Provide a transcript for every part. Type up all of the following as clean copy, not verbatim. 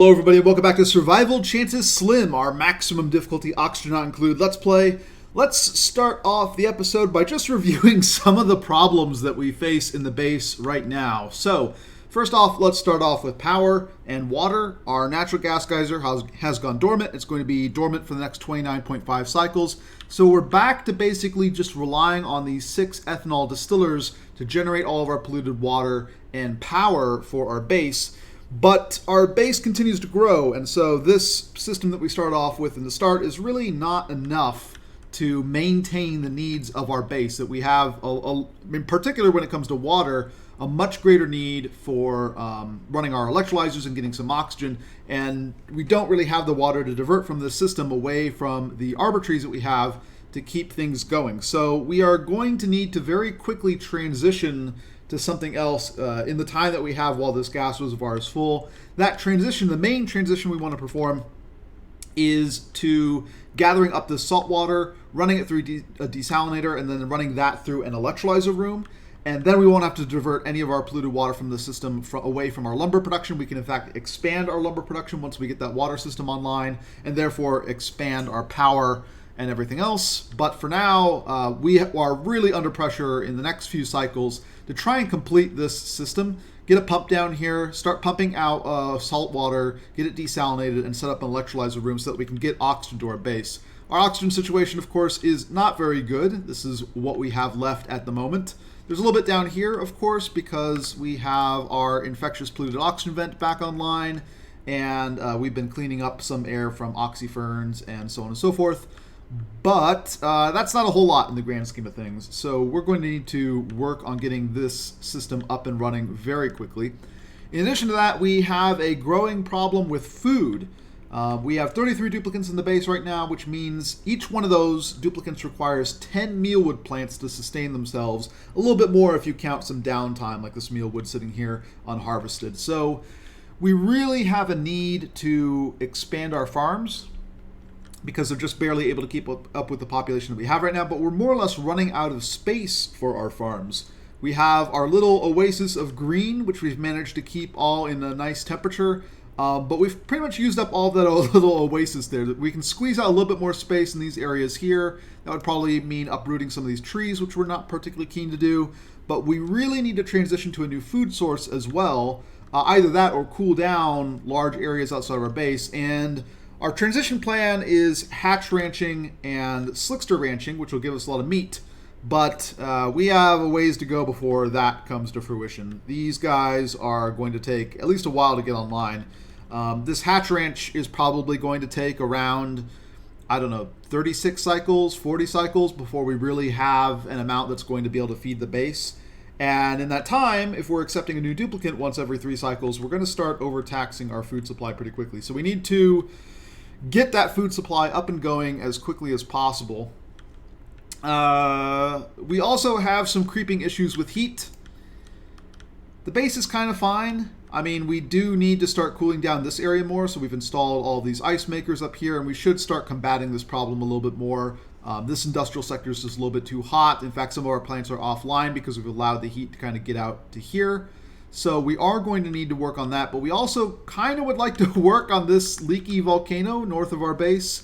Hello everybody and welcome back to Survival Chances Slim, our maximum difficulty oxygen not include Let's Play. Let's start off the episode by just reviewing some of the problems that we face in the base right now. So, first off, let's start off with power and water. Our natural gas geyser has gone dormant. It's going to be dormant for the next 29.5 cycles. So we're back to basically just relying on these 6 ethanol distillers to generate all of our polluted water and power for our base. But our base continues to grow, and so this system that we started off with in the start is really not enough to maintain the needs of our base. That we have, in particular when it comes to water, a much greater need for running our electrolyzers and getting some oxygen, and we don't really have the water to divert from the system away from the arbor trees that we have to keep things going. So we are going to need to very quickly transition to something else in the time that we have while this gas reservoir is full. That transition, the main transition we want to perform, is to gathering up the salt water, running it through a desalinator, and then running that through an electrolyzer room. And then we won't have to divert any of our polluted water from the system away from our lumber production. We can in fact expand our lumber production once we get that water system online, and therefore expand our power and everything else. But for now, we are really under pressure in the next few cycles to try and complete this system, get a pump down here, start pumping out salt water, get it desalinated, and set up an electrolyzer room so that we can get oxygen to our base. Our oxygen situation, of course, is not very good. This is what we have left at the moment. There's a little bit down here, of course, because we have our infectious polluted oxygen vent back online, and we've been cleaning up some air from oxyferns and so on and so forth. But that's not a whole lot in the grand scheme of things. So we're going to need to work on getting this system up and running very quickly. In addition to that, we have a growing problem with food. We have 33 duplicants in the base right now, which means each one of those duplicants requires 10 mealwood plants to sustain themselves. A little bit more if you count some downtime, like this mealwood sitting here unharvested. So we really have a need to expand our farms, because they're just barely able to keep up with the population that we have right now, but we're more or less running out of space for our farms. We have our little oasis of green, which we've managed to keep all in a nice temperature, but we've pretty much used up all that little oasis there. We can squeeze out a little bit more space in these areas here. That would probably mean uprooting some of these trees, which we're not particularly keen to do, but we really need to transition to a new food source as well, either that or cool down large areas outside of our base. And our transition plan is hatch ranching and slickster ranching, which will give us a lot of meat, but we have a ways to go before that comes to fruition. These guys are going to take at least a while to get online. This hatch ranch is probably going to take around, 36 cycles, 40 cycles before we really have an amount that's going to be able to feed the base. And in that time, if we're accepting a new duplicant once every 3 cycles, we're going to start overtaxing our food supply pretty quickly. So we need to get that food supply up and going as quickly as possible. We also have some creeping issues with heat. The base is kind of fine. I mean, we do need to start cooling down this area more, so we've installed all these ice makers up here, and we should start combating this problem a little bit more. This industrial sector is just a little bit too hot. In fact, some of our plants are offline because we've allowed the heat to kind of get out to here. So we are going to need to work on that, but we also kind of would like to work on this leaky volcano north of our base.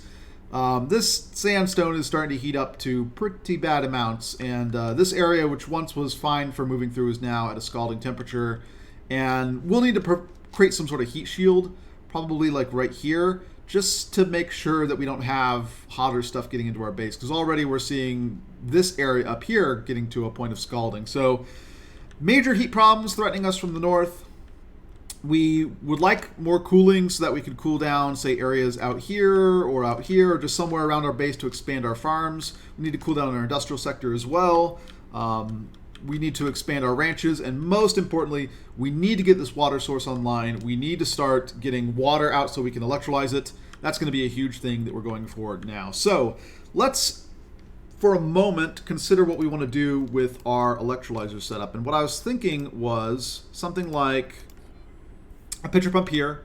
This sandstone is starting to heat up to pretty bad amounts, and this area, which once was fine for moving through, is now at a scalding temperature. And we'll need to create some sort of heat shield, probably like right here, just to make sure that we don't have hotter stuff getting into our base, because already we're seeing this area up here getting to a point of scalding. So major heat problems threatening us from the north. We would like more cooling so that we could cool down, say, areas out here, or just somewhere around our base to expand our farms. We need to cool down our industrial sector as well. We need to expand our ranches, and most importantly, we need to get this water source online. We need to start getting water out so we can electrolyze it. That's going to be a huge thing that we're going for now. So let's, for a moment, consider what we want to do with our electrolyzer setup. And what I was thinking was something like a pitcher pump here.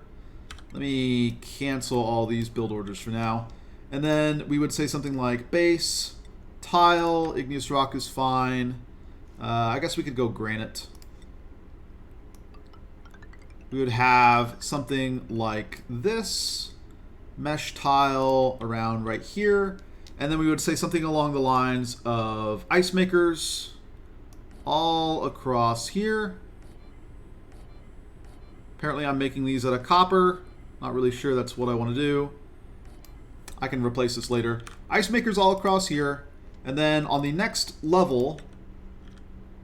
Let me cancel all these build orders for now. And then we would say something like base, tile, igneous rock is fine. I guess we could go granite. we would have something like this. Mesh tile around right here. And then we would say something along the lines of ice makers all across here. Apparently I'm making these out of copper. Not really sure that's what I want to do. I can replace this later. Ice makers all across here. And then on the next level,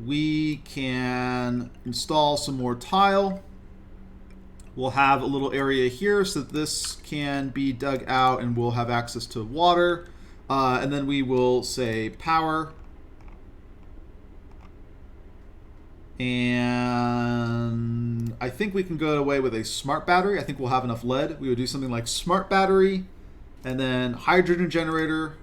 we can install some more tile. We'll have a little area here so that this can be dug out and we'll have access to water. And then we will say power. And I think we can go away with a smart battery. I think we'll have enough lead. We would do something like smart battery and then hydrogen generator,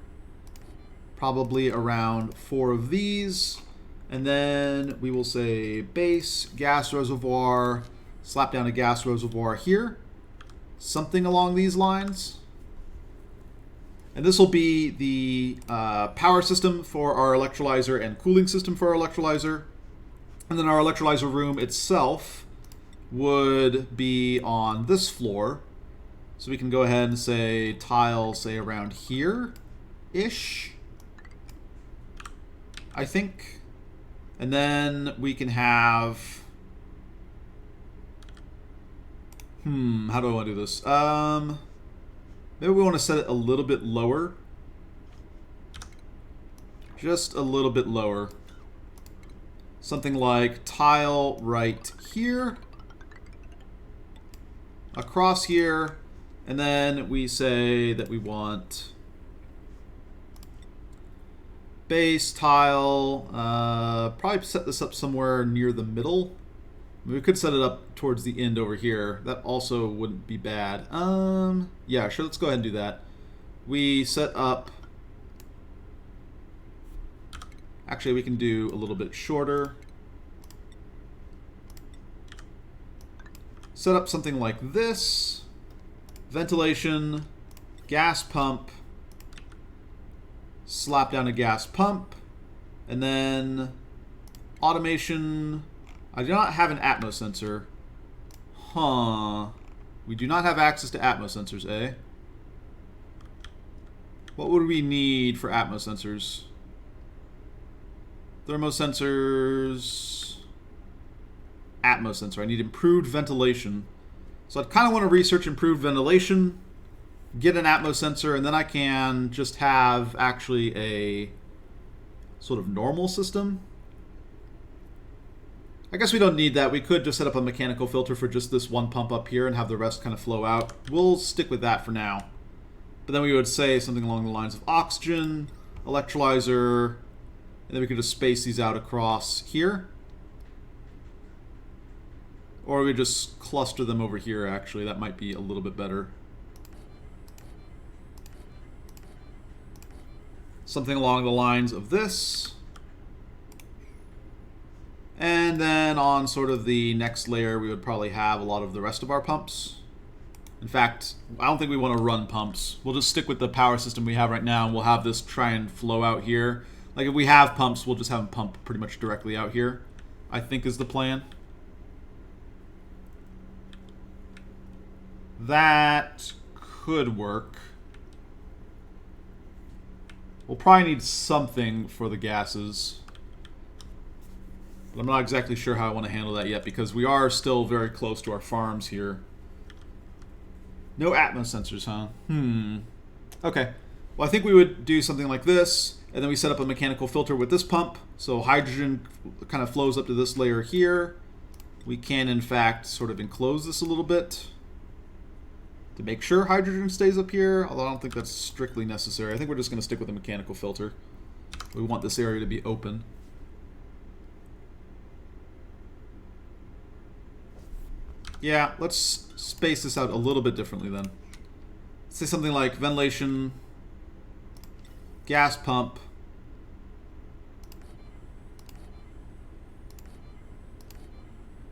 probably around 4 of these. And then we will say base, gas reservoir, slap down a gas reservoir here. Something along these lines. And this will be the power system for our electrolyzer and cooling system for our electrolyzer. And then our electrolyzer room itself would be on this floor. So we can go ahead and say tile, say around here-ish, I think. And then we can have... how do I want to do this? Maybe we want to set it a little bit lower. Just a little bit lower. Something like tile right here. Across here. And then we say that we want base tile. Probably set this up somewhere near the middle. We could set it up towards the end over here. That also wouldn't be bad. Yeah, sure, let's go ahead and do that. We set up... Actually, we can do a little bit shorter. Set up something like this. Ventilation, gas pump, slap down a gas pump, and then automation. I do not have an Atmos sensor. Huh. We do not have access to Atmos sensors, eh? What would we need for Atmos sensors? Thermosensors. Atmos sensor. I need improved ventilation. So I'd kind of want to research improved ventilation, get an Atmos sensor, and then I can just have actually a sort of normal system. I guess we don't need that. We could just set up a mechanical filter for just this one pump up here and have the rest kind of flow out. We'll stick with that for now. But then we would say something along the lines of oxygen, electrolyzer, and then we could just space these out across here. Or we just cluster them over here, actually. That might be a little bit better. Something along the lines of this. And then on sort of the next layer, we would probably have a lot of the rest of our pumps. In fact, I don't think we want to run pumps. We'll just stick with the power system we have right now, and we'll have this try and flow out here. Like if we have pumps, we'll just have them pump pretty much directly out here, I think is the plan. That could work. We'll probably need something for the gases. But I'm not exactly sure how I want to handle that yet because we are still very close to our farms here. No Atmos sensors, huh? Okay. Well, I think we would do something like this, and then we set up a mechanical filter with this pump. So hydrogen kind of flows up to this layer here. We can, in fact, sort of enclose this a little bit to make sure hydrogen stays up here, although I don't think that's strictly necessary. I think we're just going to stick with a mechanical filter. We want this area to be open. Yeah, let's space this out a little bit differently then. Let's say something like ventilation, gas pump,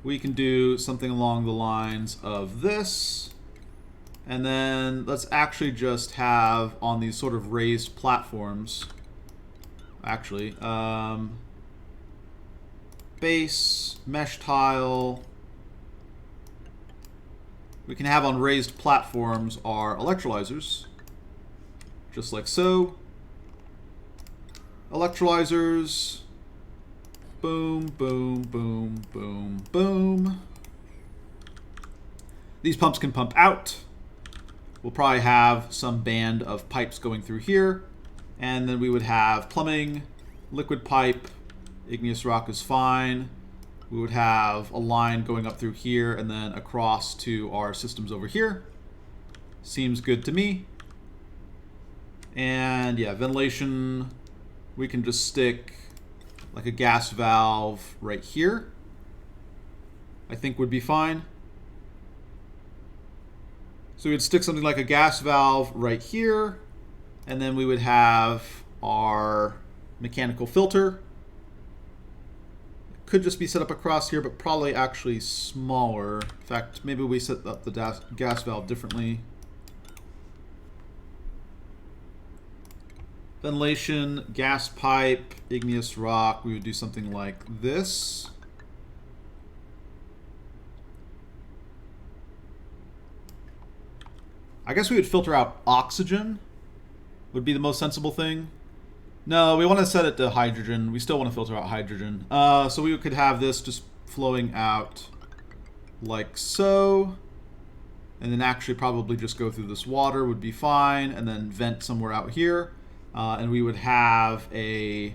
we can do something along the lines of this. And then let's actually just have on these sort of raised platforms, actually, base, mesh tile, we can have on raised platforms are electrolyzers, just like so. Electrolyzers, boom, boom, boom, boom, boom. These pumps can pump out. We'll probably have some band of pipes going through here. And then we would have plumbing, liquid pipe, igneous rock is fine. We would have a line going up through here and then across to our systems over here. Seems good to me. And yeah, ventilation, we can just stick like a gas valve right here. I think would be fine. So we would stick something like a gas valve right here, and then we would have our mechanical filter. It could just be set up across here, but probably actually smaller. In fact, maybe we set up the gas valve differently. Ventilation, gas pipe, igneous rock, we would do something like this. I guess we would filter out oxygen, would be the most sensible thing. No, we want to set it to hydrogen. We still want to filter out hydrogen. So we could have this just flowing out like so. And then actually probably just go through this water would be fine. And then vent somewhere out here. And we would have a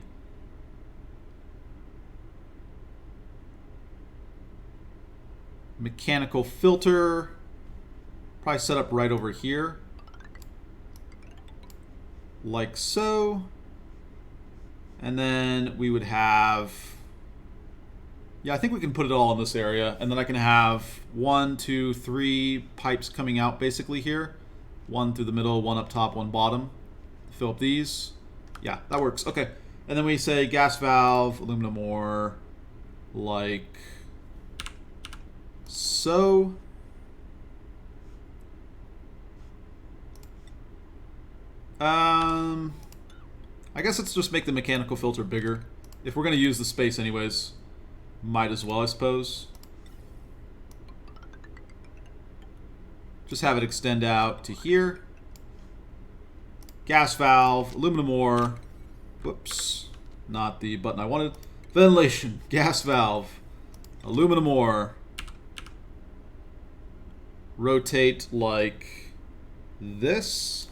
mechanical filter. Probably set up right over here, like so. And then we would have, yeah, I think we can put it all in this area. And then I can have 1, 2, 3 pipes coming out basically here. One through the middle, one up top, one bottom. Fill up these. Yeah, that works. Okay. And then we say gas valve, aluminum ore, like so. I guess let's just make the mechanical filter bigger. If we're going to use the space anyways, might as well, I suppose. Just have it extend out to here. Gas valve, aluminum ore. Whoops, not the button I wanted. Ventilation, gas valve, aluminum ore. Rotate like this.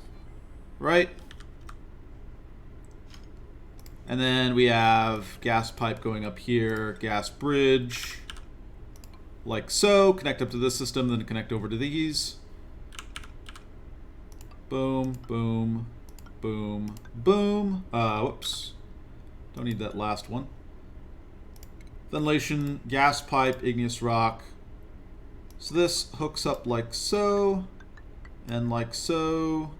Right? And then we have gas pipe going up here, gas bridge, like so. Connect up to this system, then connect over to these. Boom, boom, boom, boom. Whoops. Don't need that last one. Ventilation, gas pipe, igneous rock. So this hooks up like so, and like so.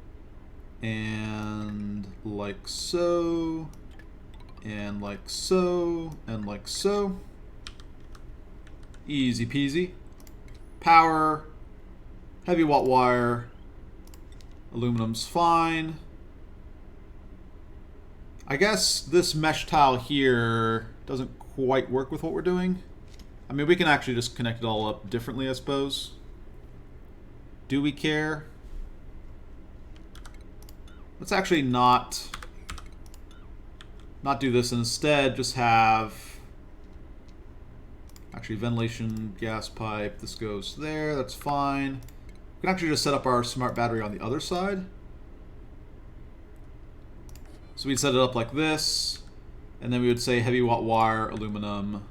And like so, and like so, and like so. Easy peasy. Power, heavy watt wire, aluminum's fine. I guess this mesh tile here doesn't quite work with what we're doing. I mean, we can actually just connect it all up differently, I suppose. Do we care? Let's actually not do this, and instead just have actually ventilation, gas pipe. This goes there, that's fine. We can actually just set up our smart battery on the other side. So we'd set it up like this, and then we would say heavy watt wire, aluminum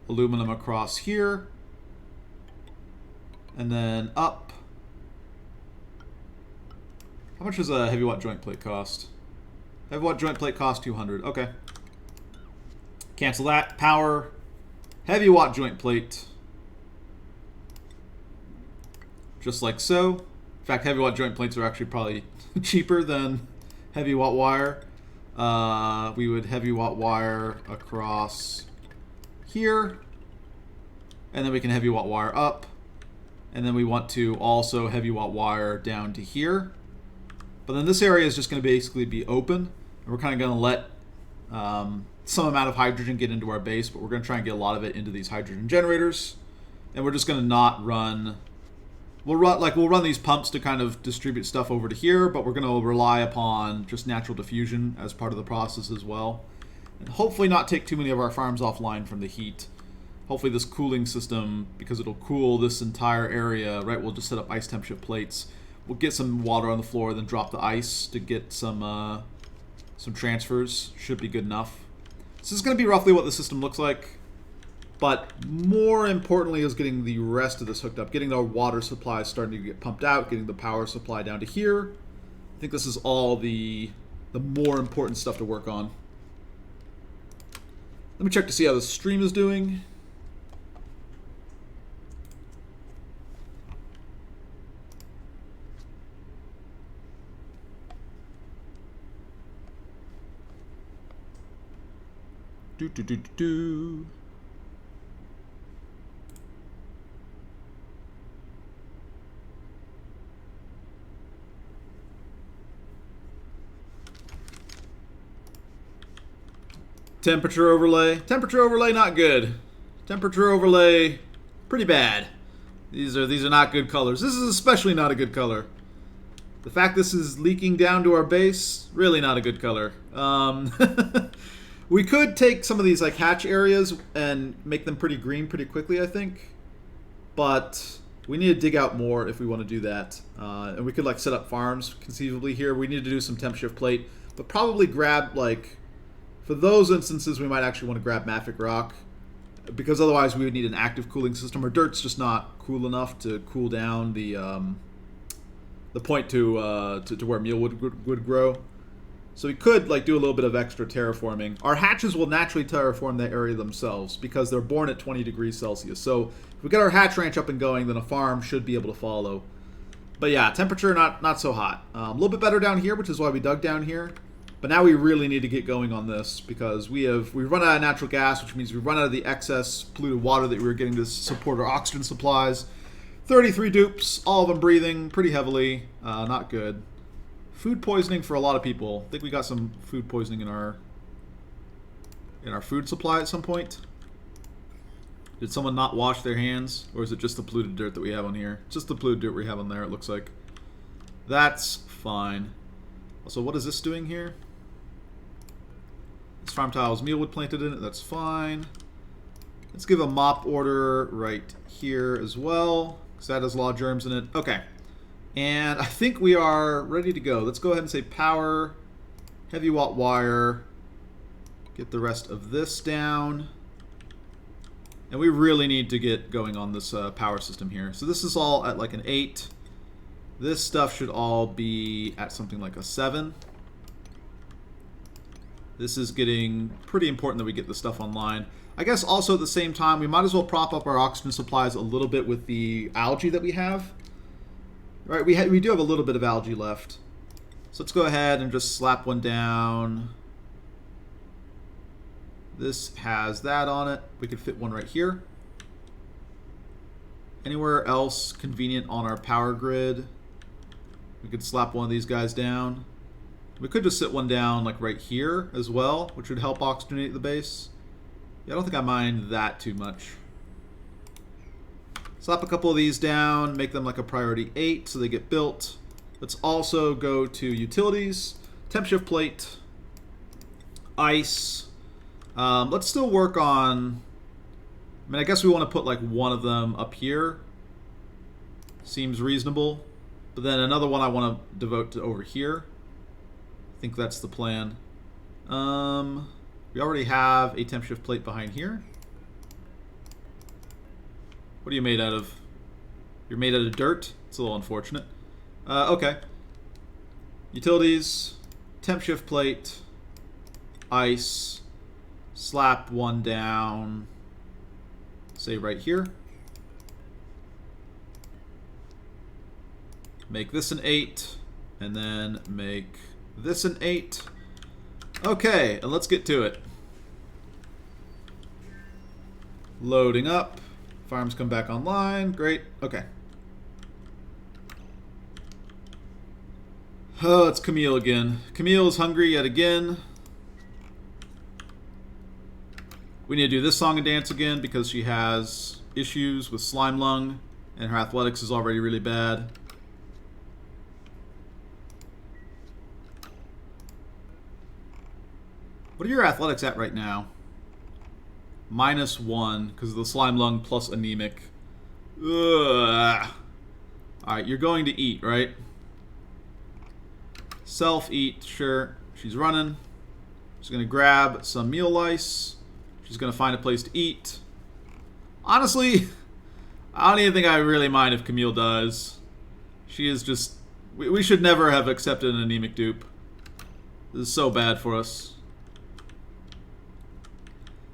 across here, and then up. How much does a heavy watt joint plate cost? Heavy watt joint plate costs 200. Okay. Cancel that. Power. Heavy watt joint plate. Just like so. In fact, heavy watt joint plates are actually probably cheaper than heavy watt wire. We would heavy watt wire across here. And then we can heavy watt wire up. And then we want to also heavy watt wire down to here. But then this area is just going to basically be open. And we're kind of going to let some amount of hydrogen get into our base, but we're going to try and get a lot of it into these hydrogen generators. And we're just going to not run... We'll run these pumps to kind of distribute stuff over to here, but we're going to rely upon just natural diffusion as part of the process as well. And hopefully not take too many of our farms offline from the heat. Hopefully this cooling system, because it'll cool this entire area, right, we'll just set up ice temp shift plates. We'll get some water on the floor, then drop the ice to get some transfers. Should be good enough. So this is going to be roughly what the system looks like. But more importantly is getting the rest of this hooked up. Getting our water supply starting to get pumped out. Getting the power supply down to here. I think this is all the more important stuff to work on. Let me check to see how the stream is doing. Do. Temperature overlay. Temperature overlay not good. Temperature overlay pretty bad. These are not good colors. This is especially not a good color. The fact this is leaking down to our base, really not a good color. We could take some of these like hatch areas and make them pretty green pretty quickly, I think. But we need to dig out more if we want to do that. And we could like set up farms conceivably here. We need to do some temp shift plate, but probably grab like, for those instances we might actually want to grab mafic rock, because otherwise we would need an active cooling system. Our dirt's just not cool enough to cool down the point to where meal would grow. So we could like do a little bit of extra terraforming. Our hatches will naturally terraform that area themselves because they're born at 20 degrees Celsius. So if we get our hatch ranch up and going, then a farm should be able to follow. But yeah, temperature not so hot. A little bit better down here, which is why we dug down here. But now we really need to get going on this because we've run out of natural gas, which means we've run out of the excess polluted water that we were getting to support our oxygen supplies. 33 dupes, all of them breathing pretty heavily. Not good. Food poisoning for a lot of people. I think we got some food poisoning in our food supply at some point. Did someone not wash their hands? Or is it just the polluted dirt that we have on here? It's just the polluted dirt we have on there, it looks like. That's fine. Also, what is this doing here? This farm tile has mealwood planted in it. That's fine. Let's give a mop order right here as well, because that has a lot of germs in it. Okay. And I think we are ready to go. Let's go ahead and say power, heavy watt wire, get the rest of this down. And we really need to get going on this power system here. So this is all at like an 8. This stuff should all be at something like a 7. This is getting pretty important that we get this stuff online. I guess also at the same time, we might as well prop up our oxygen supplies a little bit with the algae that we have. Right, we do have a little bit of algae left. So let's go ahead and just slap one down. This has that on it. We could fit one right here. Anywhere else convenient on our power grid, we could slap one of these guys down. We could just sit one down like right here as well, which would help oxygenate the base. Yeah, I don't think I mind that too much. Slap a couple of these down, make them like a priority 8 so they get built. Let's also go to utilities, temp shift plate, ice. Let's still work on, I mean, I guess we want to put like one of them up here. Seems reasonable. But then another one I want to devote to over here. I think that's the plan. We already have a temp shift plate behind here. What are you made out of? You're made out of dirt? It's a little unfortunate. Okay. Utilities, temp shift plate, ice, slap one down, say right here. Make this an 8, and then make this an 8. Okay, and let's get to it. Loading up. Farms come back online. Great. Okay. Oh, it's Camille again. Camille is hungry yet again. We need to do this song and dance again because she has issues with Slimelung, and her athletics is already really bad. What are your athletics at right now? -1 because of the Slimelung plus anemic. Ugh. Alright, you're going to eat, right? Self-eat, sure. She's running. She's going to grab some meal lice. She's going to find a place to eat. Honestly, I don't even think I really mind if Camille dies. She is just... We should never have accepted an anemic dupe. This is so bad for us.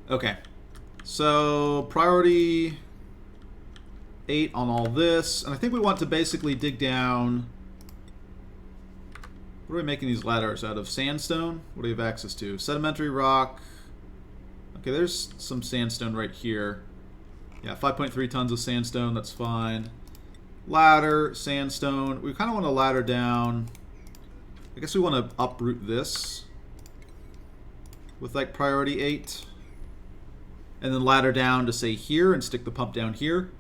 Okay. So, priority 8 on all this. And I think we want to basically dig down... What are we making these ladders out of? Sandstone? What do we have access to? Sedimentary rock. Okay, there's some sandstone right here. Yeah, 5.3 tons of sandstone, that's fine. Ladder, sandstone. We kind of want to ladder down. I guess we want to uproot this with like priority 8. And then ladder down to say here and stick the pump down here.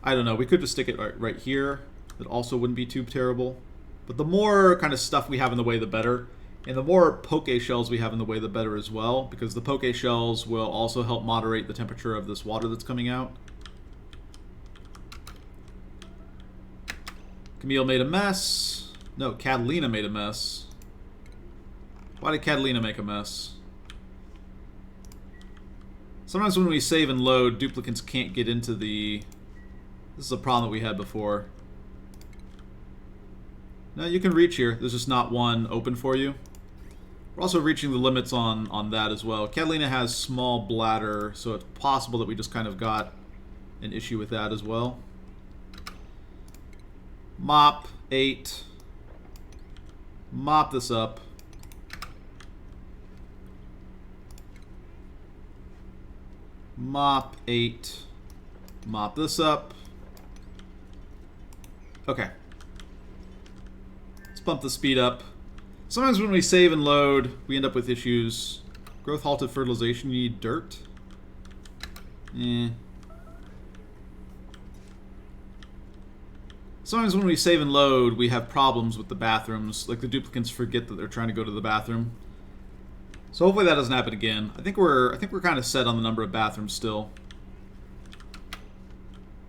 I don't know, we could just stick it right here. That also wouldn't be too terrible. But the more kind of stuff we have in the way, the better. And the more poke shells we have in the way, the better as well. Because the poke shells will also help moderate the temperature of this water that's coming out. Camille made a mess. No, Catalina made a mess. Why did Catalina make a mess? Sometimes when we save and load, duplicates can't get into the... This is a problem that we had before. No, you can reach here. There's just not one open for you. We're also reaching the limits on that as well. Catalina has small bladder, so it's possible that we just kind of got an issue with that as well. Mop 8. Mop this up. Mop 8. Mop this up. Okay. Let's bump the speed up. Sometimes when we save and load, we end up with issues. Growth halted fertilization, you need dirt. Sometimes when we save and load, we have problems with the bathrooms. Like the duplicates forget that they're trying to go to the bathroom. So hopefully that doesn't happen again. I think we're kind of set on the number of bathrooms still.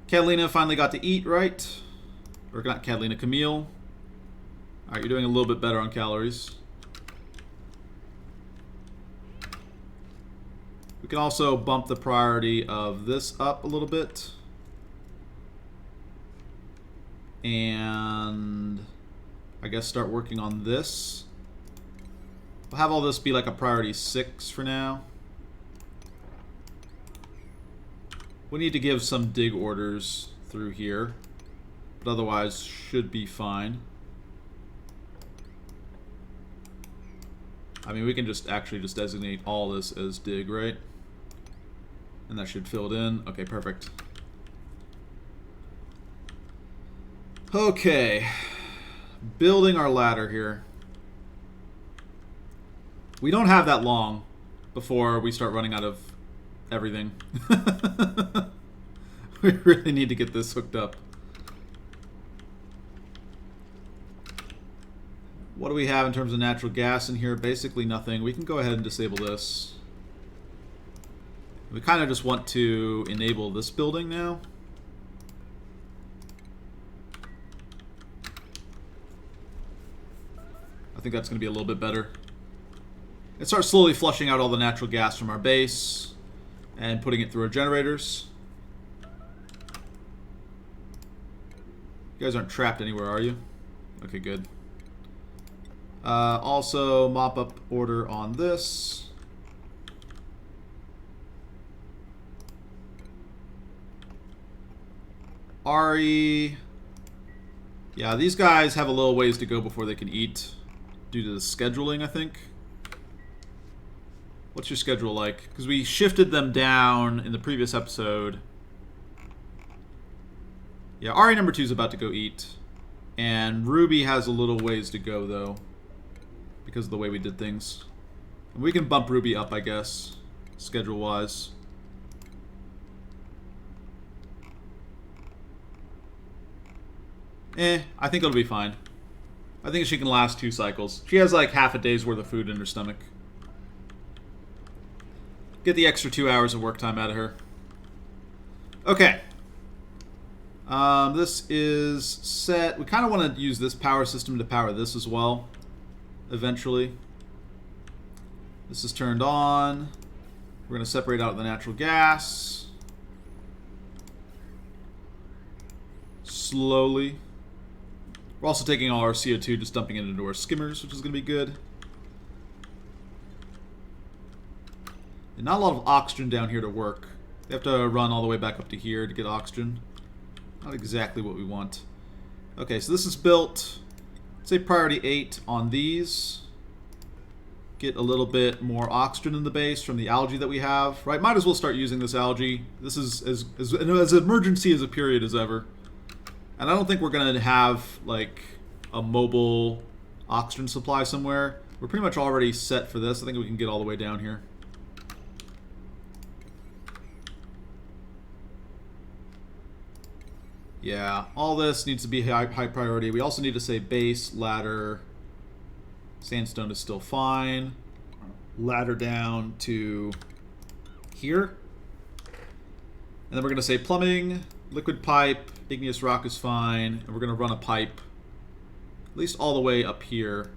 Catalina finally got to eat, right? Or not Catalina, Camille. Alright, you're doing a little bit better on calories. We can also bump the priority of this up a little bit. And I guess start working on this. We'll have all this be like a priority 6 for now. We need to give some dig orders through here, but otherwise should be fine. I mean, we can just actually just designate all this as dig, right? And that should fill it in. Okay, perfect. Okay. Building our ladder here. We don't have that long before we start running out of everything. We really need to get this hooked up. What do we have in terms of natural gas in here? Basically nothing. We can go ahead and disable this. We kind of just want to enable this building now. I think that's going to be a little bit better. And start slowly flushing out all the natural gas from our base and putting it through our generators. You guys aren't trapped anywhere, are you? Okay, good. Also, mop up order on this. Ari. Yeah, these guys have a little ways to go before they can eat due to the scheduling, I think. What's your schedule like? Because we shifted them down in the previous episode. Yeah, Ari number 2 is about to go eat. And Ruby has a little ways to go, though, because of the way we did things. And we can bump Ruby up, I guess, schedule-wise. I think it'll be fine. I think she can last 2 cycles. She has like half a day's worth of food in her stomach. Get the extra 2 hours of work time out of her. Okay. This is set. We kind of want to use this power system to power this as well. Eventually. This is turned on. We're going to separate out the natural gas. Slowly. We're also taking all our CO2, just dumping it into our skimmers, which is going to be good. And not a lot of oxygen down here to work. They have to run all the way back up to here to get oxygen. Not exactly what we want. Okay, so this is built. Say priority 8 on these. Get a little bit more oxygen in the base from the algae that we have. Right, might as well start using this algae. This is as emergency as a period as ever. And I don't think we're going to have, like, a mobile oxygen supply somewhere. We're pretty much already set for this. I think we can get all the way down here. Yeah, all this needs to be high priority. We also need to say base, ladder. Sandstone is still fine. Ladder down to here. And then we're going to say plumbing, liquid pipe, igneous rock is fine. And we're going to run a pipe, at least all the way up here.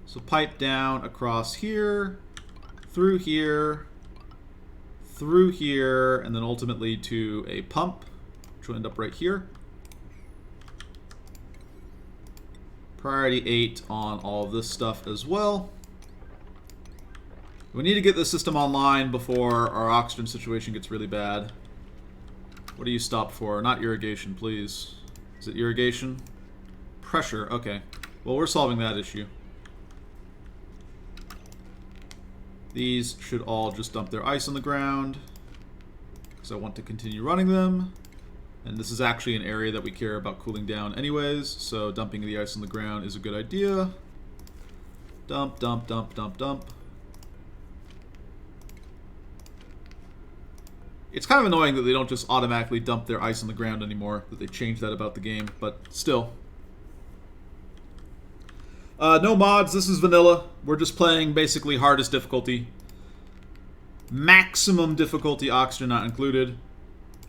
So pipe down across here, through here, and then ultimately to a pump, which will end up right here. Priority 8 on all of this stuff as well. We need to get this system online before our oxygen situation gets really bad. What do you stop for? Not irrigation, please. Is it irrigation? Pressure, okay. Well, we're solving that issue. These should all just dump their ice on the ground, because I want to continue running them. And this is actually an area that we care about cooling down anyways, so dumping the ice on the ground is a good idea. Dump, dump, dump, dump, dump. It's kind of annoying that they don't just automatically dump their ice on the ground anymore, that they changed that about the game, but still. No mods, this is vanilla. We're just playing basically hardest difficulty. Maximum difficulty, oxygen not included.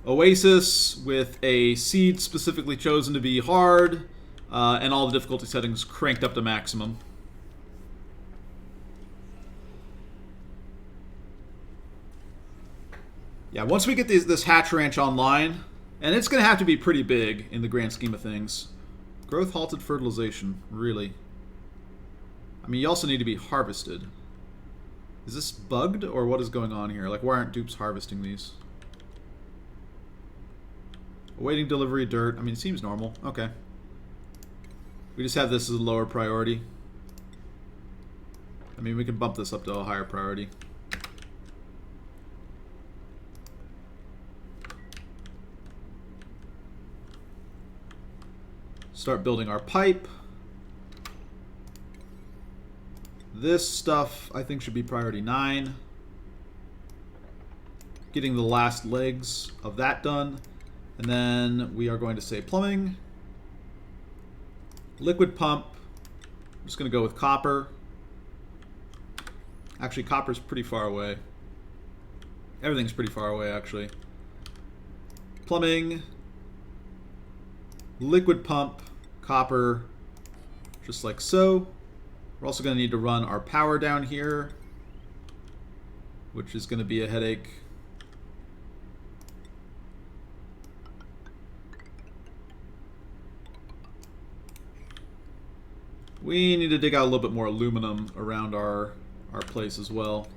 Oasis with a seed specifically chosen to be hard, and all the difficulty settings cranked up to maximum. Yeah, once we get this hatch ranch online, and it's going to have to be pretty big in the grand scheme of things. Growth halted fertilization, really. I mean, you also need to be harvested. Is this bugged, or what is going on here? Like, why aren't dupes harvesting these? Awaiting delivery dirt. I mean, it seems normal. Okay. We just have this as a lower priority. I mean, we can bump this up to a higher priority. Start building our pipe. This stuff, I think, should be priority 9. Getting the last legs of that done. And then we are going to say plumbing. Liquid pump. I'm just going to go with copper. Actually, copper's pretty far away. Everything's pretty far away, actually. Plumbing. Liquid pump. Copper. Just like so. We're also going to need to run our power down here, which is going to be a headache. We need to dig out a little bit more aluminum around our place as well.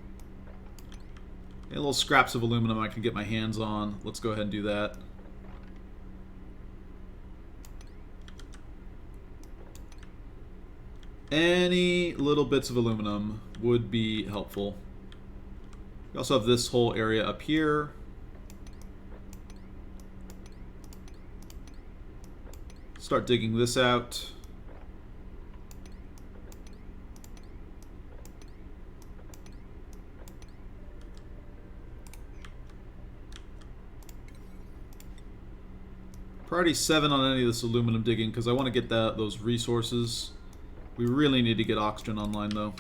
Any little scraps of aluminum I can get my hands on. Let's go ahead and do that. Any little bits of aluminum would be helpful. We also have this whole area up here. Start digging this out. Priority 7 on any of this aluminum digging, because I want to get those resources. We really need to get oxygen online, though.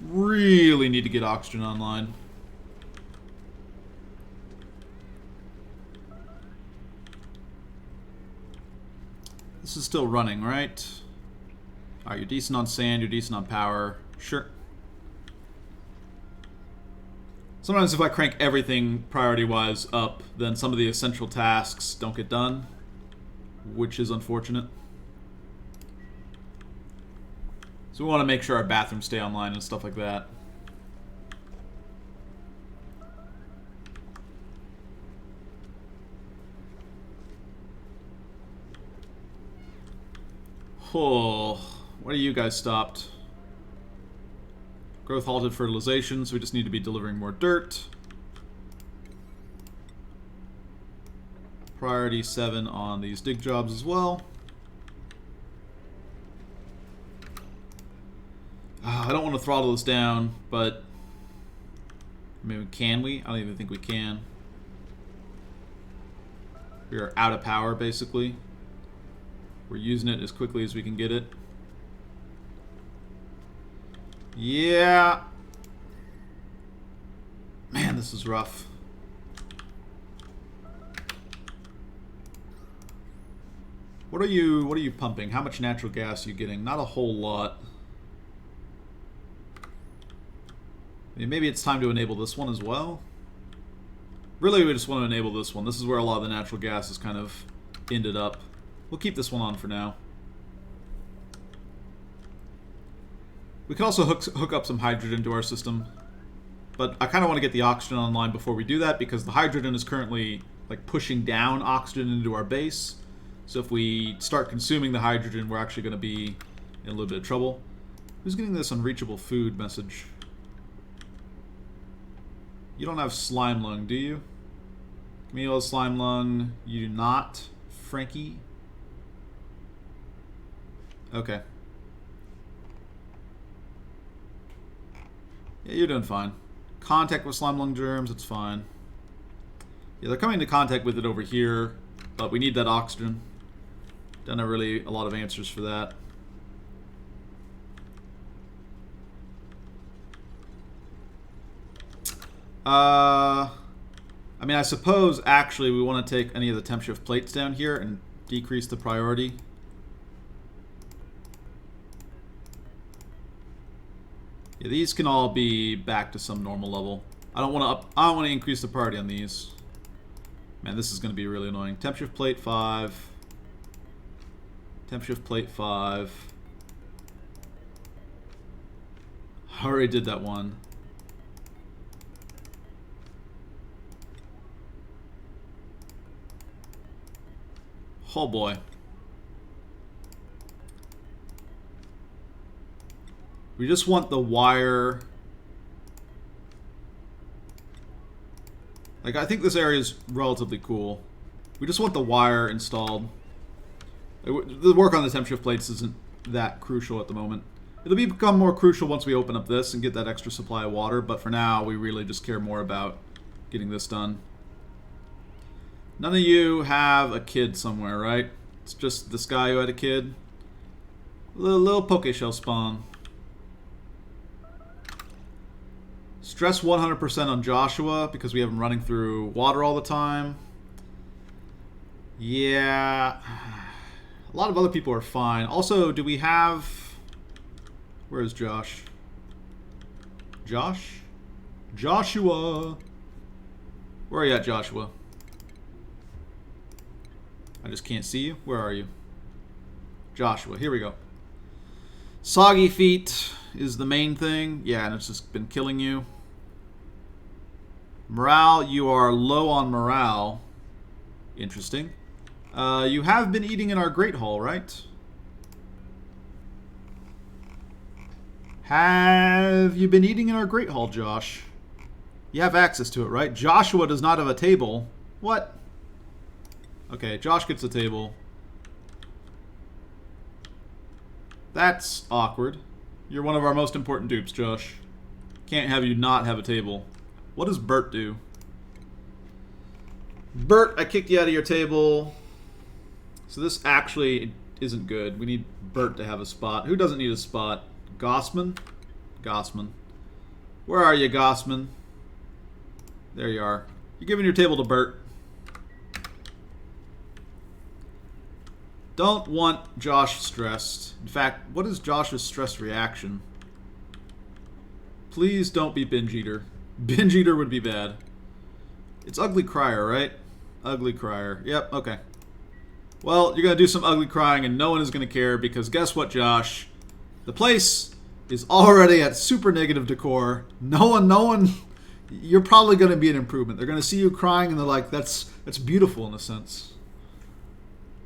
Really need to get oxygen online. This is still running, right? Alright, you're decent on sand, you're decent on power. Sure. Sometimes if I crank everything priority-wise up, then some of the essential tasks don't get done, which is unfortunate. So we want to make sure our bathrooms stay online and stuff like that. Oh, what are you guys stopped? Growth halted fertilization, so we just need to be delivering more dirt. Priority 7 on these dig jobs as well. I don't want to throttle this down, but I mean, can we? I don't even think we can. We are out of power, basically. We're using it as quickly as we can get it. Yeah. Man, this is rough. What are you pumping? How much natural gas are you getting? Not a whole lot. I mean, maybe it's time to enable this one as well. Really, we just want to enable this one. This is where a lot of the natural gas has kind of ended up. We'll keep this one on for now. We can also hook up some hydrogen to our system. But I kind of want to get the oxygen online before we do that, because the hydrogen is currently like pushing down oxygen into our base. So if we start consuming the hydrogen, we're actually going to be in a little bit of trouble. Who's getting this unreachable food message? You don't have Slimelung, do you? Camille has Slimelung. You do not, Frankie? Okay. Yeah, you're doing fine. Contact with Slimelung germs, it's fine. Yeah, they're coming into contact with it over here, but we need that oxygen. Don't have really a lot of answers for that. I mean, I suppose actually we want to take any of the temp shift plates down here and decrease the priority. Yeah, these can all be back to some normal level. I don't want to increase the priority on these. Man, this is going to be really annoying. Temp shift plate 5. Temp shift plate 5. I already did that one. Oh boy. We just want the wire. Like, I think this area is relatively cool. We just want the wire installed. The work on the temp shift plates isn't that crucial at the moment. It'll become more crucial once we open up this and get that extra supply of water, but for now, we really just care more about getting this done. None of you have a kid somewhere, right? It's just this guy who had a kid. Little poke shell spawn. Stress 100% on Joshua because we have him running through water all the time. Yeah. A lot of other people are fine. Also, do we have... Where is Josh? Josh? Joshua! Where are you at, Joshua? I just can't see you. Where are you? Joshua, here we go. Soggy feet is the main thing. Yeah, and it's just been killing you. Morale, you are low on morale. Interesting. You have been eating in our Great Hall, right? Have you been eating in our Great Hall, Josh? You have access to it, right? Joshua does not have a table. What? Okay, Josh gets a table. That's awkward. You're one of our most important dupes, Josh. Can't have you not have a table. What does Bert do? Bert, I kicked you out of your table. So this actually isn't good. We need Bert to have a spot. Who doesn't need a spot? Gossman? Gossman. Where are you, Gossman? There you are. You're giving your table to Bert. Don't want Josh stressed. In fact, what is Josh's stress reaction? Please don't be Binge Eater. Binge Eater would be bad. It's Ugly Crier, right? Ugly Crier. Yep, okay. Well, you're going to do some ugly crying and no one is going to care because guess what, Josh? The place is already at super negative decor. No one, you're probably going to be an improvement. They're going to see you crying and they're like, that's beautiful in a sense.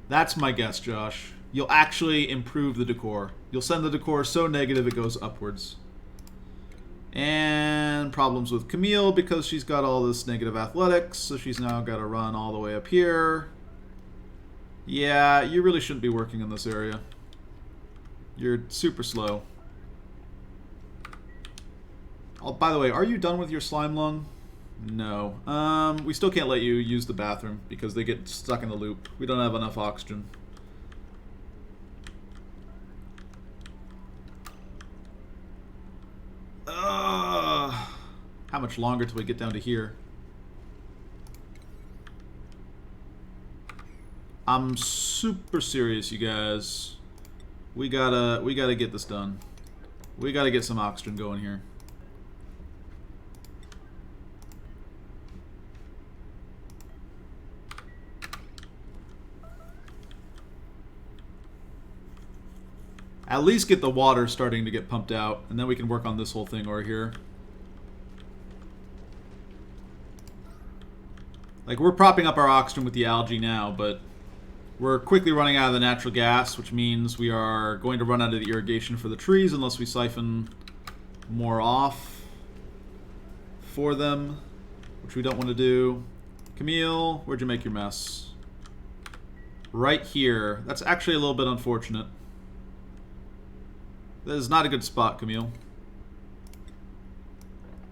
That's my guess, Josh. You'll actually improve the decor. You'll send the decor so negative it goes upwards. And problems with Camille because she's got all this negative athletics, so she's now got to run all the way up here. Yeah, you really shouldn't be working in this area. You're super slow. Oh, by the way, are you done with your Slimelung? No. We still can't let you use the bathroom because they get stuck in the loop. We don't have enough oxygen. How much longer till we get down to here? I'm super serious, you guys. We gotta get this done. We gotta get some oxygen going here. At least get the water starting to get pumped out, and then we can work on this whole thing over here. Like, we're propping up our oxygen with the algae now, but we're quickly running out of the natural gas, which means we are going to run out of the irrigation for the trees unless we siphon more off for them, which we don't want to do. Camille, where'd you make your mess? Right here. That's actually a little bit unfortunate. That is not a good spot, Camille.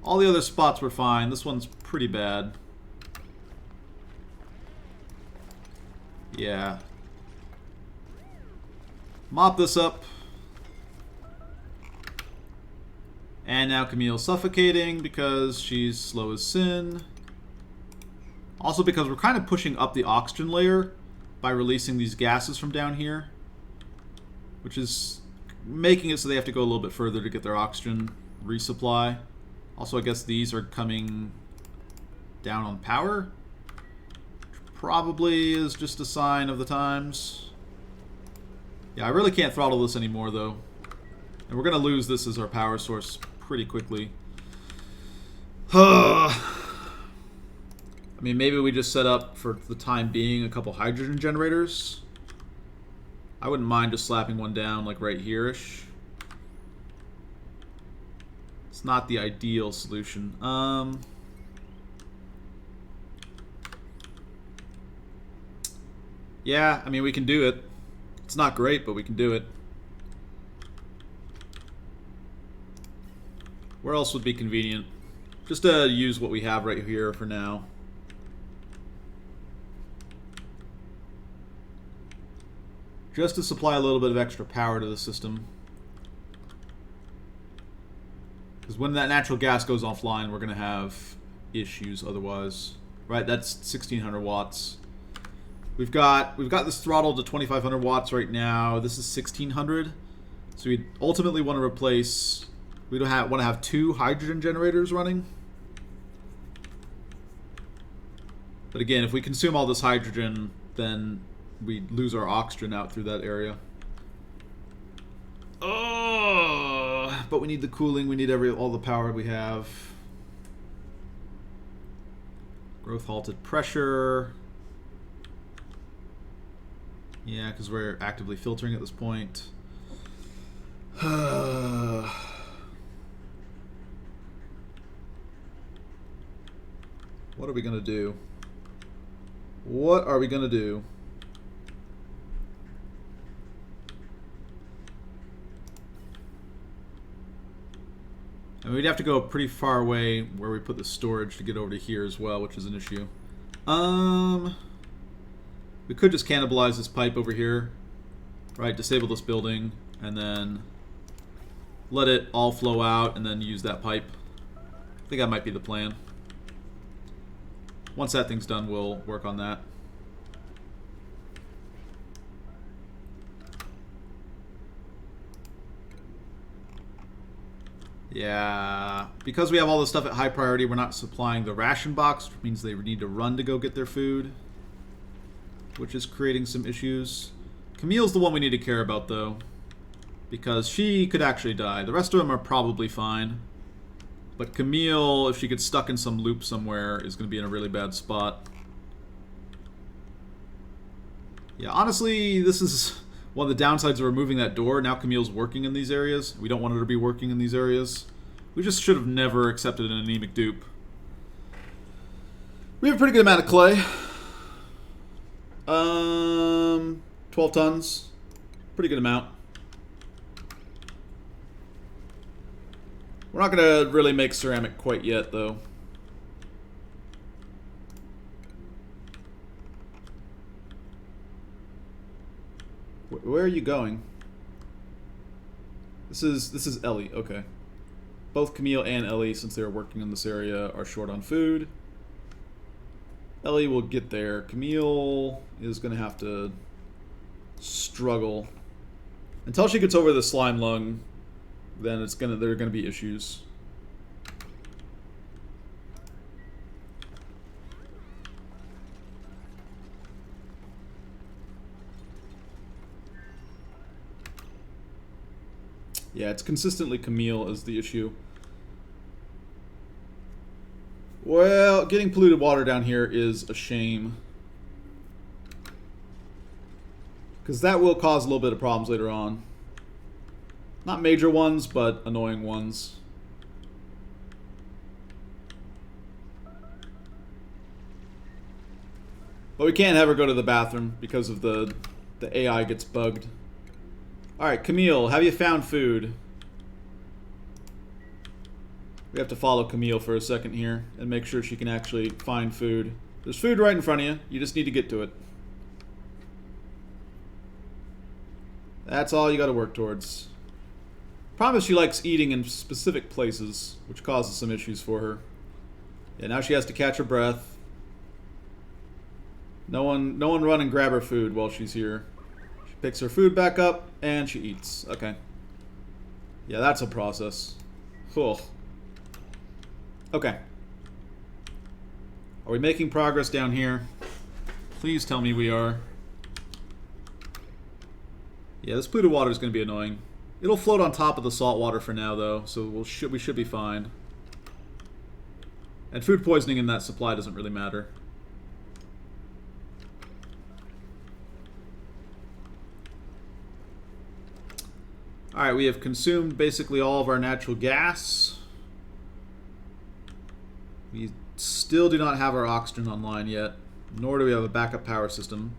All the other spots were fine. This one's pretty bad. Yeah. Mop this up. And now Camille's suffocating because she's slow as sin. Also because we're kind of pushing up the oxygen layer by releasing these gases from down here, which is making it so they have to go a little bit further to get their oxygen resupply. Also, I guess these are coming down on power. Probably is just a sign of the times. Yeah, I really can't throttle this anymore, though. And we're going to lose this as our power source pretty quickly. I mean, maybe we just set up, for the time being, a couple hydrogen generators. I wouldn't mind just slapping one down, like right here-ish. It's not the ideal solution. Yeah, I mean, we can do it. It's not great, but we can do it. Where else would be convenient? Just to use what we have right here for now. Just to supply a little bit of extra power to the system. Because when that natural gas goes offline, we're going to have issues otherwise. Right, that's 1600 watts. We've got this throttled to 2500 watts right now. This is 1600. So we ultimately want to replace... We don't want to have 2 hydrogen generators running. But again, if we consume all this hydrogen, then we lose our oxygen out through that area. Oh, but we need the cooling. We need all the power we have. Growth halted pressure. Yeah, because we're actively filtering at this point. What are we going to do? What are we going to do? And we'd have to go pretty far away where we put the storage to get over to here as well, which is an issue. We could just cannibalize this pipe over here, right? Disable this building, and then let it all flow out, and then use that pipe. I think that might be the plan. Once that thing's done, we'll work on that. Yeah, because we have all this stuff at high priority, we're not supplying the ration box, which means they need to run to go get their food, which is creating some issues. Camille's the one we need to care about, though, because she could actually die. The rest of them are probably fine, but Camille, if she gets stuck in some loop somewhere, is going to be in a really bad spot. Yeah, honestly, this is one of the downsides of removing that door. Now Camille's working in these areas. We don't want her to be working in these areas. We just should have never accepted an anemic dupe. We have a pretty good amount of clay. 12 tons. Pretty good amount. We're not going to really make ceramic quite yet, though. Where are you going? This is Ellie. Okay. Both Camille and Ellie, since they're working in this area, are short on food. Ellie will get there. Camille is going to have to struggle until she gets over the Slimelung. Then there are going to be issues. Yeah, it's consistently Camille is the issue. Well, getting polluted water down here is a shame, because that will cause a little bit of problems later on. Not major ones, but annoying ones. But we can't have her go to the bathroom because of the AI gets bugged. Alright, Camille, have you found food? We have to follow Camille for a second here and make sure she can actually find food. There's food right in front of you. You just need to get to it. That's all you got to work towards. Promise she likes eating in specific places, which causes some issues for her. Yeah, now she has to catch her breath. No one run and grab her food while she's here. She picks her food back up and she eats. Okay. Yeah, that's a process. Cool. Okay. Are we making progress down here? Please tell me we are. Yeah, this polluted water is going to be annoying. It'll float on top of the salt water for now, though, so we should be fine. And food poisoning in that supply doesn't really matter. Alright, we have consumed basically all of our natural gas. We still do not have our oxygen online yet, nor do we have a backup power system.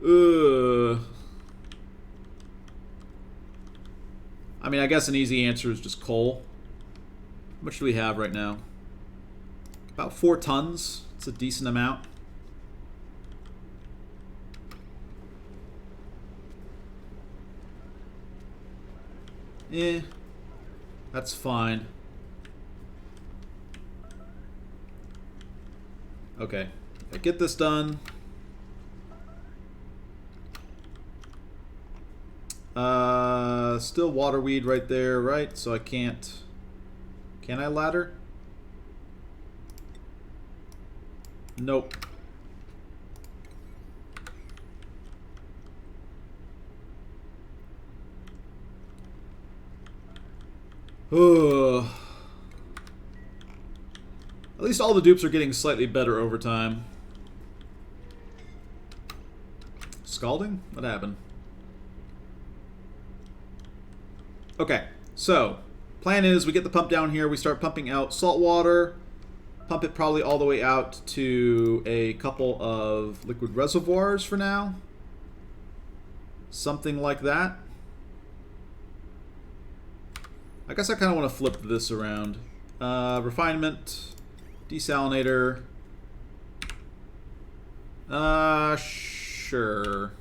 Ugh. I mean, I guess an easy answer is just coal. How much do we have right now? About 4 tons. It's a decent amount. That's fine. Okay, I get this done. Still waterweed right there, right? So I can't... Can I ladder? Nope. Ugh. At least all the dupes are getting slightly better over time. Scalding? What happened? Okay, so plan is we get the pump down here, we start pumping out salt water, pump it probably all the way out to a couple of liquid reservoirs for now. Something like that. I guess I kind of want to flip this around. Refinement, desalinator, Sure.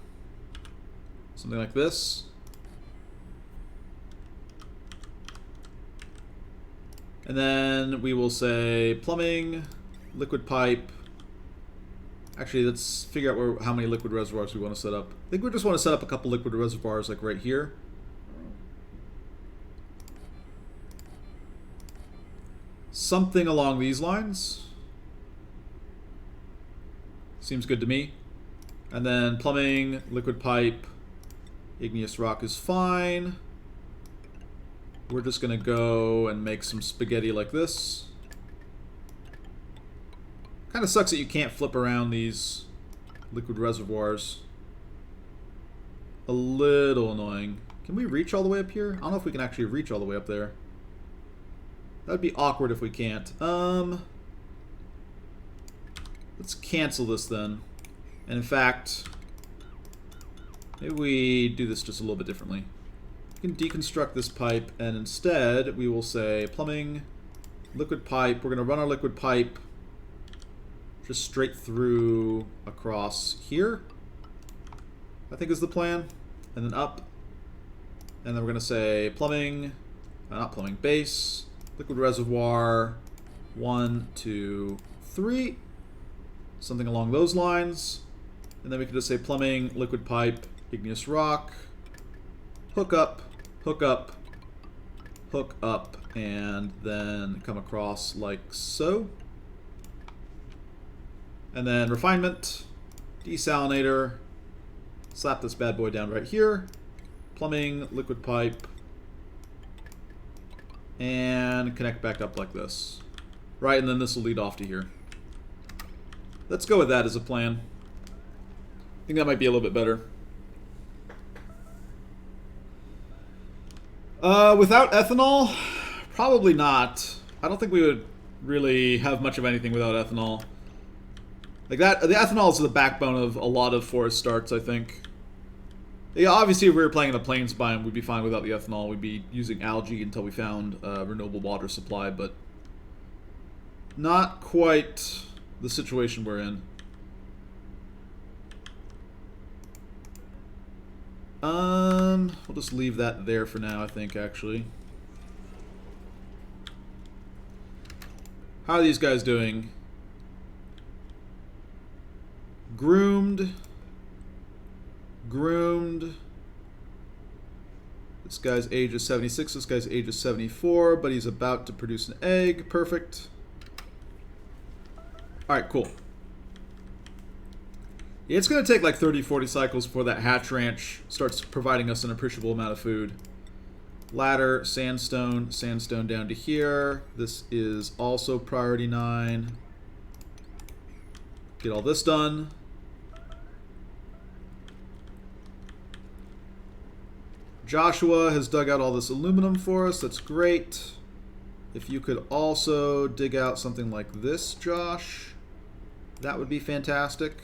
Something like this. And then we will say plumbing, liquid pipe. Actually, let's figure out how many liquid reservoirs we want to set up. I think we just want to set up a couple liquid reservoirs like right here. Something along these lines. Seems good to me. And then plumbing, liquid pipe, igneous rock is fine. We're just going to go and make some spaghetti like this. Kind of sucks that you can't flip around these liquid reservoirs. A little annoying. Can we reach all the way up here? I don't know if we can actually reach all the way up there. That would be awkward if we can't. Let's cancel this then. And in fact, maybe we do this just a little bit differently. We can deconstruct this pipe, and instead we will say plumbing, liquid pipe. We're going to run our liquid pipe just straight through across here, I think is the plan. And then up. And then we're going to say plumbing, not plumbing, base, liquid reservoir, 1, 2, 3. Something along those lines. And then we can just say plumbing, liquid pipe, igneous rock, hook up, hook up, hook up, and then come across like so. And then refinement, desalinator, slap this bad boy down right here, plumbing, liquid pipe, and connect back up like this. Right, and then this will lead off to here. Let's go with that as a plan. I think that might be a little bit better. Without ethanol? Probably not. I don't think we would really have much of anything without ethanol. Like that, the ethanol is the backbone of a lot of forest starts, I think. Yeah, obviously if we were playing in a plains biome, we'd be fine without the ethanol. We'd be using algae until we found a renewable water supply, but not quite the situation we're in. We'll just leave that there for now, I think, actually. How are these guys doing? Groomed. Groomed. This guy's age is 76, this guy's age is 74, but he's about to produce an egg. Perfect. Alright, cool. Yeah, it's going to take like 30-40 cycles before that hatch ranch starts providing us an appreciable amount of food. Ladder, sandstone, sandstone down to here. This is also priority 9. Get all this done. Joshua has dug out all this aluminum for us. That's great. If you could also dig out something like this, Josh, that would be fantastic.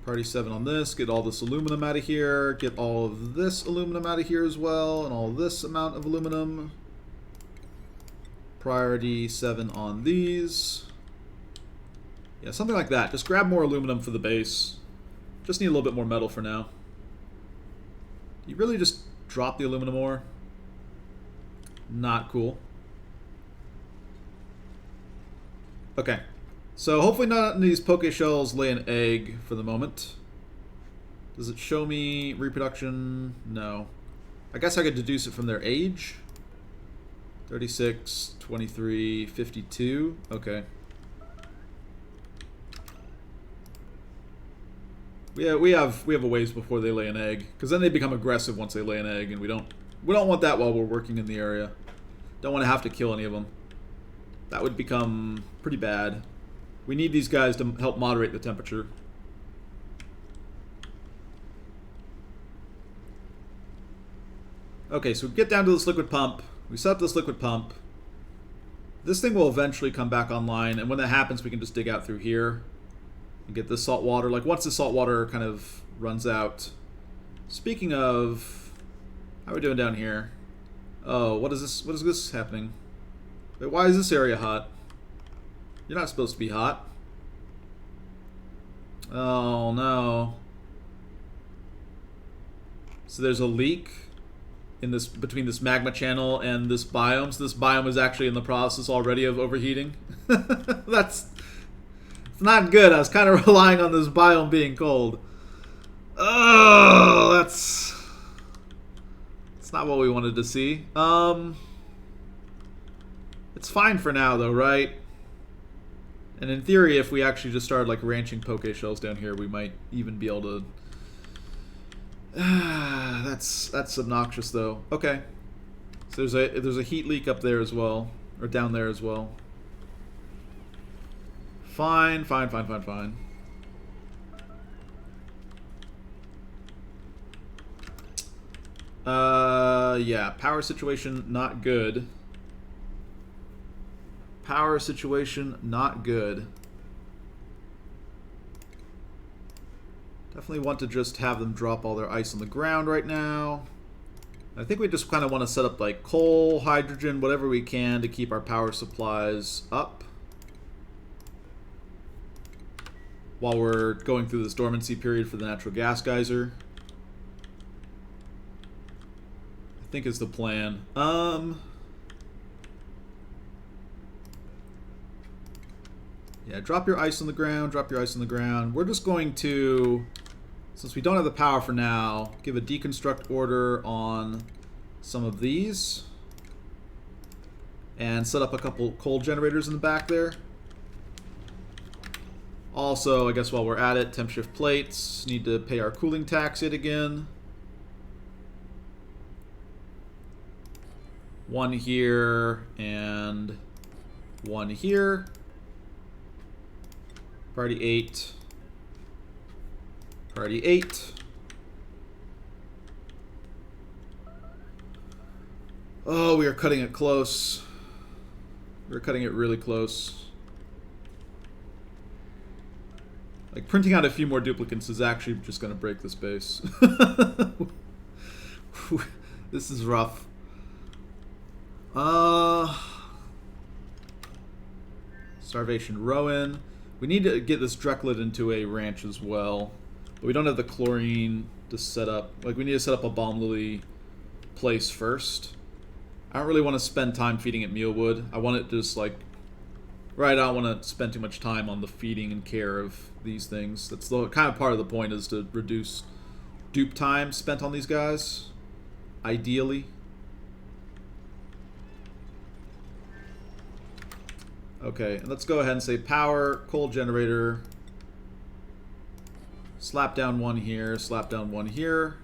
Priority 7 on this. Get all this aluminum out of here. Get all of this aluminum out of here as well. And all this amount of aluminum. Priority 7 on these. Yeah, something like that. Just grab more aluminum for the base. Just need a little bit more metal for now. You really just drop the aluminum ore? Not cool. Okay. So hopefully none of these poke shells lay an egg for the moment. Does it show me reproduction? No. I guess I could deduce it from their age. 36, 23, 52. Okay. We have a ways before they lay an egg, because then they become aggressive once they lay an egg, and we don't want that while we're working in the area. Don't want to have to kill any of them. That would become pretty bad. We need these guys to help moderate the temperature. Okay, so we get down to this liquid pump. We set up this liquid pump. This thing will eventually come back online, and when that happens, we can just dig out through here and get this salt water. Like, once the salt water kind of runs out. Speaking of, how are we doing down here? Oh, what is this? What is this happening? Wait, why is this area hot? You're not supposed to be hot. Oh no. So there's a leak in this between this magma channel and this biome. So this biome is actually in the process already of overheating. That's it's not good. I was kind of relying on this biome being cold. Oh, that's not what we wanted to see. It's fine for now though, right? And in theory, if we actually just started like ranching poke shells down here, we might even be able to. That's obnoxious though. Okay, so there's a heat leak up there as well, or down there as well. Fine. Yeah, power situation not good. Power situation not good. Definitely want to just have them drop all their ice on the ground right now. I think we just kind of want to set up like coal, hydrogen, whatever we can to keep our power supplies up while we're going through this dormancy period for the natural gas geyser. I think is the plan. Yeah, drop your ice on the ground, drop your ice on the ground. We're just going to, since we don't have the power for now, give a deconstruct order on some of these. And set up a couple coal generators in the back there. Also, I guess while we're at it, temp shift plates. Need to pay our cooling tax yet again. One here and one here. Priority 8. Priority 8. Oh, we are cutting it close. We're cutting it really close. Like, printing out a few more duplicates is actually just going to break this base. This is rough. Starvation Rowan. We need to get this Dreklet into a ranch as well. But we don't have the chlorine to set up. Like, we need to set up a Balm Lily place first. I don't really want to spend time feeding it mealwood. I want it just, like... Right, I don't want to spend too much time on the feeding and care of these things. That's the kind of part of the point, is to reduce dupe time spent on these guys. Ideally. Okay, and let's go ahead and say power, coal generator, slap down one here, slap down one here.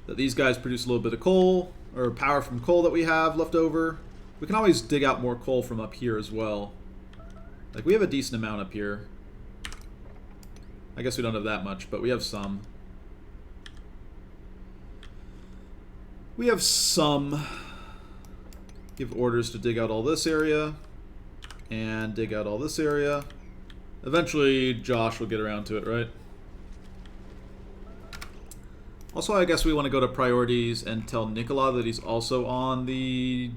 That these guys produce a little bit of coal, or power from coal that we have left over. We can always dig out more coal from up here as well. Like, we have a decent amount up here. I guess we don't have that much, but we have some. We have some. Give orders to dig out all this area. And dig out all this area. Eventually, Josh will get around to it, right? Also, I guess we want to go to priorities and tell Nicola that he's also on the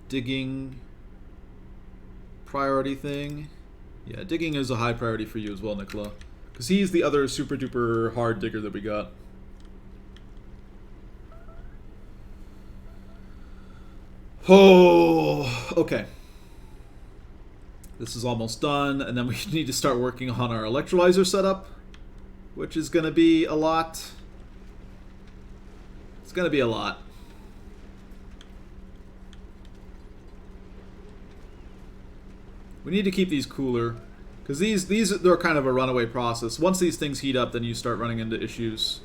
digging priority thing. Yeah, digging is a high priority for you as well, Nicola. Because he's the other super duper hard digger that we got. Oh, okay. This is almost done, and then we need to start working on our electrolyzer setup, which is going to be a lot. It's going to be a lot. We need to keep these cooler, because they're kind of a runaway process. Once these things heat up, then you start running into issues,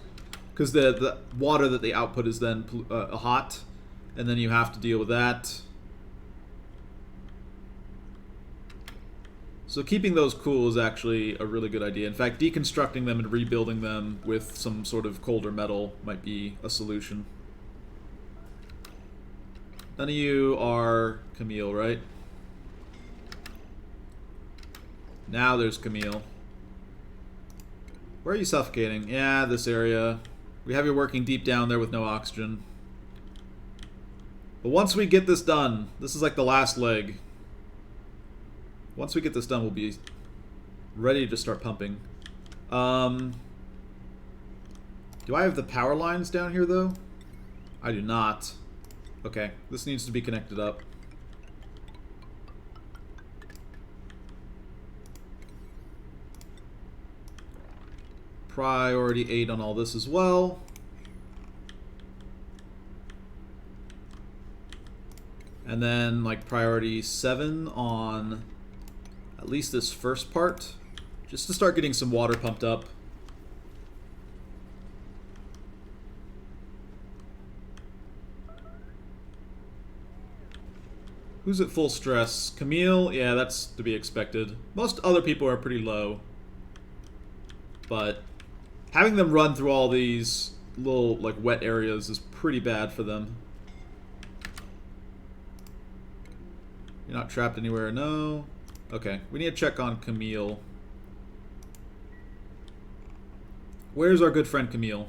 because the water that they output is then hot. And then you have to deal with that. So keeping those cool is actually a really good idea. In fact, deconstructing them and rebuilding them with some sort of colder metal might be a solution. None of you are Camille, right? Now there's Camille. Where are you suffocating? Yeah, this area. We have you working deep down there with no oxygen. But once we get this done, this is like the last leg. Once we get this done, we'll be ready to start pumping. Do I have the power lines down here, though? I do not. Okay, this needs to be connected up. Priority 8 on all this as well. And then, like, priority 7 on at least this first part, just to start getting some water pumped up. Who's at full stress? Camille? Yeah, that's to be expected. Most other people are pretty low. But having them run through all these little, like, wet areas is pretty bad for them. You're not trapped anywhere, no. Okay, we need to check on Camille. Where's our good friend Camille?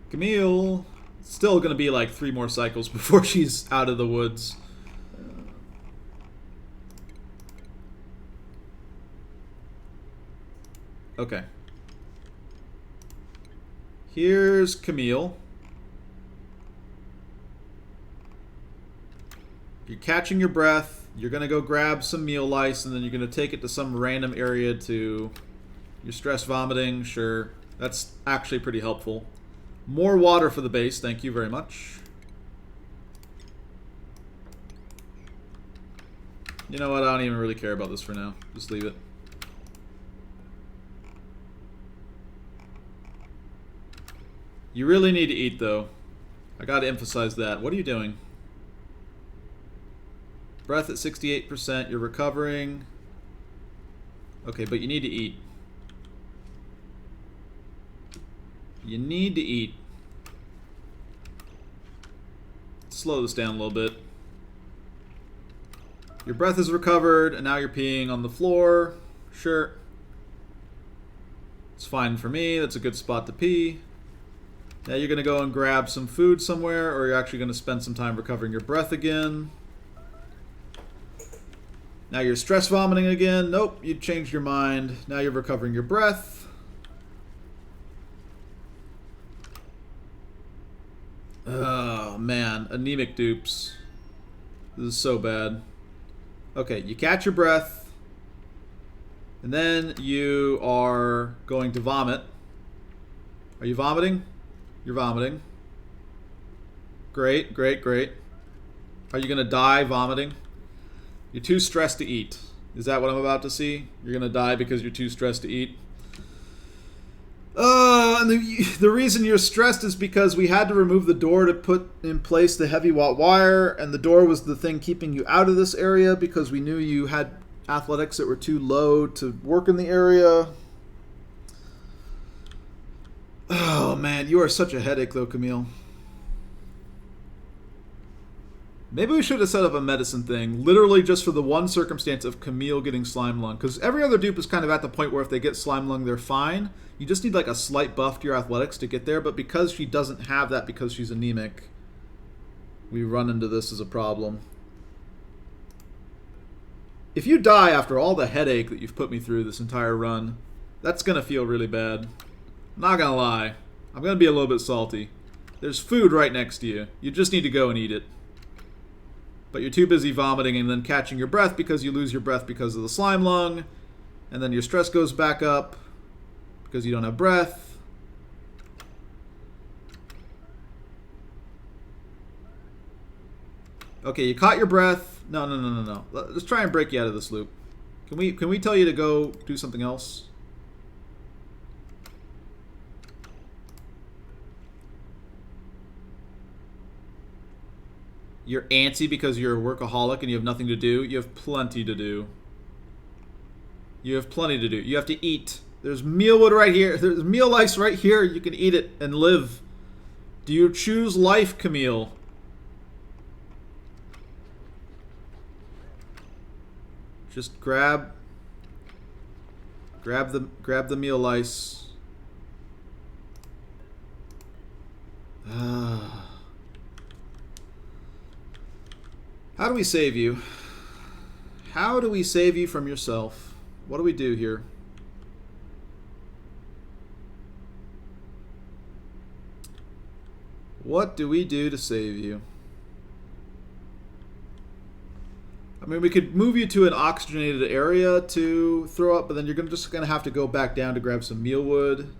Camille! Still gonna be like 3 more cycles before she's out of the woods. Okay. Here's Camille. You're catching your breath. You're going to go grab some meal lice, and then you're going to take it to some random area to... You're stress vomiting. Sure. That's actually pretty helpful. More water for the base. Thank you very much. You know what? I don't even really care about this for now. Just leave it. You really need to eat, though. I gotta emphasize that. What are you doing? Breath at 68%. You're recovering. Okay, but you need to eat. You need to eat. Slow this down a little bit. Your breath is recovered, and now you're peeing on the floor. Sure. It's fine for me. That's a good spot to pee. Now you're going to go and grab some food somewhere, or you're actually going to spend some time recovering your breath again. Now you're stress vomiting again. Nope, you changed your mind. Now you're recovering your breath. Oh, man. Anemic dupes. This is so bad. Okay, you catch your breath. And then you are going to vomit. Are you vomiting? You're vomiting. Great, great, great. Are you going to die vomiting? You're too stressed to eat. Is that what I'm about to see? You're going to die because you're too stressed to eat? And the reason you're stressed is because we had to remove the door to put in place the heavy watt wire, and the door was the thing keeping you out of this area because we knew you had athletics that were too low to work in the area. Oh, man, you are such a headache, though, Camille. Maybe we should have set up a medicine thing, literally just for the one circumstance of Camille getting Slimelung, because every other dupe is kind of at the point where if they get Slimelung, they're fine. You just need like a slight buff to your athletics to get there, but because she doesn't have that because she's anemic, we run into this as a problem. If you die after all the headache that you've put me through this entire run, that's going to feel really bad. I'm not going to lie. I'm going to be a little bit salty. There's food right next to you. You just need to go and eat it. But you're too busy vomiting and then catching your breath because you lose your breath because of the Slimelung. And then your stress goes back up because you don't have breath. Okay, you caught your breath. No. Let's try and break you out of this loop. Can we tell you to go do something else? You're antsy because you're a workaholic and you have nothing to do. You have plenty to do. You have plenty to do. You have to eat. There's mealwood right here. There's meal lice right here. You can eat it and live. Do you choose life, Camille? Just grab the meal lice. How do we save you? How do we save you from yourself? What do we do here? What do we do to save you? I mean, we could move you to an oxygenated area to throw up, but then you're just going to have to go back down to grab some mealwood.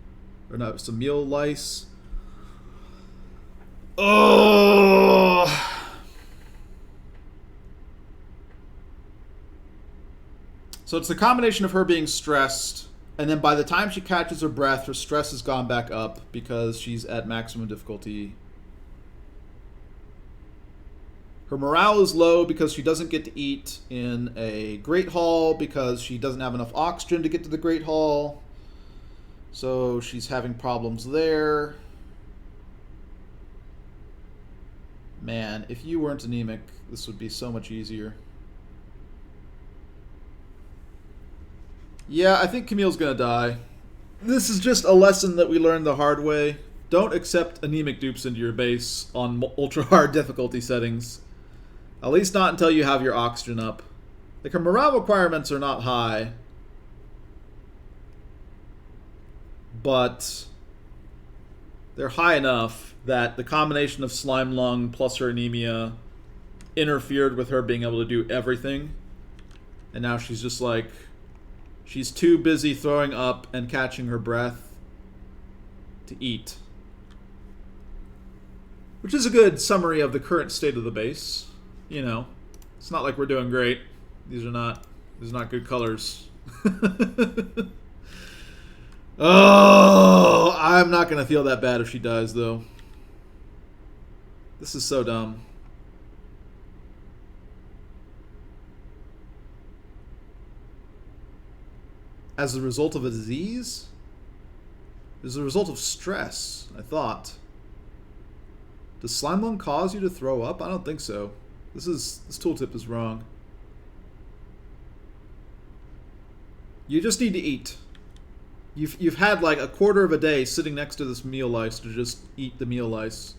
Or not, some meal lice. Oh! So it's the combination of her being stressed, and then by the time she catches her breath, her stress has gone back up because she's at maximum difficulty. Her morale is low because she doesn't get to eat in a Great Hall because she doesn't have enough oxygen to get to the Great Hall. So she's having problems there. Man, if you weren't anemic, this would be so much easier. Yeah, I think Camille's gonna die. This is just a lesson that we learned the hard way. Don't accept anemic dupes into your base on ultra hard difficulty settings. At least not until you have your oxygen up. Like, her morale requirements are not high. But they're high enough that the combination of Slimelung plus her anemia interfered with her being able to do everything. And now she's just like... she's too busy throwing up and catching her breath to eat. Which is a good summary of the current state of the base. You know, it's not like we're doing great. These are not good colors. Oh, I'm not going to feel that bad if she dies, though. This is so dumb. As a result of a disease? As a result of stress, I thought. Does Slimelung cause you to throw up? I don't think so. This tooltip is wrong. You just need to eat. You've had like a quarter of a day sitting next to this meal lice to just eat the meal lice.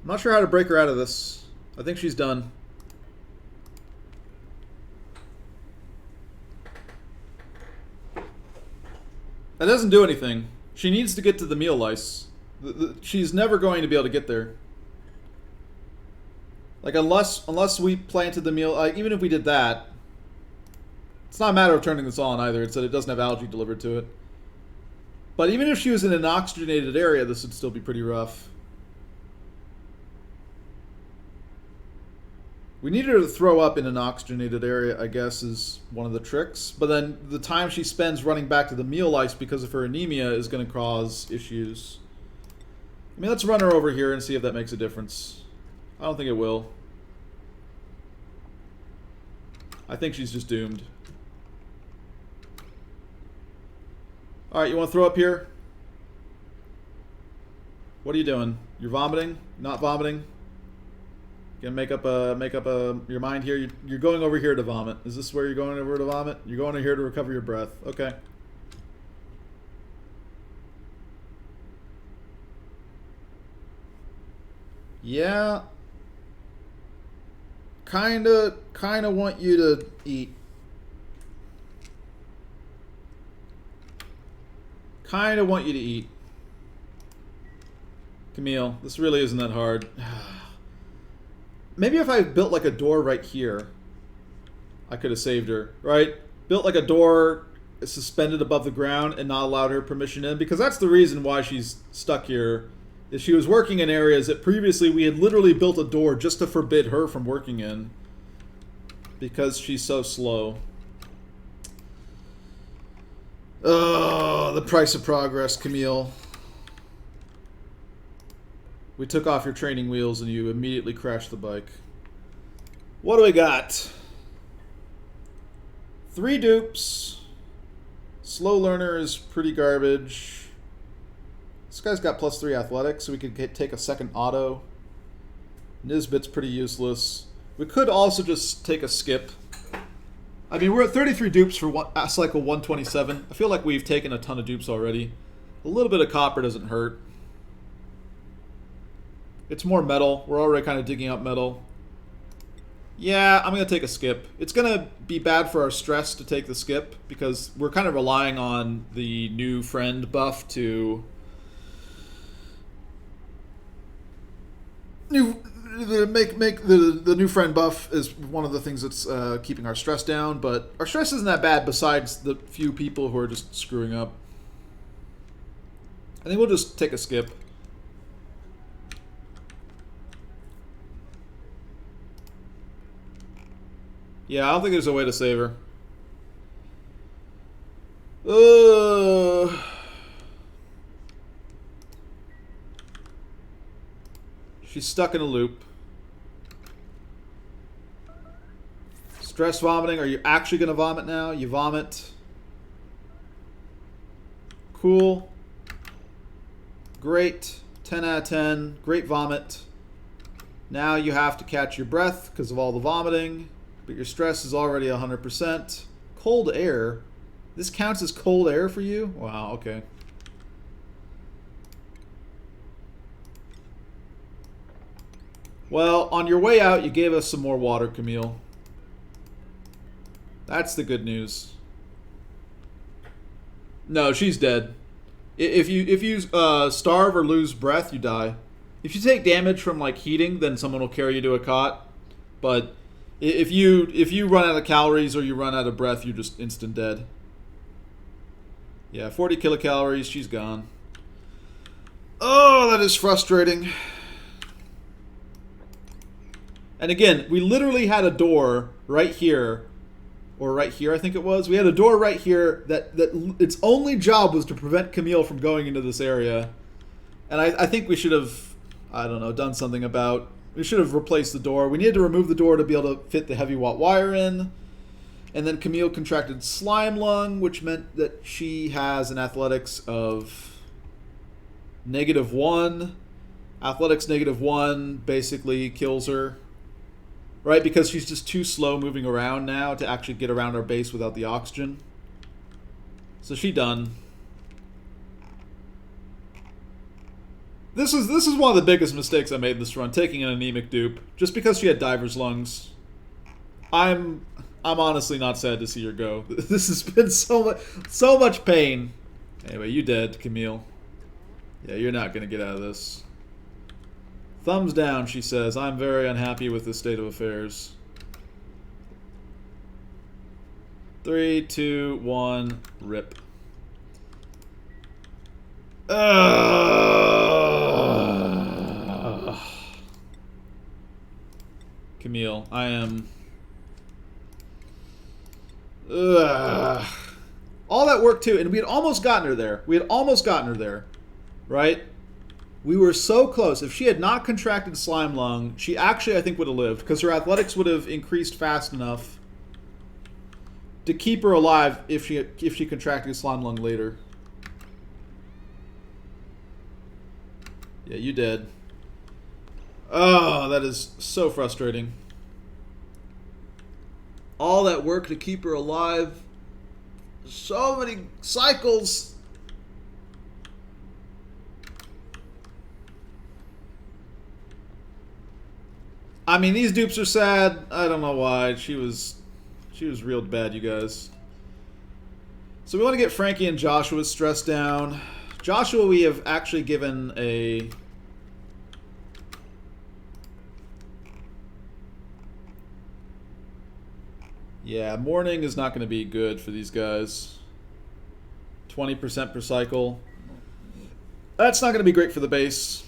I'm not sure how to break her out of this. I think she's done. That doesn't do anything. She needs to get to the meal lice. She's never going to be able to get there. Like, unless we planted the meal... even if we did that... It's not a matter of turning this on either. It's that it doesn't have algae delivered to it. But even if she was in an oxygenated area, this would still be pretty rough. We need her to throw up in an oxygenated area, I guess, is one of the tricks. But then the time she spends running back to the meal lice because of her anemia is going to cause issues. I mean, let's run her over here and see if that makes a difference. I don't think it will. I think she's just doomed. Alright, you want to throw up here? What are you doing? You're vomiting? Not vomiting? Gonna make up your mind here. You're going over here to vomit. Is this where you're going over to vomit? You're going over here to recover your breath. Okay. Yeah. Kinda want you to eat. Kinda want you to eat. Camille, this really isn't that hard. Maybe if I built like a door right here, I could have saved her, right? Built like a door suspended above the ground and not allowed her permission in, because that's the reason why she's stuck here. Is she was working in areas that previously we had literally built a door just to forbid her from working in, because she's so slow. Oh, the price of progress, Camille. We took off your training wheels and you immediately crashed the bike. What do we got? 3 dupes. Slow learner is pretty garbage. This guy's got +3 athletics, so we could take a second auto. Nisbet's pretty useless. We could also just take a skip I mean, we're at 33 dupes for cycle 127. I feel like we've taken a ton of dupes already. A little bit of copper doesn't hurt. It's more metal. We're already kind of digging up metal. Yeah, I'm going to take a skip. It's going to be bad for our stress to take the skip because we're kind of relying on the new friend buff to... Make the new friend buff is one of the things that's keeping our stress down, but our stress isn't that bad besides the few people who are just screwing up. I think we'll just take a skip. Yeah, I don't think there's a way to save her. She's stuck in a loop. Stress vomiting. Are you actually going to vomit now? You vomit. Cool. Great. 10 out of 10. Great vomit. Now you have to catch your breath because of all the vomiting. But your stress is already 100%. Cold air. This counts as cold air for you? Wow, okay. Well, on your way out, you gave us some more water, Camille. That's the good news. No, she's dead. If you starve or lose breath, you die. If you take damage from like heating, then someone will carry you to a cot. But if you run out of calories or you run out of breath, you're just instant dead. Yeah, 40 kilocalories. She's gone. Oh, that is frustrating. And again, we literally had a door right here, or right here, I think it was. We had a door right here that its only job was to prevent Camille from going into this area. And I think we should have, I don't know, done something about... We should have replaced the door. We needed to remove the door to be able to fit the heavy watt wire in. And then Camille contracted Slimelung, which meant that she has an athletics of -1. Athletics -1 basically kills her. Right, because she's just too slow moving around now to actually get around our base without the oxygen. So she done. This is one of the biggest mistakes I made this run, taking an anemic dupe. Just because she had diver's lungs. I'm honestly not sad to see her go. This has been so much pain. Anyway, you dead, Camille. Yeah, you're not gonna get out of this. Thumbs down, she says. I'm very unhappy with this state of affairs. 3, 2, 1, rip. Camille, I am... All that work too, and we had almost gotten her there. Right? We were so close. If she had not contracted Slimelung, she actually, I think, would have lived. Because her athletics would have increased fast enough to keep her alive if she contracted Slimelung later. Yeah, you dead. Oh, that is so frustrating. All that work to keep her alive. So many cycles. I mean, these dupes are sad. I don't know why. She was real bad, you guys. So we want to get Frankie and Joshua's stress down. Joshua, we have actually given a... Yeah, morning is not going to be good for these guys. 20% per cycle. That's not going to be great for the base.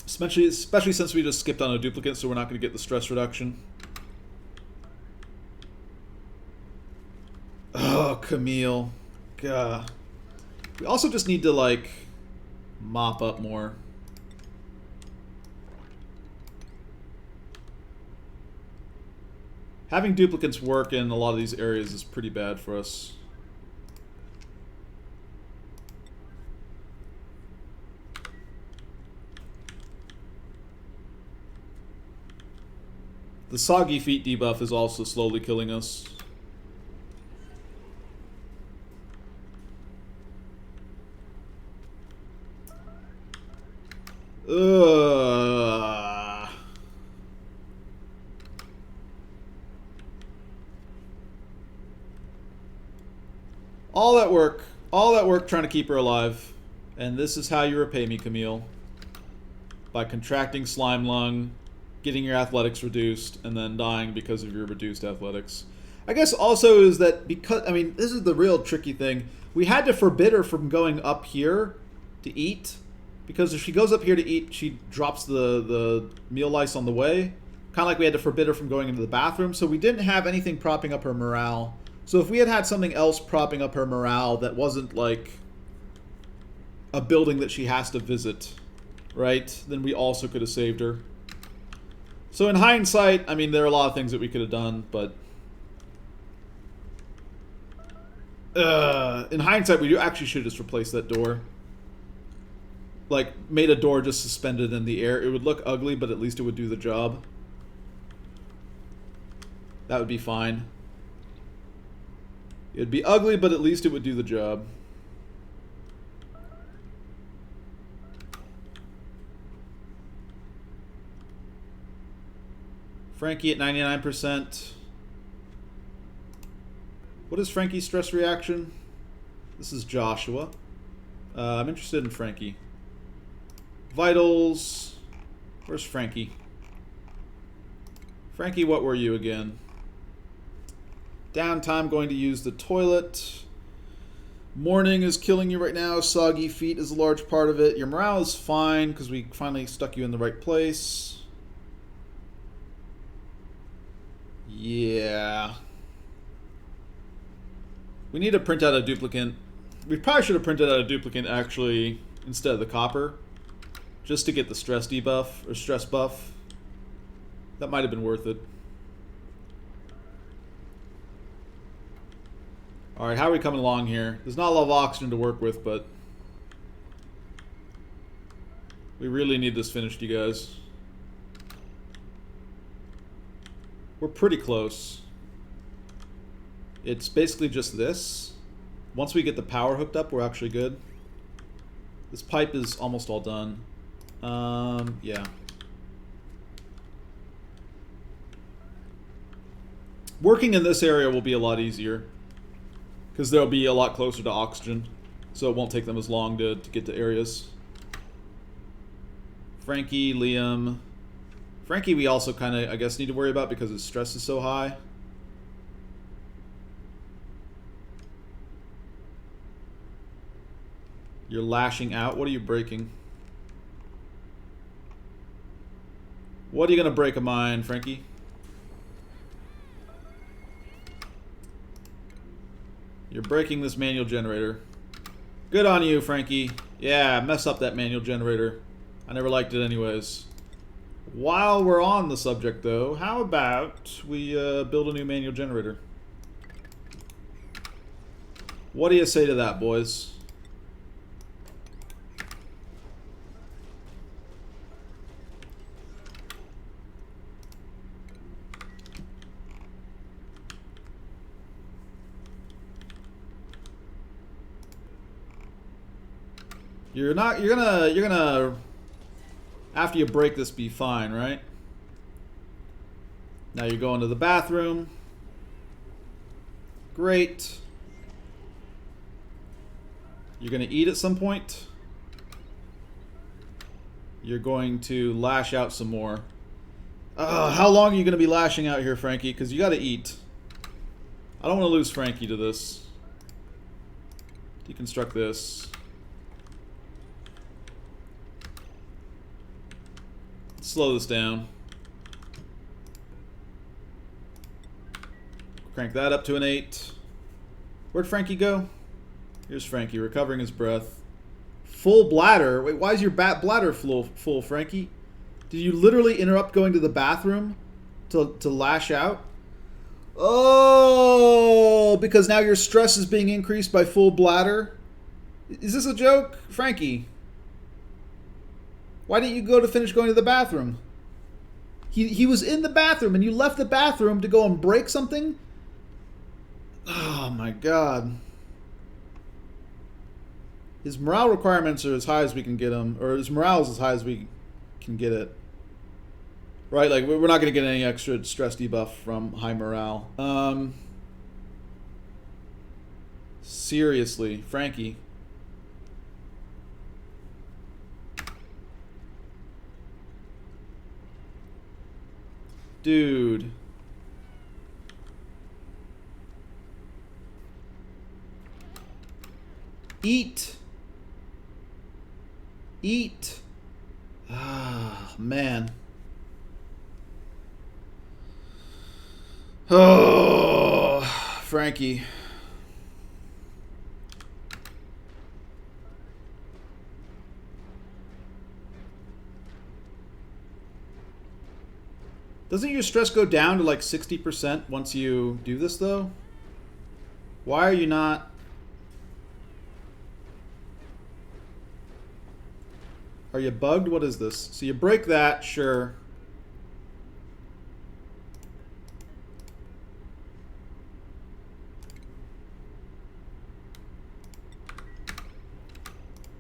Especially since we just skipped on a duplicate, so we're not going to get the stress reduction. Oh, Camille. God. We also just need to, like, mop up more. Having duplicates work in a lot of these areas is pretty bad for us. The soggy feet debuff is also slowly killing us. Ugh. All that work trying to keep her alive. And this is how you repay me, Camille. By contracting Slimelung, getting your athletics reduced, and then dying because of your reduced athletics. I guess also is that because, I mean, this is the real tricky thing. We had to forbid her from going up here to eat. Because if she goes up here to eat, she drops the meal lice on the way. Kind of like we had to forbid her from going into the bathroom. So we didn't have anything propping up her morale. So if we had had something else propping up her morale that wasn't like a building that she has to visit, right? Then we also could have saved her. So in hindsight, I mean, there are a lot of things that we could have done, but in hindsight, we actually should have just replaced that door. Like, made a door just suspended in the air. It would look ugly, but at least it would do the job. That would be fine. It would be ugly, but at least it would do the job. Frankie at 99%. What is Frankie's stress reaction? This is Joshua. I'm interested in Frankie. Vitals. Where's Frankie? Frankie, what were you again? Downtime, going to use the toilet. Morning is killing you right now. Soggy feet is a large part of it. Your morale is fine because we finally stuck you in the right place. Yeah. We need to print out a duplicate. We probably should have printed out a duplicate actually instead of the copper. Just to get the stress debuff or stress buff. That might have been worth it. Alright, how are we coming along here? There's not a lot of oxygen to work with, but we really need this finished, you guys. We're pretty close. It's basically just this. Once we get the power hooked up, we're actually good. This pipe is almost all done. Yeah. Working in this area will be a lot easier. Because they'll be a lot closer to oxygen. So it won't take them as long to get to areas. Frankie, Liam. Frankie we also kind of, I guess, need to worry about because his stress is so high. You're lashing out. What are you breaking? What are you going to break of mine, Frankie? You're breaking this manual generator. Good on you, Frankie. Yeah, mess up that manual generator. I never liked it anyways. While we're on the subject, though, how about we build a new manual generator? What do you say to that, boys? You're gonna after you break this be fine, right? Now you're going to the bathroom. Great. You're gonna eat at some point. You're going to lash out some more. How long are you gonna be lashing out here, Frankie? Because you gotta eat. I don't want to lose Frankie to this. Deconstruct this. Slow this down. Crank that up to an 8. Where'd Frankie go? Here's Frankie, recovering his breath. Full bladder? Wait, why is your bladder full, Frankie? Did you literally interrupt going to the bathroom to lash out? Oh, because now your stress is being increased by full bladder? Is this a joke? Frankie? Why didn't you go to finish going to the bathroom? He was in the bathroom and you left the bathroom to go and break something? Oh my god. His morale requirements are as high as we can get him. Or his morale is as high as we can get it. Right, like we're not going to get any extra stress debuff from high morale. Seriously, Frankie. Dude. Eat. Eat. Ah, man. Oh, Frankie. Doesn't your stress go down to like 60% once you do this, though? Why are you not... Are you bugged? What is this? So you break that, sure.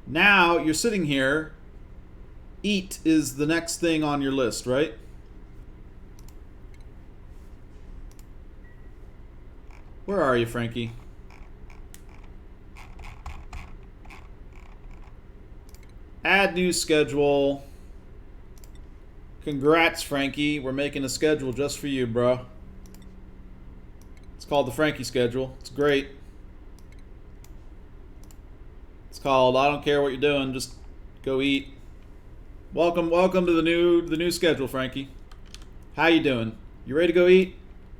Now you're sitting here. Eat is the next thing on your list, right? Where are you, Frankie? Add new schedule. Congrats, Frankie. We're making a schedule just for you, bro. It's called the Frankie schedule. It's great. It's called I don't care what you're doing, just go eat. Welcome to the new schedule, Frankie. How you doing? You ready to go eat?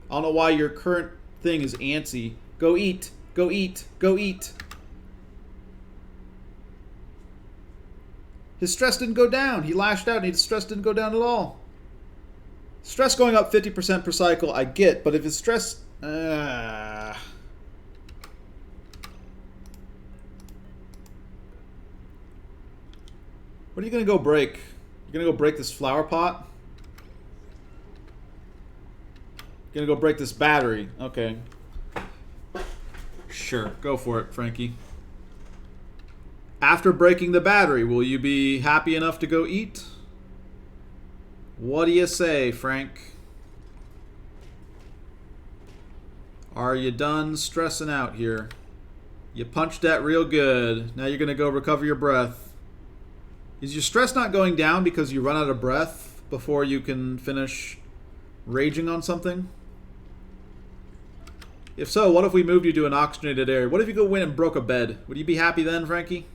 I don't know why your current thing is antsy. Go eat. Go eat. Go eat. His stress didn't go down. He lashed out and his stress didn't go down at all. Stress going up 50% per cycle, I get, but if his stress... What are you going to go break? You're going to go break this flower pot? You're going to go break this battery. Okay. Sure, go for it, Frankie. After breaking the battery, will you be happy enough to go eat? What do you say, Frank? Are you done stressing out here? You punched that real good. Now you're going to go recover your breath. Is your stress not going down because you run out of breath before you can finish raging on something? If so, what if we moved you to an oxygenated area? What if you go in and broke a bed? Would you be happy then, Frankie?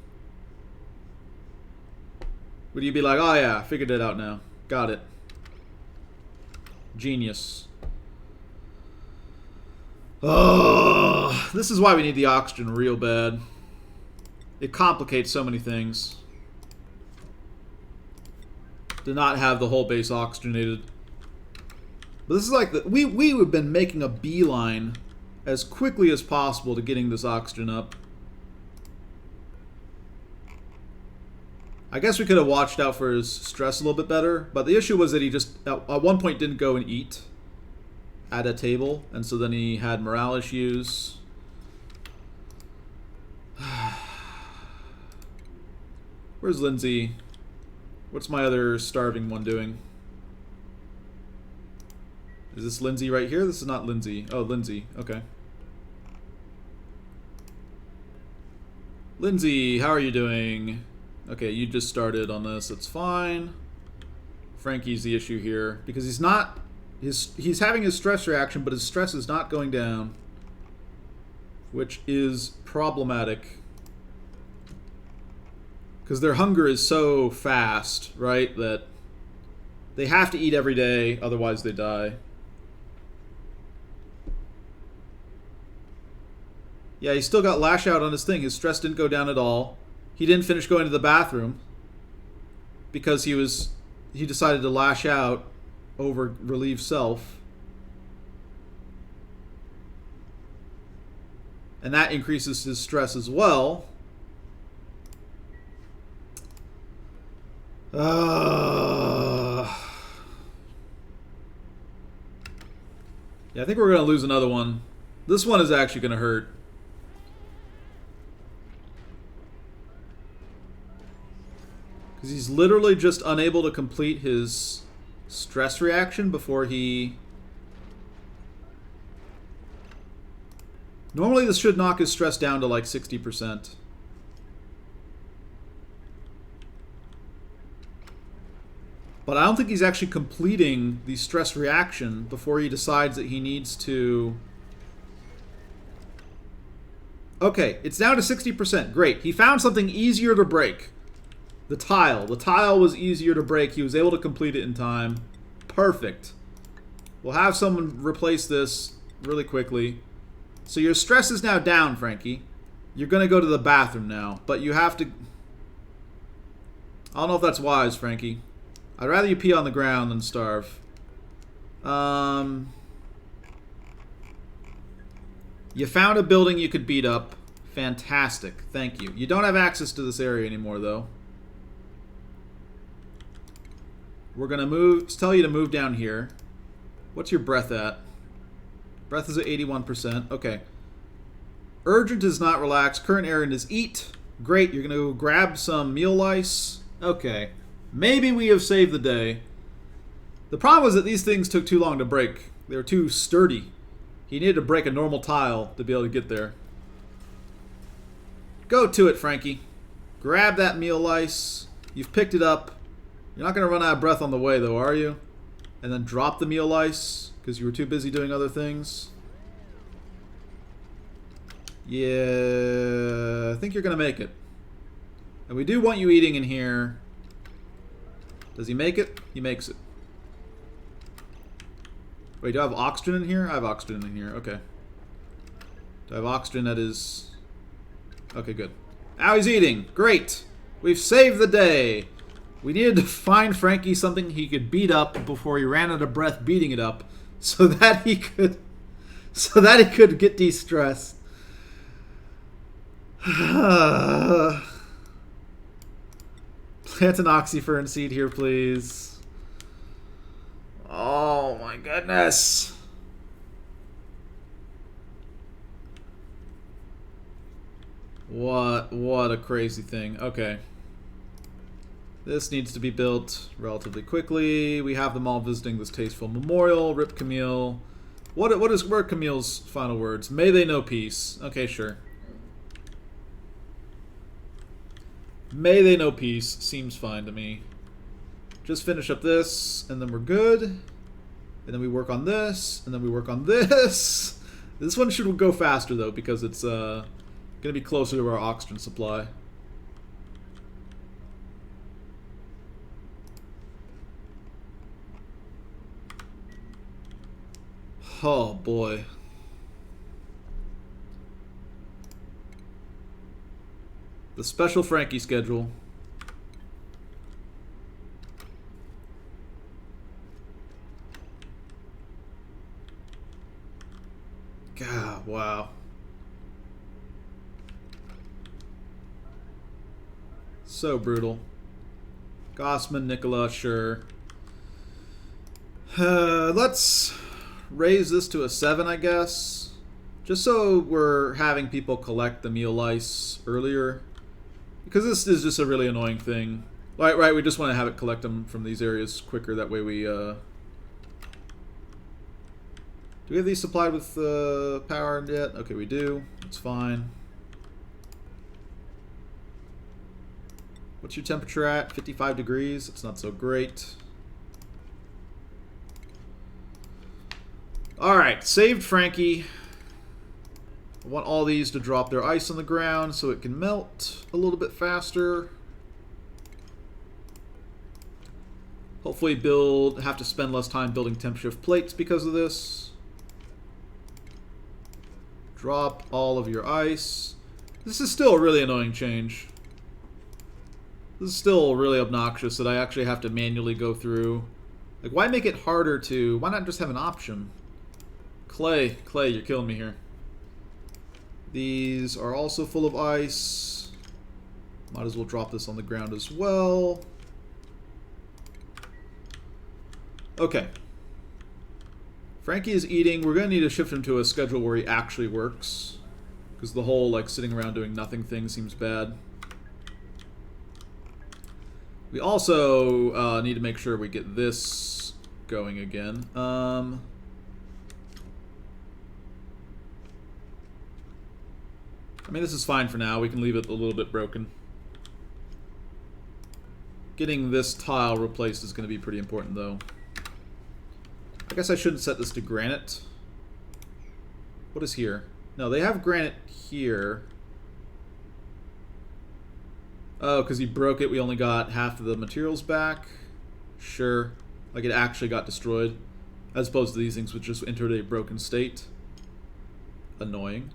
Would you be like, oh yeah, figured it out now. Got it. Genius. Oh, this is why we need the oxygen real bad. It complicates so many things. To not have the whole base oxygenated. But this is like the we have been making a beeline as quickly as possible to getting this oxygen up. I guess we could have watched out for his stress a little bit better, but the issue was that he just at one point didn't go and eat at a table, and so then he had morale issues. Where's Lindsay? What's my other starving one doing? Is this Lindsay right here? This is not Lindsay. Oh, Lindsay. Okay. Lindsay, how are you doing? Okay, you just started on this. It's fine. Frankie's the issue here because he's not... He's having his stress reaction, but his stress is not going down, which is problematic. Because their hunger is so fast, right, that they have to eat every day, otherwise they die. Yeah, he still got lash out on his thing. His stress didn't go down at all. He didn't finish going to the bathroom because he decided to lash out over relieve self. And that increases his stress as well. Yeah, I think we're going to lose another one. This one is actually going to hurt. Because Because he's literally just unable to complete his stress reaction before he... Normally this should knock his stress down to like 60%. But I don't think he's actually completing the stress reaction before he decides that he needs to... Okay, it's down to 60%. Great. He found something easier to break. The tile. The tile was easier to break. He was able to complete it in time. Perfect. We'll have someone replace this really quickly. So your stress is now down, Frankie. You're going to go to the bathroom now. But you have to... I don't know if that's wise, Frankie. I'd rather you pee on the ground than starve. You found a building you could beat up. Fantastic. Thank you. You don't have access to this area anymore, though. We're going to move... tell you to move down here. What's your breath at? Breath is at 81%. Okay. Urgent is not relaxed. Current errand is eat. Great. You're going to go grab some meal lice. Okay. Maybe we have saved the day. The problem was that these things took too long to break. They were too sturdy. He needed to break a normal tile to be able to get there. Go to it, Frankie. Grab that meal lice. You've picked it up. You're not going to run out of breath on the way, though, are you? And then drop the meal lice because you were too busy doing other things. Yeah, I think you're going to make it. And we do want you eating in here. Does he make it? He makes it. Wait, do I have oxygen in here? I have oxygen in here. Okay. Do I have oxygen that is... Okay, good. Now he's eating. Great. We've saved the day. We needed to find Frankie something he could beat up before he ran out of breath beating it up so that he could get de-stressed. Plant an oxyfern seed here, please. Oh my goodness. What a crazy thing. Okay. This needs to be built relatively quickly. We have them all visiting this tasteful memorial. Rip Camille. What are Camille's final words? May they know peace. Okay, sure. May they know peace. Seems fine to me. Just finish up this, and then we're good. And then we work on this, and then we work on this. This one should go faster, though, because it's going to be closer to our oxygen supply. Oh, boy. The special Frankie schedule. God, wow. So brutal. Gossman, Nicola, sure. Let's raise this to a 7, I guess. Just so we're having people collect the meal lice earlier. Because this is just a really annoying thing. Right, we just want to have it collect them from these areas quicker. That way we, Do we have these supplied with power yet? Okay, we do. It's fine. What's your temperature at? 55 degrees. It's not so great. Alright, saved Frankie. I want all these to drop their ice on the ground so it can melt a little bit faster. Hopefully have to spend less time building temp shift plates because of this. Drop all of your ice. This is still a really annoying change. This is still really obnoxious that I actually have to manually go through. Like, why make it harder to... Why not just have an option? Clay, you're killing me here. These are also full of ice. Might as well drop this on the ground as well. Okay. Frankie is eating. We're going to need to shift him to a schedule where he actually works. Because the whole, like, sitting around doing nothing thing seems bad. We also need to make sure we get this going again. I mean, this is fine for now. We can leave it a little bit broken. Getting this tile replaced is going to be pretty important, though. I guess I shouldn't set this to granite. What is here? No, they have granite here. Oh, because he broke it, we only got half of the materials back. Sure. Like it actually got destroyed. As opposed to these things which just entered a broken state. Annoying.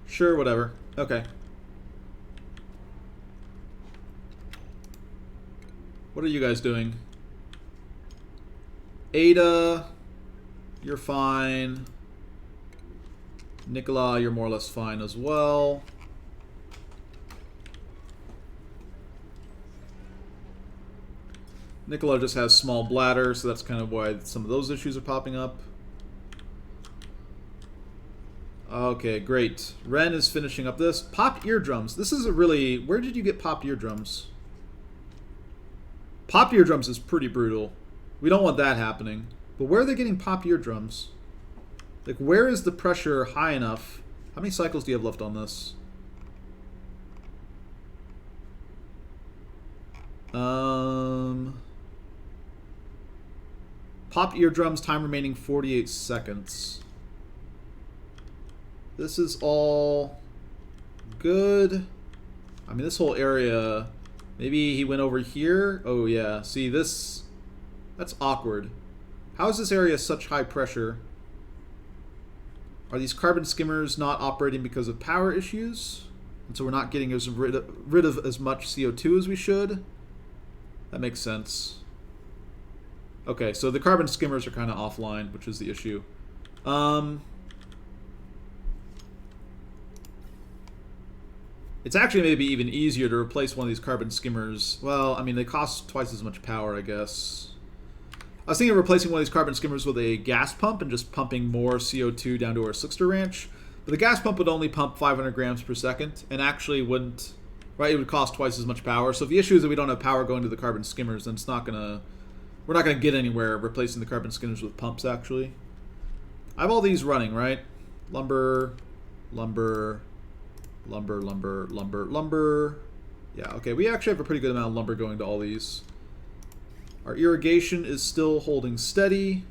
Sure, whatever. Okay. What are you guys doing? Ada, you're fine. Nicola, you're more or less fine as well. Nicola just has small bladder, so that's kind of why some of those issues are popping up. Okay, great. Ren is finishing up this. Popped eardrums. This is a really... Where did you get popped eardrums? Popped eardrums is pretty brutal. We don't want that happening. But where are they getting popped eardrums? Like, where is the pressure high enough? How many cycles do you have left on this? Popped eardrums, time remaining 48 seconds. This is all good. I mean, this whole area... Maybe he went over here? Oh, yeah. See, this... That's awkward. How is this area such high pressure? Are these carbon skimmers not operating because of power issues? And so we're not getting rid of as much CO2 as we should? That makes sense. Okay, so the carbon skimmers are kind of offline, which is the issue. It's actually maybe even easier to replace one of these carbon skimmers. Well, I mean, they cost twice as much power, I guess. I was thinking of replacing one of these carbon skimmers with a gas pump and just pumping more CO2 down to our Slickster Ranch. But the gas pump would only pump 500 grams per second and actually wouldn't... Right, it would cost twice as much power. So if the issue is that we don't have power going to the carbon skimmers, then it's not going to... We're not going to get anywhere replacing the carbon skimmers with pumps, actually. I have all these running, right? Lumber, lumber... Lumber, lumber, lumber, lumber. Yeah, okay. We actually have a pretty good amount of lumber going to all these. Our irrigation is still holding steady.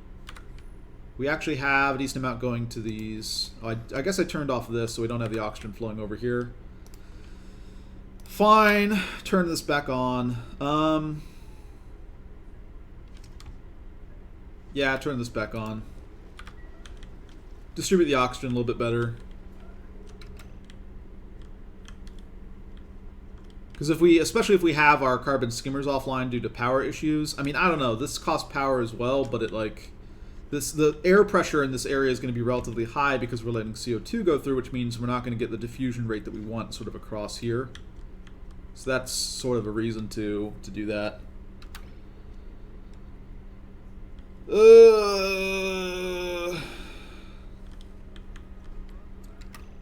We actually have a decent amount going to these. Oh, I guess I turned off this so we don't have the oxygen flowing over here. Fine. Turn this back on. Yeah, turn this back on. Distribute the oxygen a little bit better. Because if we, especially if we have our carbon skimmers offline due to power issues, I mean, I don't know, this costs power as well, but it like, the air pressure in this area is going to be relatively high because we're letting CO2 go through, which means we're not going to get the diffusion rate that we want sort of across here. So that's sort of a reason to do that.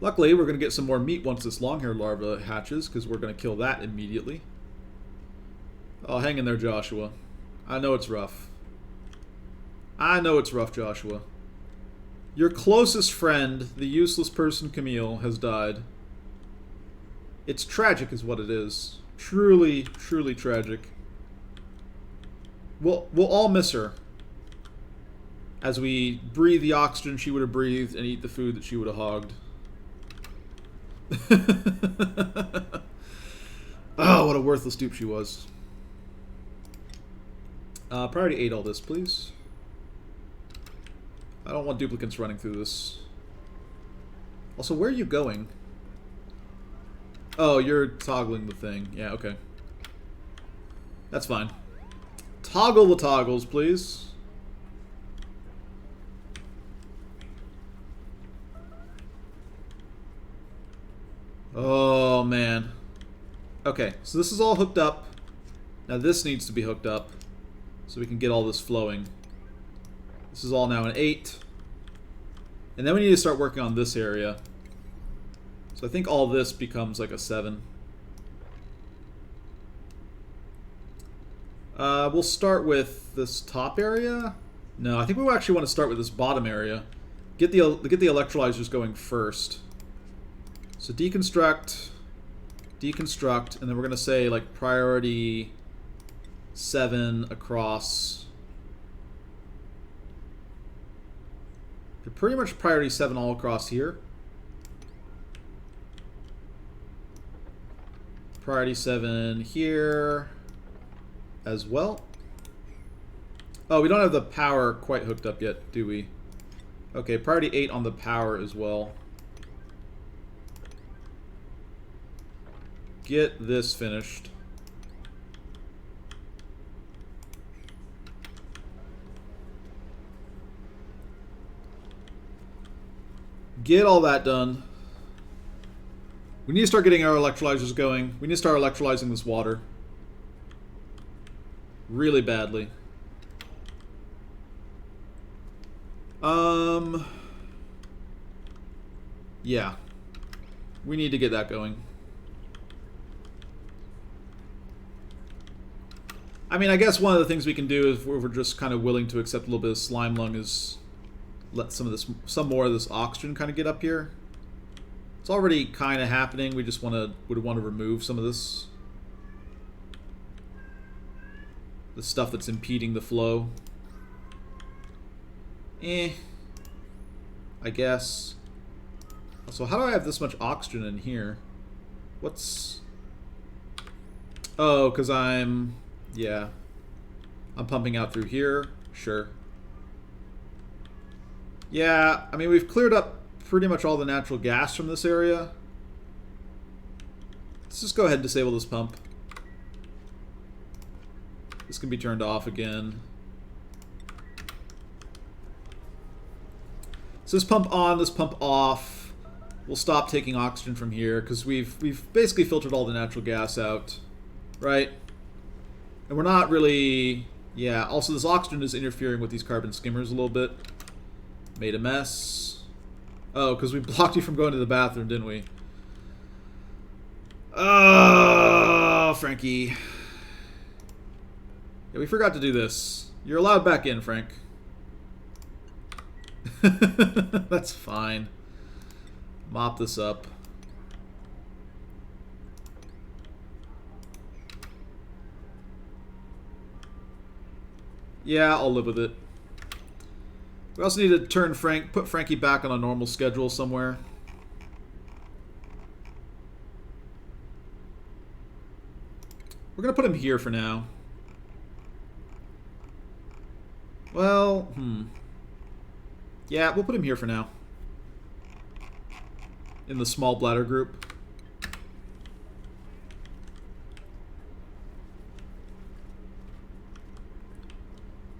Luckily, we're going to get some more meat once this long-haired larva hatches, because we're going to kill that immediately. Oh, hang in there, Joshua. I know it's rough. I know it's rough, Joshua. Your closest friend, the useless person Camille, has died. It's tragic is what it is. Truly, truly tragic. We'll all miss her. As we breathe the oxygen she would have breathed and eat the food that she would have hogged. Oh, what a worthless dupe she was. Priority 8 all this, please. I don't want duplicates running through this. Also, where are you going? Oh, you're toggling the thing. Yeah, okay. That's fine. Toggle the toggles, please. Oh, man. Okay, so this is all hooked up. Now this needs to be hooked up so we can get all this flowing. This is all now an 8. And then we need to start working on this area. So I think all this becomes like a 7. We'll start with this top area. No, I think we actually want to start with this bottom area. Get the electrolyzers going first. So deconstruct, deconstruct, and then we're going to say like priority 7 across. They're pretty much priority 7 all across here. Priority 7 here as well. Oh, we don't have the power quite hooked up yet, do we? Okay, priority 8 on the power as well. Get this finished. Get all that done. We need to start getting our electrolyzers going. We need to start electrolyzing this water. Really badly. Yeah. We need to get that going. I mean, I guess one of the things we can do if we're just kind of willing to accept a little bit of Slimelung is let some more of this oxygen kind of get up here. It's already kind of happening. We just would want to remove some of the stuff that's impeding the flow. I guess. So how do I have this much oxygen in here? What's... Oh, because I'm pumping out through here. Sure. Yeah, I mean, we've cleared up pretty much all the natural gas from this area. Let's just go ahead and disable this pump. This can be turned off again. So this pump on, this pump off. We'll stop taking oxygen from here because we've basically filtered all the natural gas out, right? And we're not really... Yeah, also this oxygen is interfering with these carbon skimmers a little bit. Made a mess. Oh, because we blocked you from going to the bathroom, didn't we? Oh, Frankie. Yeah, we forgot to do this. You're allowed back in, Frank. That's fine. Mop this up. Yeah, I'll live with it. We also need to put Frankie back on a normal schedule somewhere. We're gonna put him here for now. Well, yeah, we'll put him here for now. In the small bladder group.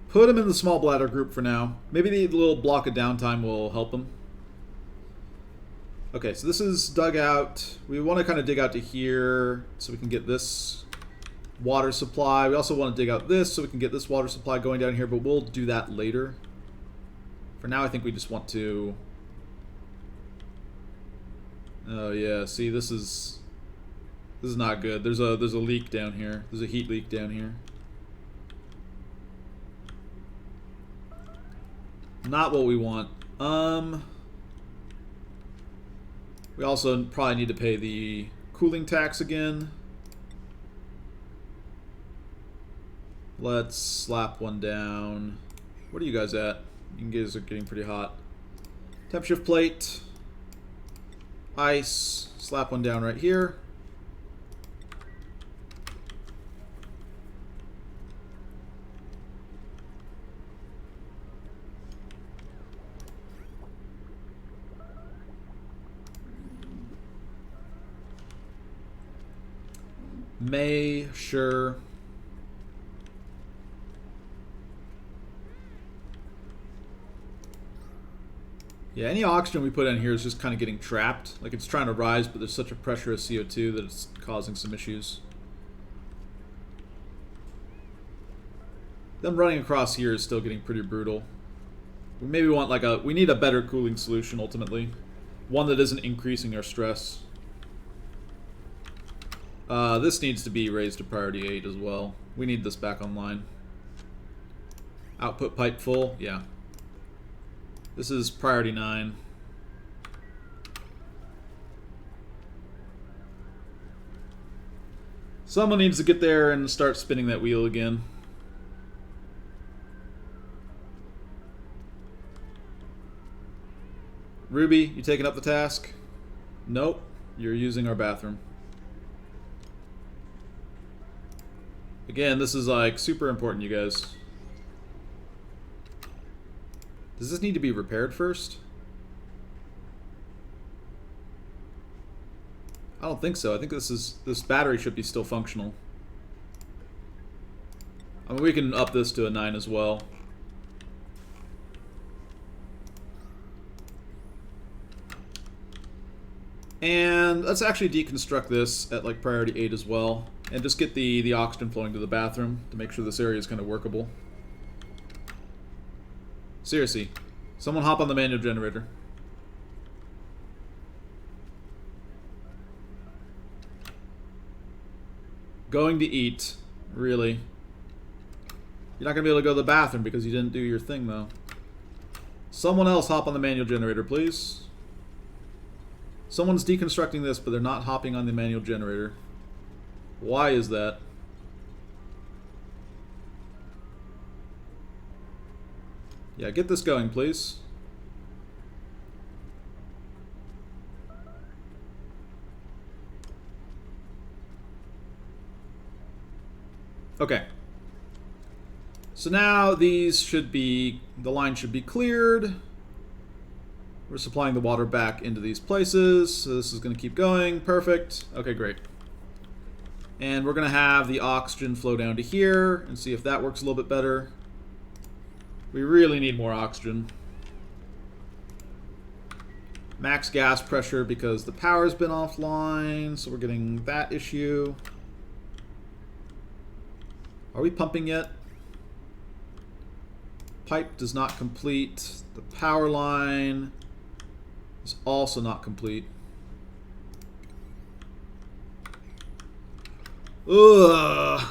Put him in the small bladder group for now. Maybe the little block of downtime will help him. Okay, so this is dug out. We want to kind of dig out to here so we can get this water supply. We also want to dig out this so we can get this water supply going down here, but we'll do that later. For now, I think we just want to... Oh yeah, see, this is not good. There's a leak down here. There's a heat leak down here. Not what we want. We also probably need to pay the cooling tax again. Let's slap one down. What are you guys at? You guys are getting pretty hot. Temp shift plate. Ice. Slap one down right here. May, sure. Yeah, any oxygen we put in here is just kind of getting trapped. Like it's trying to rise, but there's such a pressure of CO2 that it's causing some issues. Them running across here is still getting pretty brutal. We maybe want like we need a better cooling solution ultimately. One that isn't increasing our stress. This needs to be raised to priority 8 as well. We need this back online. Output pipe full, yeah. This is priority 9. Someone needs to get there and start spinning that wheel again. Ruby, you taking up the task? Nope, you're using our bathroom. Again, this is like super important, you guys. Does this need to be repaired first? I don't think so. I think this battery should be still functional. I mean, we can up this to a 9 as well. And let's actually deconstruct this at like priority 8 as well. And just get the oxygen flowing to the bathroom to make sure this area is kind of workable. Seriously, someone hop on the manual generator. Going to eat, really. You're not going to be able to go to the bathroom because you didn't do your thing, though. Someone else hop on the manual generator, please. Someone's deconstructing this, but they're not hopping on the manual generator. Why is that? Yeah, get this going, please. Okay. So now these should be, the line should be cleared. We're supplying the water back into these places. So this is going to keep going. Perfect. Okay, great. And we're going to have the oxygen flow down to here and see if that works a little bit better. We really need more oxygen. Max gas pressure because the power's been offline, so we're getting that issue. Are we pumping yet? Pipe does not complete. The power line is also not complete. Ugh.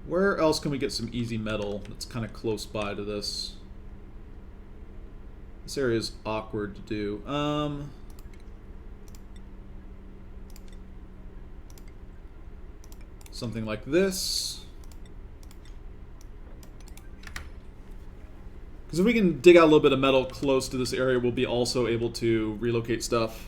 Where else can we get some easy metal that's kind of close by to this? This area is awkward to do. Something like this. Because if we can dig out a little bit of metal close to this area, we'll be also able to relocate stuff.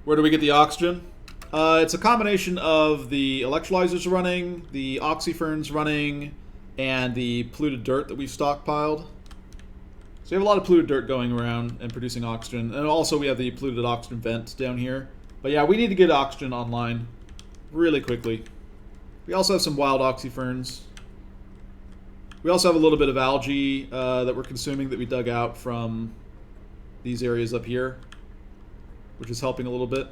Where do we get the oxygen? It's a combination of the electrolyzers running, the oxyferns running, and the polluted dirt that we've stockpiled. So we have a lot of polluted dirt going around and producing oxygen. And also we have the polluted oxygen vent down here. But yeah, we need to get oxygen online really quickly. We also have some wild oxyferns. We also have a little bit of algae that we're consuming that we dug out from these areas up here, which is helping a little bit.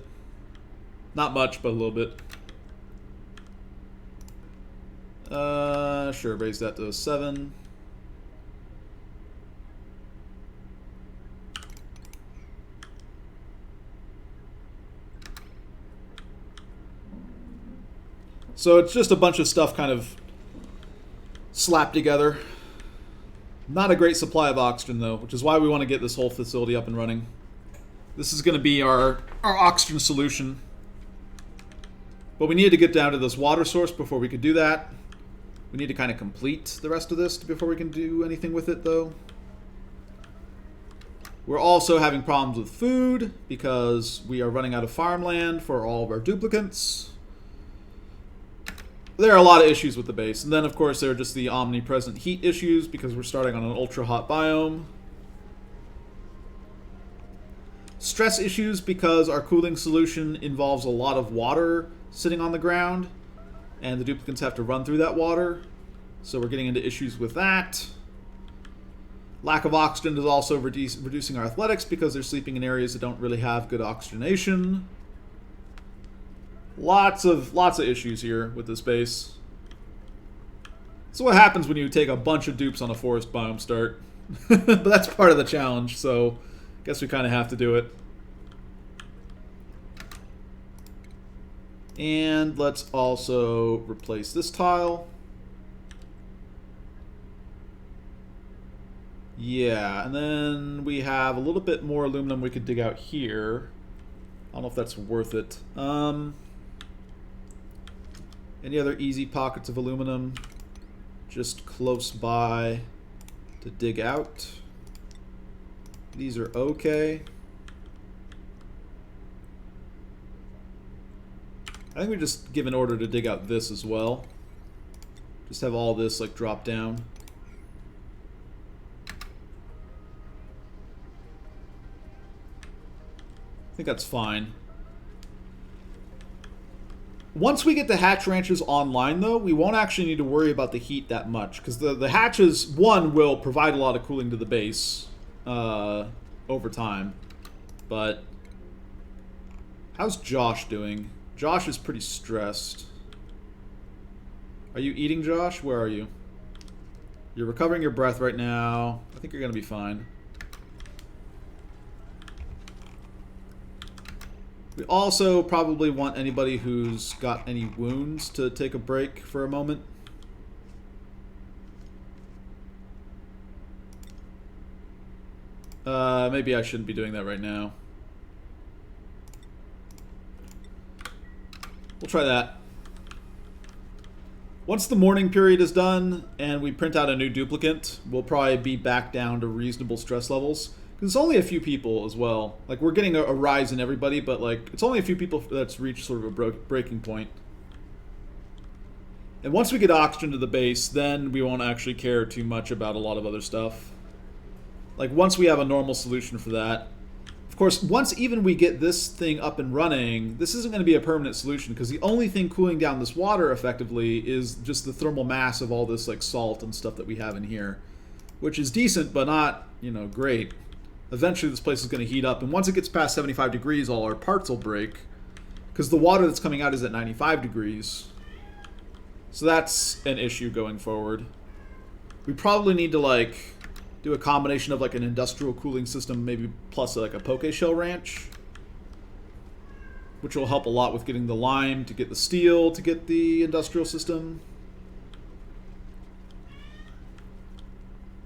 Not much, but a little bit. Sure, raise that to 7. So it's just a bunch of stuff kind of slapped together. Not a great supply of oxygen, though, which is why we want to get this whole facility up and running. This is going to be our oxygen solution. But we needed to get down to this water source before we could do that. We need to kind of complete the rest of this before we can do anything with it, though. We're also having problems with food because we are running out of farmland for all of our duplicates. There are a lot of issues with the base. And then, of course, there are just the omnipresent heat issues because we're starting on an ultra-hot biome. Stress issues because our cooling solution involves a lot of water sitting on the ground, and the duplicates have to run through that water. So we're getting into issues with that. Lack of oxygen is also reducing our athletics because they're sleeping in areas that don't really have good oxygenation. Lots of issues here with this base. That's what happens when you take a bunch of dupes on a forest biome start. But that's part of the challenge, so I guess we kind of have to do it. And let's also replace this tile. Yeah, and then we have a little bit more aluminum we could dig out here. I don't know if that's worth it. Any other easy pockets of aluminum just close by to dig out? These are okay. I think we just give an order to dig out this as well. Just have all this like drop down. I think that's fine. Once we get the hatch ranches online, though, we won't actually need to worry about the heat that much. Because the hatches, one, will provide a lot of cooling to the base over time. But how's Josh doing? Josh is pretty stressed. Are you eating, Josh? Where are you? You're recovering your breath right now. I think you're going to be fine. We also probably want anybody who's got any wounds to take a break for a moment. Maybe I shouldn't be doing that right now. We'll try that. Once the mourning period is done and we print out a new duplicant, we'll probably be back down to reasonable stress levels. Because it's only a few people as well. Like, we're getting a rise in everybody, but, like, it's only a few people that's reached sort of a breaking point. And once we get oxygen to the base, then we won't actually care too much about a lot of other stuff. Like, once we have a normal solution for that. Of course, once even we get this thing up and running, this isn't going to be a permanent solution, because the only thing cooling down this water, effectively, is just the thermal mass of all this, like, salt and stuff that we have in here. Which is decent, but not, you know, great. Eventually this place is going to heat up, and once it gets past 75 degrees, all our parts will break, because the water that's coming out is at 95 degrees. So that's an issue going forward. We probably need to, like, do a combination of, like, an industrial cooling system, maybe plus, like, a poke shell ranch, which will help a lot with getting the lime to get the steel to get the industrial system.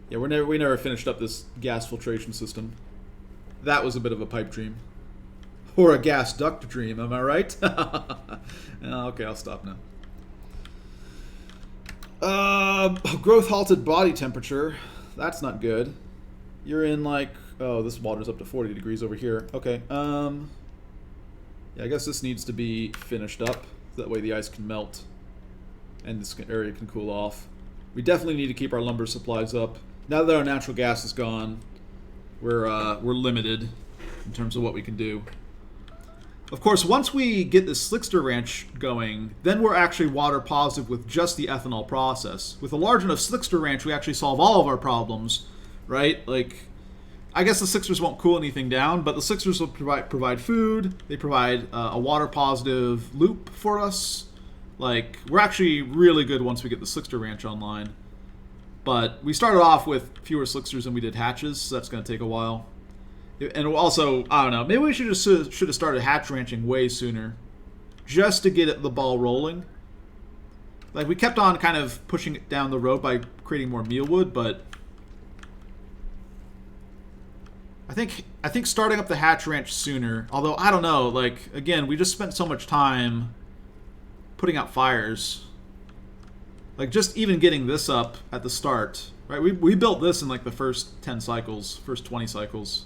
Yeah, we never finished up this gas filtration system. That was a bit of a pipe dream. Or a gas duct dream, am I right? Okay, I'll stop now. Growth halted body temperature. That's not good. You're in, like... Oh, this water's up to 40 degrees over here. Okay, yeah, I guess this needs to be finished up. So that way the ice can melt. And this area can cool off. We definitely need to keep our lumber supplies up. Now that our natural gas is gone, we're limited in terms of what we can do. Of course, once we get the Slickster Ranch going, then we're actually water positive with just the ethanol process. With a large enough Slickster Ranch, we actually solve all of our problems, right? Like, I guess the Slicksters won't cool anything down, but the Slicksters will provide food. They provide a water positive loop for us. Like, we're actually really good once we get the Slickster Ranch online. But we started off with fewer Slicksters than we did hatches, so that's going to take a while. And also, I don't know, maybe we should have started hatch ranching way sooner, just to get the ball rolling. Like, we kept on kind of pushing it down the road by creating more mealwood, but I think starting up the hatch ranch sooner. Although I don't know, like, again, we just spent so much time putting out fires. Like, just even getting this up at the start, right? We built this in, like, the first 10 cycles, first 20 cycles.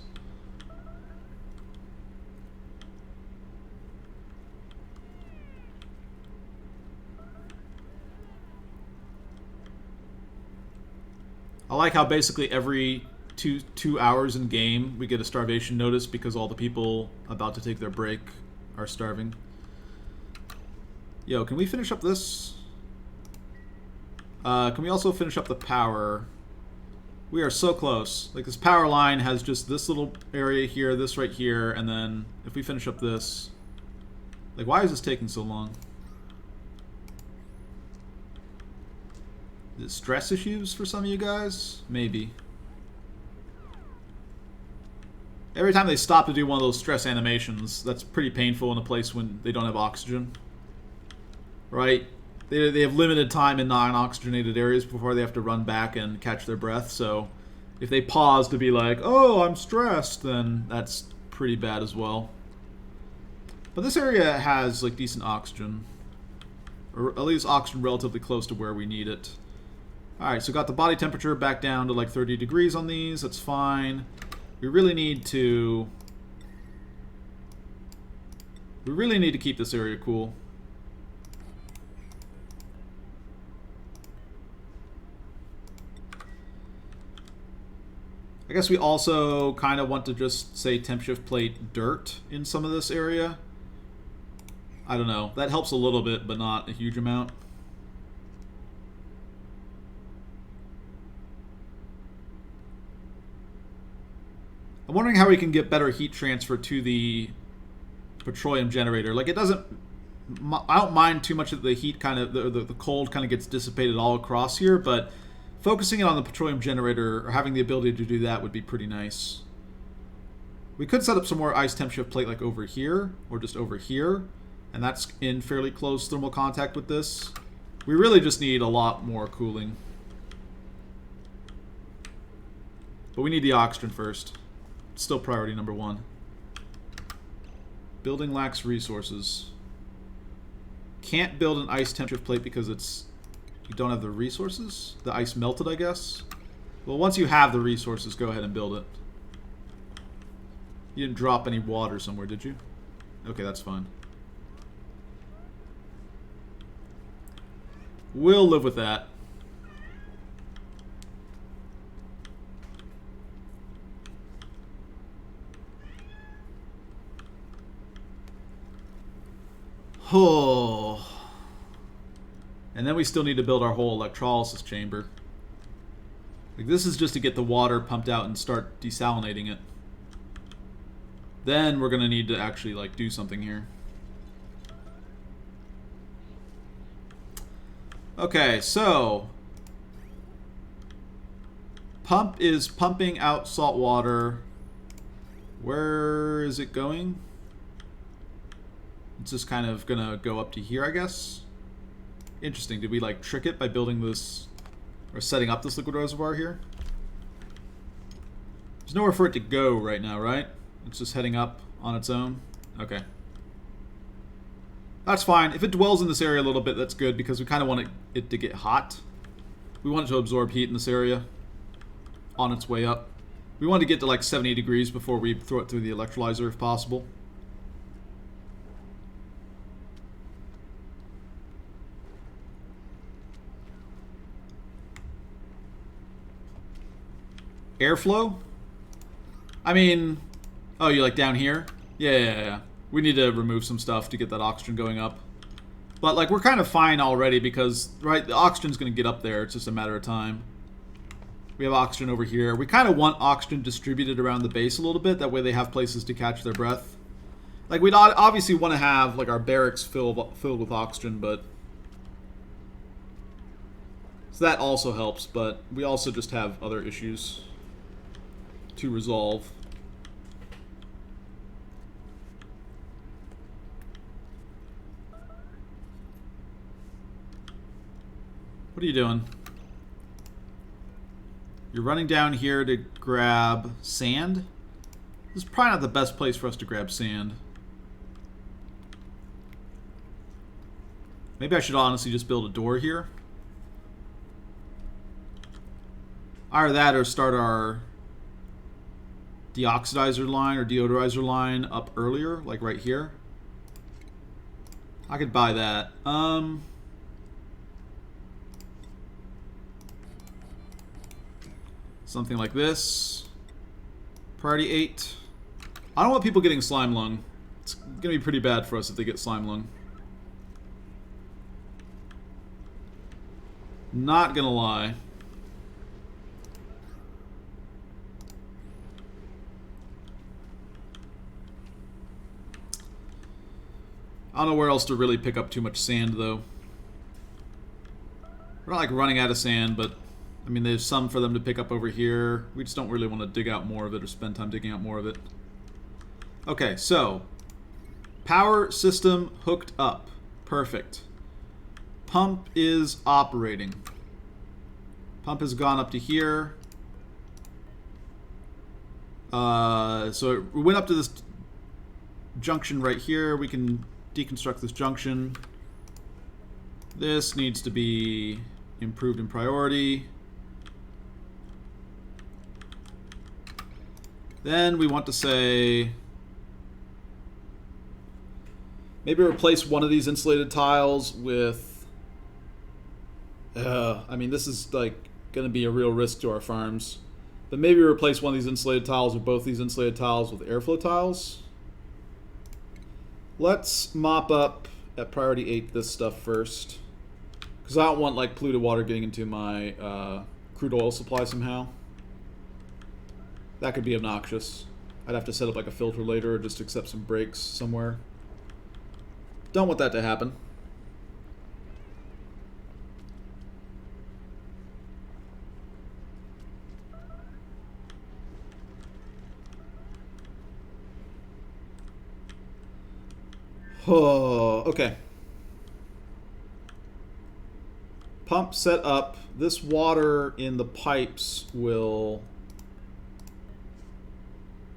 I like how basically every two hours in game we get a starvation notice because all the people about to take their break are starving. Yo, can we finish up this? Can we also finish up the power? We are so close. Like, this power line has just this little area here, this right here, and then if we finish up this, Like, why is this taking so long? Is it stress issues for some of you guys? Maybe. Every time they stop to do one of those stress animations, that's pretty painful in a place when they don't have oxygen. Right? They have limited time in non-oxygenated areas before they have to run back and catch their breath, so if they pause to be like, oh, I'm stressed, then that's pretty bad as well. But this area has, like, decent oxygen. Or at least oxygen relatively close to where we need it. Alright, so got the body temperature back down to like 30 degrees on these. That's fine. We really need to keep this area cool. I guess we also kind of want to just say temp shift plate dirt in some of this area. I don't know. That helps a little bit, but not a huge amount. I'm wondering how we can get better heat transfer to the petroleum generator. Like, it doesn't... I don't mind too much of the heat kind of... The cold kind of gets dissipated all across here, but focusing it on the petroleum generator or having the ability to do that would be pretty nice. We could set up some more ice temp shift plate like over here or just over here, and that's in fairly close thermal contact with this. We really just need a lot more cooling. But we need the oxygen first. Still priority number one. Building lacks resources. Can't build an ice temp shift plate because you don't have the resources? The ice melted, I guess? Well, once you have the resources, go ahead and build it. You didn't drop any water somewhere, did you? Okay, that's fine. We'll live with that. Oh. And then we still need to build our whole electrolysis chamber. Like, this is just to get the water pumped out and start desalinating it. Then we're going to need to actually, like, do something here. Okay, so pump is pumping out salt water. Where is it going? It's just kind of gonna go up to here, I guess. Interesting. Did we like trick it by building this or setting up this liquid reservoir here? There's nowhere for it to go right now, right? It's just heading up on its own. Okay. That's fine. If it dwells in this area a little bit, that's good because we kind of want it to get hot. We want it to absorb heat in this area on its way up. We want to get to like 70 degrees before we throw it through the electrolyzer if possible. Airflow? I mean... Oh, you like down here? Yeah. We need to remove some stuff to get that oxygen going up. But, like, we're kind of fine already because, right, the oxygen's going to get up there. It's just a matter of time. We have oxygen over here. We kind of want oxygen distributed around the base a little bit. That way they have places to catch their breath. Like, we'd obviously want to have, like, our barracks filled with oxygen, but... So that also helps, but we also just have other issues to resolve. What are you doing? You're running down here to grab sand? This is probably not the best place for us to grab sand. Maybe I should honestly just build a door here. Either that or start our deoxidizer line or deodorizer line up earlier, like right here. I could buy that. Something like this. Priority 8. I don't want people getting Slimelung. It's going to be pretty bad for us if they get Slimelung. Not going to lie. I don't know where else to really pick up too much sand, though. We're not like running out of sand, but I mean, there's some for them to pick up over here. We just don't really want to dig out more of it or spend time digging out more of it. Okay, so power system hooked up. Perfect. Pump is operating. Pump has gone up to here. So we went up to this junction right here. We can deconstruct this junction. This needs to be improved in priority. Then we want to say maybe replace one of these insulated tiles with I mean, this is like going to be a real risk to our farms. But maybe replace one of these insulated tiles or both these insulated tiles with airflow tiles. Let's mop up at priority 8 this stuff first. Because I don't want like polluted water getting into my crude oil supply somehow. That could be obnoxious. I'd have to set up like a filter later or just accept some breaks somewhere. Don't want that to happen. Oh, okay. Pump set up. This water in the pipes will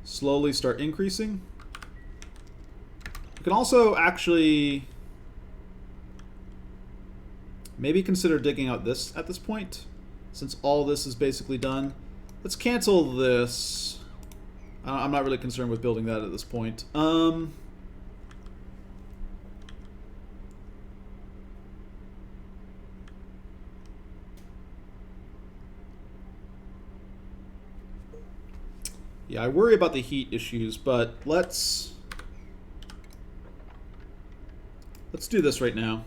slowly start increasing. You can also actually maybe consider digging out this at this point, since all this is basically done. Let's cancel this. I'm not really concerned with building that at this point. Yeah, I worry about the heat issues, but let's do this right now.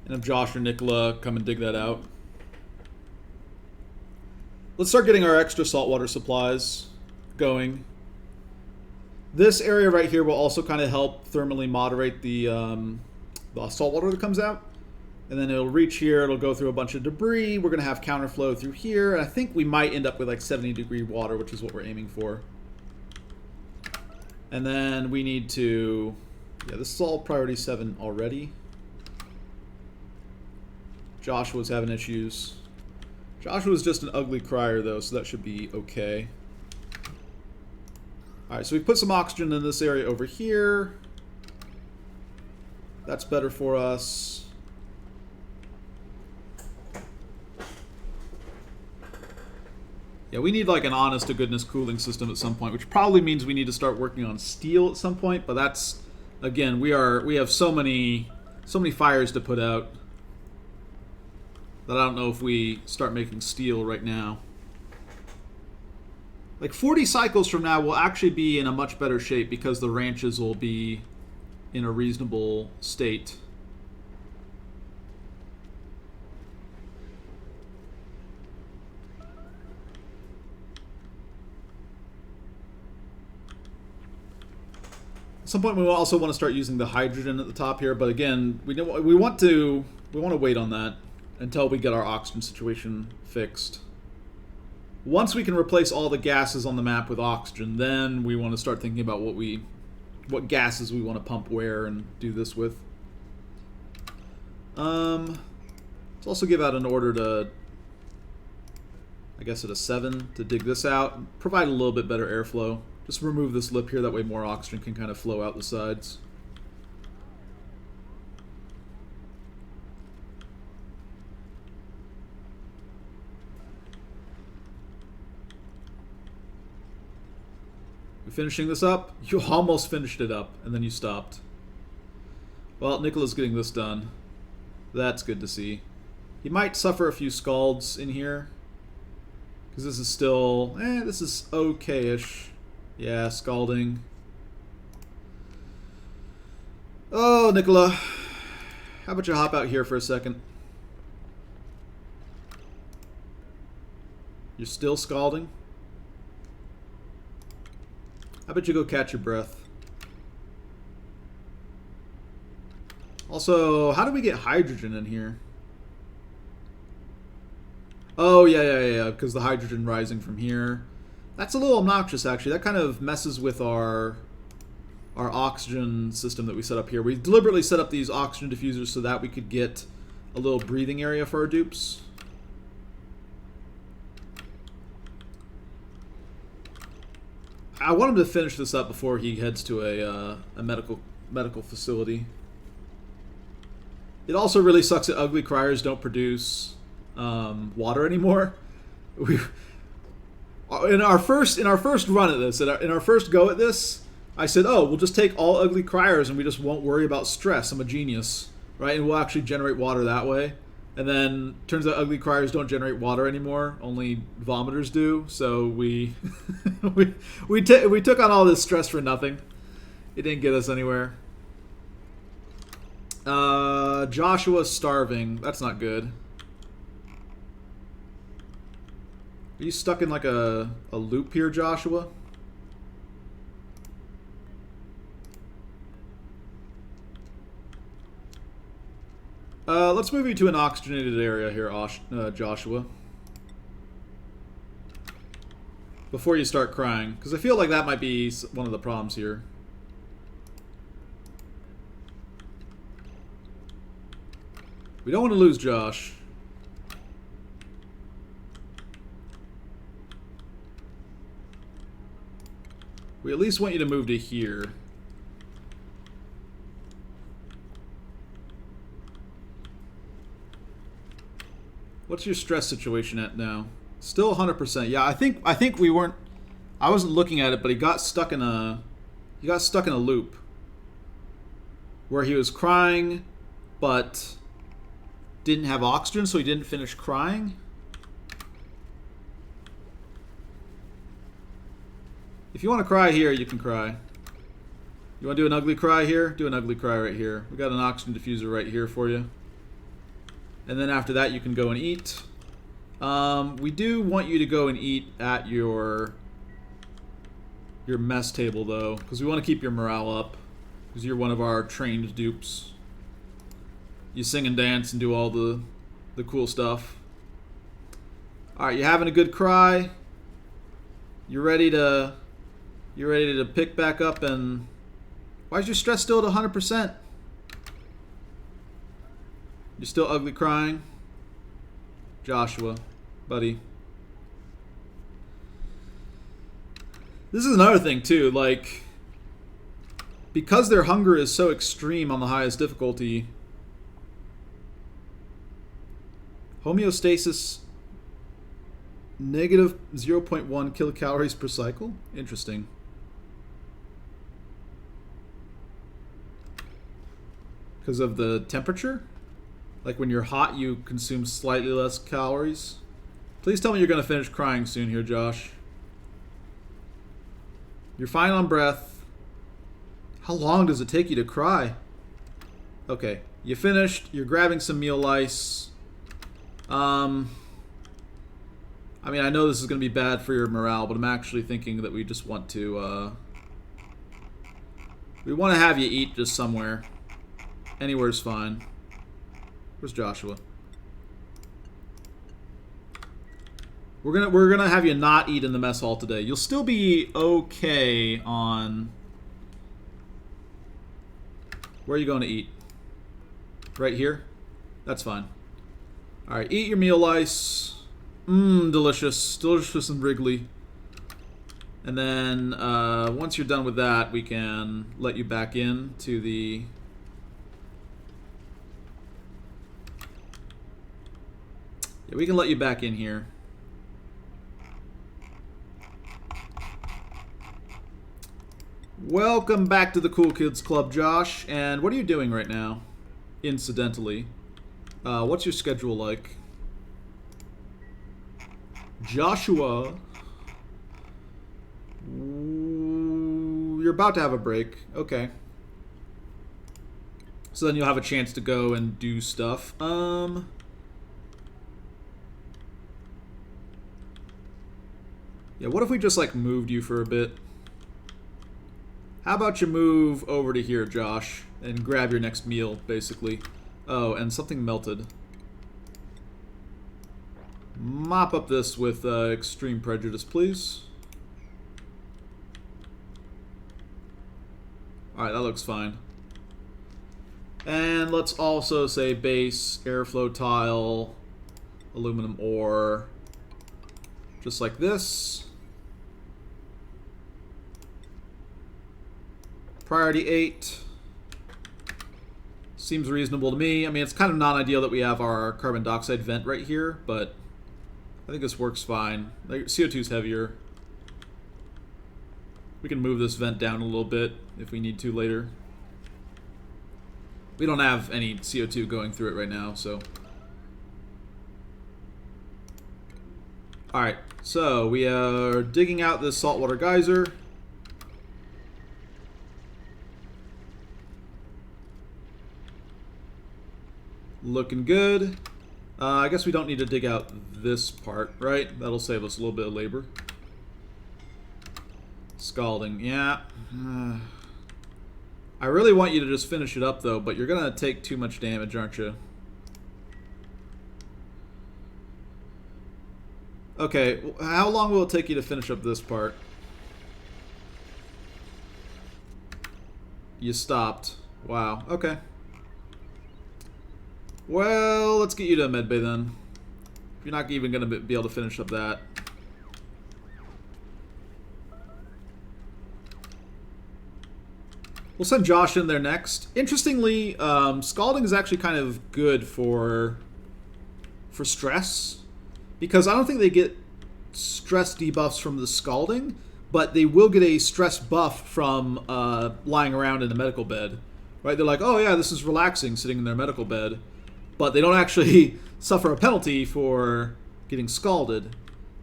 And have Josh or Nicola come and dig that out. Let's start getting our extra saltwater supplies going. This area right here will also kind of help thermally moderate the saltwater that comes out. And then it'll reach here, it'll go through a bunch of debris. We're going to have counterflow through here. And I think we might end up with like 70-degree water, which is what we're aiming for. And then we need to... Yeah, this is all priority 7 already. Joshua's having issues. Joshua's just an ugly crier, though, so that should be okay. Alright, so we put some oxygen in this area over here. That's better for us. Yeah, we need like an honest-to-goodness cooling system at some point, which probably means we need to start working on steel at some point. But that's, again, we have so many fires to put out that I don't know if we start making steel right now. Like 40 cycles from now, we'll actually be in a much better shape because the ranches will be in a reasonable state. At some point, we also want to start using the hydrogen at the top here, but again, we want to wait on that until we get our oxygen situation fixed. Once we can replace all the gases on the map with oxygen, then we want to start thinking about what gases we want to pump where and do this with. Let's also give out an order to, I guess at a 7 to dig this out, provide a little bit better airflow. Just remove this lip here, that way more oxygen can kind of flow out the sides. We finishing this up? You almost finished it up, and then you stopped. Well, Nicola's getting this done. That's good to see. He might suffer a few scalds in here, because this is still, this is okay-ish. Yeah, scalding. Oh, Nicola. How about you hop out here for a second? You're still scalding? I bet you go catch your breath. Also, how do we get hydrogen in here? Oh, yeah, because the hydrogen rising from here. That's a little obnoxious, actually. That kind of messes with our oxygen system that we set up here. We deliberately set up these oxygen diffusers so that we could get a little breathing area for our dupes. I want him to finish this up before he heads to a medical facility. It also really sucks that ugly criers don't produce water anymore. In our first run at this, in our first go at this, I said, "Oh, we'll just take all ugly criers and we just won't worry about stress. I'm a genius, right? And we'll actually generate water that way." And then turns out ugly criers don't generate water anymore. Only vomiters do. So we we took on all this stress for nothing. It didn't get us anywhere. Joshua's starving. That's not good. Are you stuck in like a loop here, Joshua? Let's move you to an oxygenated area here, Joshua. Before you start crying, because I feel like that might be one of the problems here. We don't want to lose Josh. We at least want you to move to here. What's your stress situation at now? Still 100%. Yeah, I think we weren't. I wasn't looking at it, but he got stuck in a loop where he was crying, but didn't have oxygen, so he didn't finish crying. If you want to cry here, you can cry. You want to do an ugly cry here? Do an ugly cry right here. We got an oxygen diffuser right here for you. And then after that, you can go and eat. We do want you to go and eat at your mess table, though, because we want to keep your morale up, because you're one of our trained dupes. You sing and dance and do all the cool stuff. All right, you having a good cry? You're ready to pick back up and... Why is your stress still at 100%? You're still ugly crying? Joshua, buddy. This is another thing, too. Like, because their hunger is so extreme on the highest difficulty, homeostasis negative 0.1 kilocalories per cycle? Interesting. Because of the temperature? Like when you're hot, you consume slightly less calories. Please tell me you're going to finish crying soon here, Josh. You're fine on breath. How long does it take you to cry? Okay, you finished. You're grabbing some meal lice. I mean, I know this is going to be bad for your morale, but I'm actually thinking that we just want to... we want to have you eat just somewhere. Anywhere's fine. Where's Joshua? We're gonna have you not eat in the mess hall today. You'll still be okay on... Where are you going to eat? Right here? That's fine. Alright, eat your meal lice. Mmm, delicious. Delicious and wriggly. And then, once you're done with that, we can let you back in to the... Yeah, we can let you back in here. Welcome back to the Cool Kids Club, Josh. And what are you doing right now? Incidentally. What's your schedule like? Joshua. Ooh, you're about to have a break. Okay. So then you'll have a chance to go and do stuff. Yeah, what if we just, like, moved you for a bit? How about you move over to here, Josh, and grab your next meal, basically. Oh, and something melted. Mop up this with extreme prejudice, please. Alright, that looks fine. And let's also say base, airflow tile, aluminum ore, just like this. Priority 8. Seems reasonable to me. I mean, it's kind of non-ideal that we have our carbon dioxide vent right here, but I think this works fine. CO2 is heavier. We can move this vent down a little bit if we need to later. We don't have any CO2 going through it right now, so. Alright, so we are digging out this saltwater geyser. Looking good. I guess we don't need to dig out this part, right? That'll save us a little bit of labor. Scalding, yeah. I really want you to just finish it up, though, but you're going to take too much damage, aren't you? Okay, how long will it take you to finish up this part? You stopped. Wow, okay. Well, let's get you to a medbay then. If you're not even going to be able to finish up that. We'll send Josh in there next. Interestingly, scalding is actually kind of good for stress, because I don't think they get stress debuffs from the scalding, but they will get a stress buff from lying around in a medical bed. Right? They're like, oh yeah, this is relaxing sitting in their medical bed. But they don't actually suffer a penalty for getting scalded.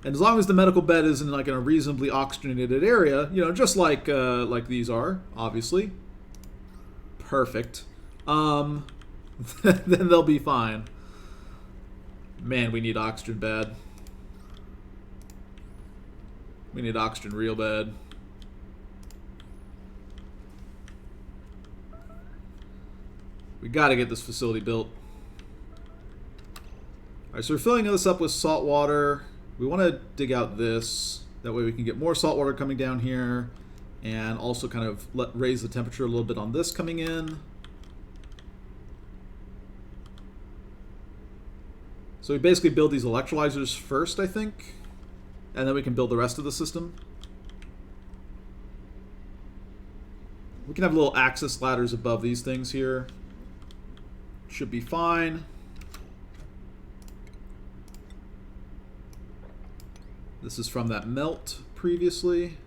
And as long as the medical bed is in like in a reasonably oxygenated area, you know, just like these are, obviously. Perfect. Then they'll be fine. Man, we need oxygen bad. We need oxygen real bad. We gotta get this facility built. Alright, so we're filling this up with salt water. We want to dig out this. That way we can get more salt water coming down here. And also kind of raise the temperature a little bit on this coming in. So we basically build these electrolyzers first, I think. And then we can build the rest of the system. We can have little access ladders above these things here. Should be fine. This is from that melt previously.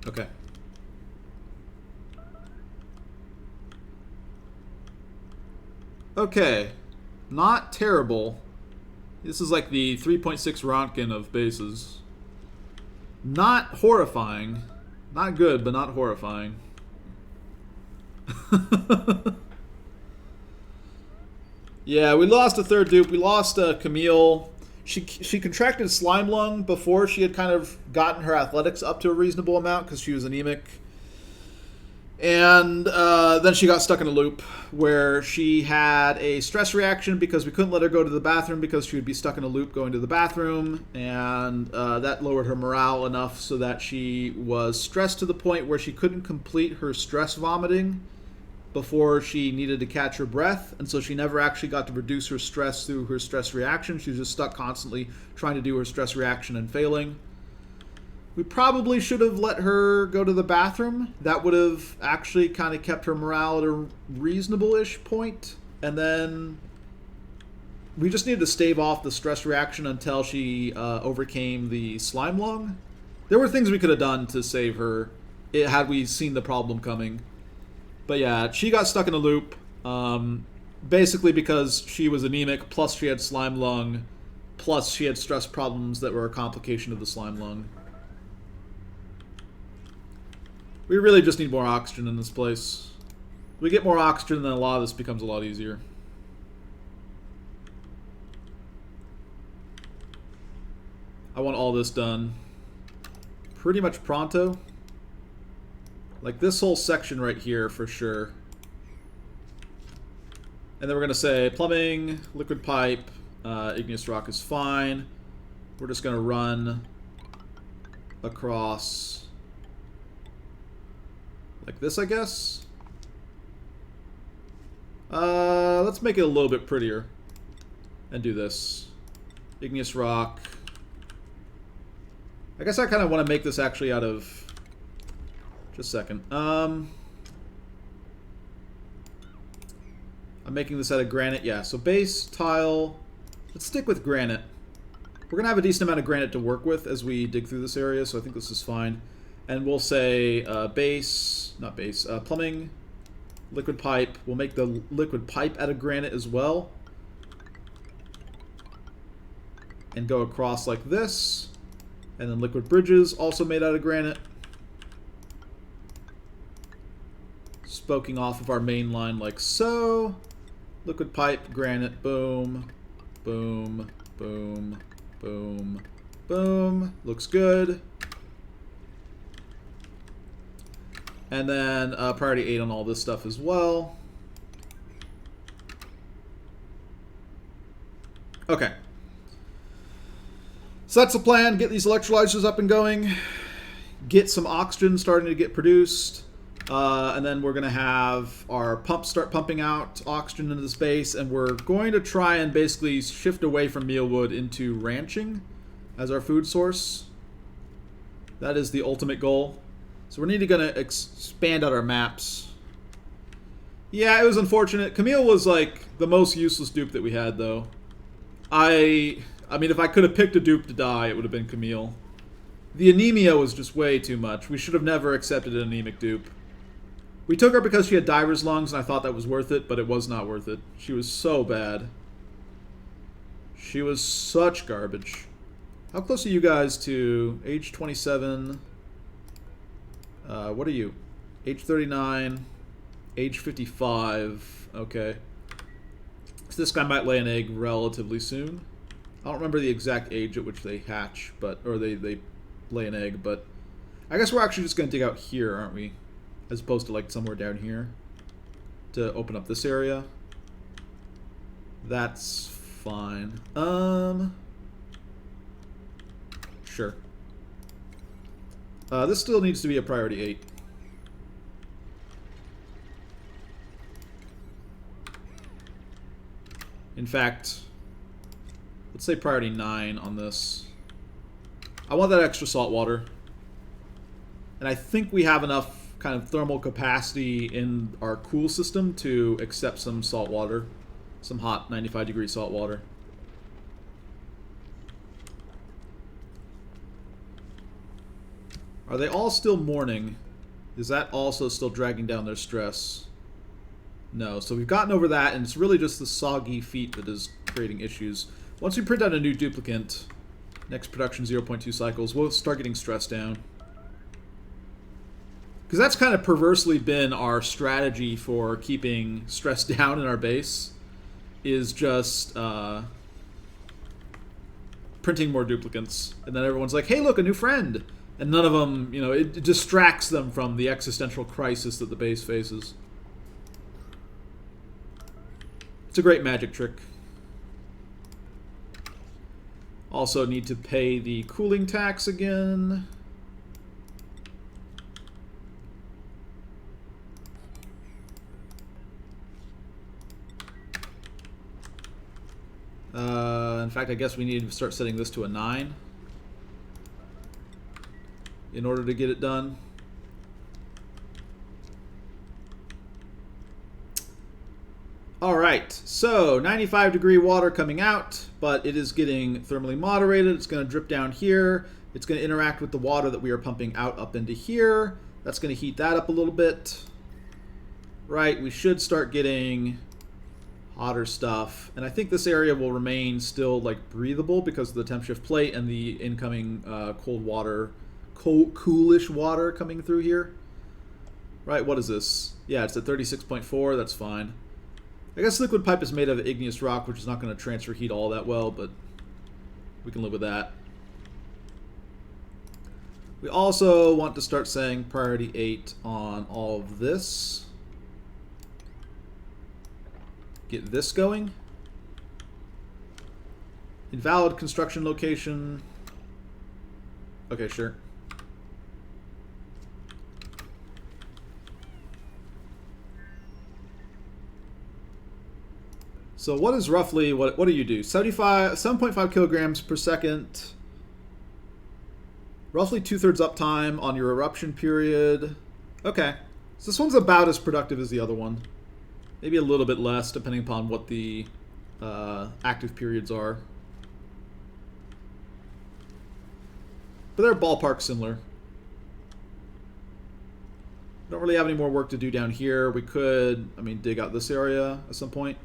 Okay. Okay. Not terrible. This is like the 3.6 Rontgen of bases. Not horrifying. Not good, but not horrifying. Yeah, we lost a third dupe. We lost Camille. She contracted Slimelung before she had kind of gotten her athletics up to a reasonable amount because she was anemic. And then she got stuck in a loop where she had a stress reaction because we couldn't let her go to the bathroom because she would be stuck in a loop going to the bathroom. And that lowered her morale enough so that she was stressed to the point where she couldn't complete her stress vomiting before she needed to catch her breath, and so she never actually got to reduce her stress through her stress reaction. She was just stuck constantly trying to do her stress reaction and failing. We probably should have let her go to the bathroom. That would have actually kind of kept her morale at a reasonable-ish point, and then we just needed to stave off the stress reaction until she overcame the Slimelung. There were things we could have done to save her had we seen the problem coming. But yeah, she got stuck in a loop, basically because she was anemic, plus she had Slimelung, plus she had stress problems that were a complication of the Slimelung. We really just need more oxygen in this place. If we get more oxygen, then a lot of this becomes a lot easier. I want all this done. pretty much pronto. Like this whole section right here for sure. And then we're going to say plumbing, liquid pipe, igneous rock is fine. We're just going to run across like this, I guess. Let's make it a little bit prettier and do this. Igneous rock. I guess I kind of want to make this actually out of... Just a second. I'm making this out of granite. Yeah, so base, tile. Let's stick with granite. We're going to have a decent amount of granite to work with as we dig through this area, so I think this is fine. And we'll say base, not base, plumbing, liquid pipe. We'll make the liquid pipe out of granite as well. And go across like this. And then liquid bridges, also made out of granite. Spoking off of our main line like so. Liquid pipe, granite, boom, boom, boom, boom, boom. Looks good. And then priority 8 on all this stuff as well. Okay. So that's the plan. Get these electrolyzers up and going. Get some oxygen starting to get produced. And then we're going to have our pumps start pumping out oxygen into the space. And we're going to try and basically shift away from mealwood into ranching as our food source. That is the ultimate goal. So we're going to expand out our maps. Yeah, it was unfortunate. Camille was like the most useless dupe that we had, though. I mean, if I could have picked a dupe to die, it would have been Camille. The anemia was just way too much. We should have never accepted an anemic dupe. We took her because she had diver's lungs, and I thought that was worth it, but it was not worth it. She was so bad. She was such garbage. How close are you guys to age 27? What are you? Age 39. Age 55. Okay. So this guy might lay an egg relatively soon. I don't remember the exact age at which they hatch, or they lay an egg, but I guess we're actually just going to dig out here, aren't we? As opposed to like somewhere down here to open up this area. That's fine. Sure. This still needs to be a priority 8. In fact, let's say priority 9 on this. I want that extra salt water. And I think we have enough kind of thermal capacity in our cool system to accept some salt water. Some hot 95-degree salt water. Are they all still mourning? Is that also still dragging down their stress? No. So we've gotten over that, and it's really just the soggy feet that is creating issues. Once we print out a new duplicant, next production 0.2 cycles, we'll start getting stress down. Because that's kind of perversely been our strategy for keeping stress down in our base, is just printing more duplicates. And then everyone's like, hey, look, a new friend. And none of them, you know, it distracts them from the existential crisis that the base faces. It's a great magic trick. Also need to pay the cooling tax again. In fact, I guess we need to start setting this to a 9 in order to get it done. Alright, so 95-degree water coming out, but it is getting thermally moderated. It's going to drip down here. It's going to interact with the water that we are pumping out up into here. That's going to heat that up a little bit. Right, we should start getting hotter stuff. And I think this area will remain still like breathable because of the temp shift plate and the incoming cold water, coolish water coming through here. Right, what is this? Yeah, it's at 36.4, that's fine. I guess liquid pipe is made of igneous rock, which is not going to transfer heat all that well, but we can live with that. We also want to start saying priority 8 on all of this. Get this going. Invalid construction location. Okay, sure. So what is roughly, what do you do? 7.5 kilograms per second. Roughly 2/3 uptime on your eruption period. Okay. So this one's about as productive as the other one. Maybe a little bit less, depending upon what the active periods are. But they're ballpark similar. Don't really have any more work to do down here. We could, I mean, dig out this area at some point.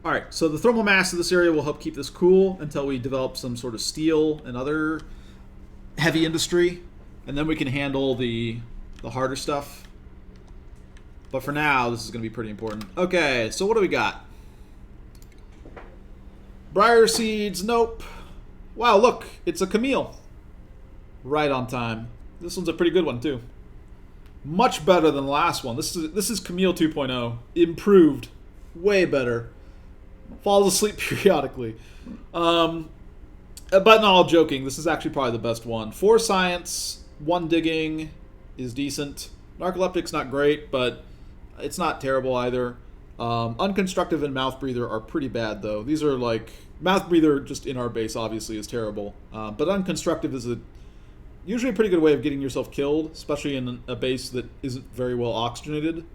Alright, so the thermal mass of this area will help keep this cool until we develop some sort of steel and other heavy industry. And then we can handle the harder stuff. But for now, this is going to be pretty important. Okay, so what do we got? Briar seeds, nope. Wow, look, it's a Camille. Right on time. This one's a pretty good one, too. Much better than the last one. This is Camille 2.0. Improved. Way better. Falls asleep periodically. But not all joking, this is actually probably the best one. 4 science, 1 digging is decent. Narcoleptic's not great, but it's not terrible either. Unconstructive and mouth breather are pretty bad, though. These are like... Mouth breather, just in our base, obviously, is terrible. But unconstructive is usually a pretty good way of getting yourself killed, especially in a base that isn't very well oxygenated.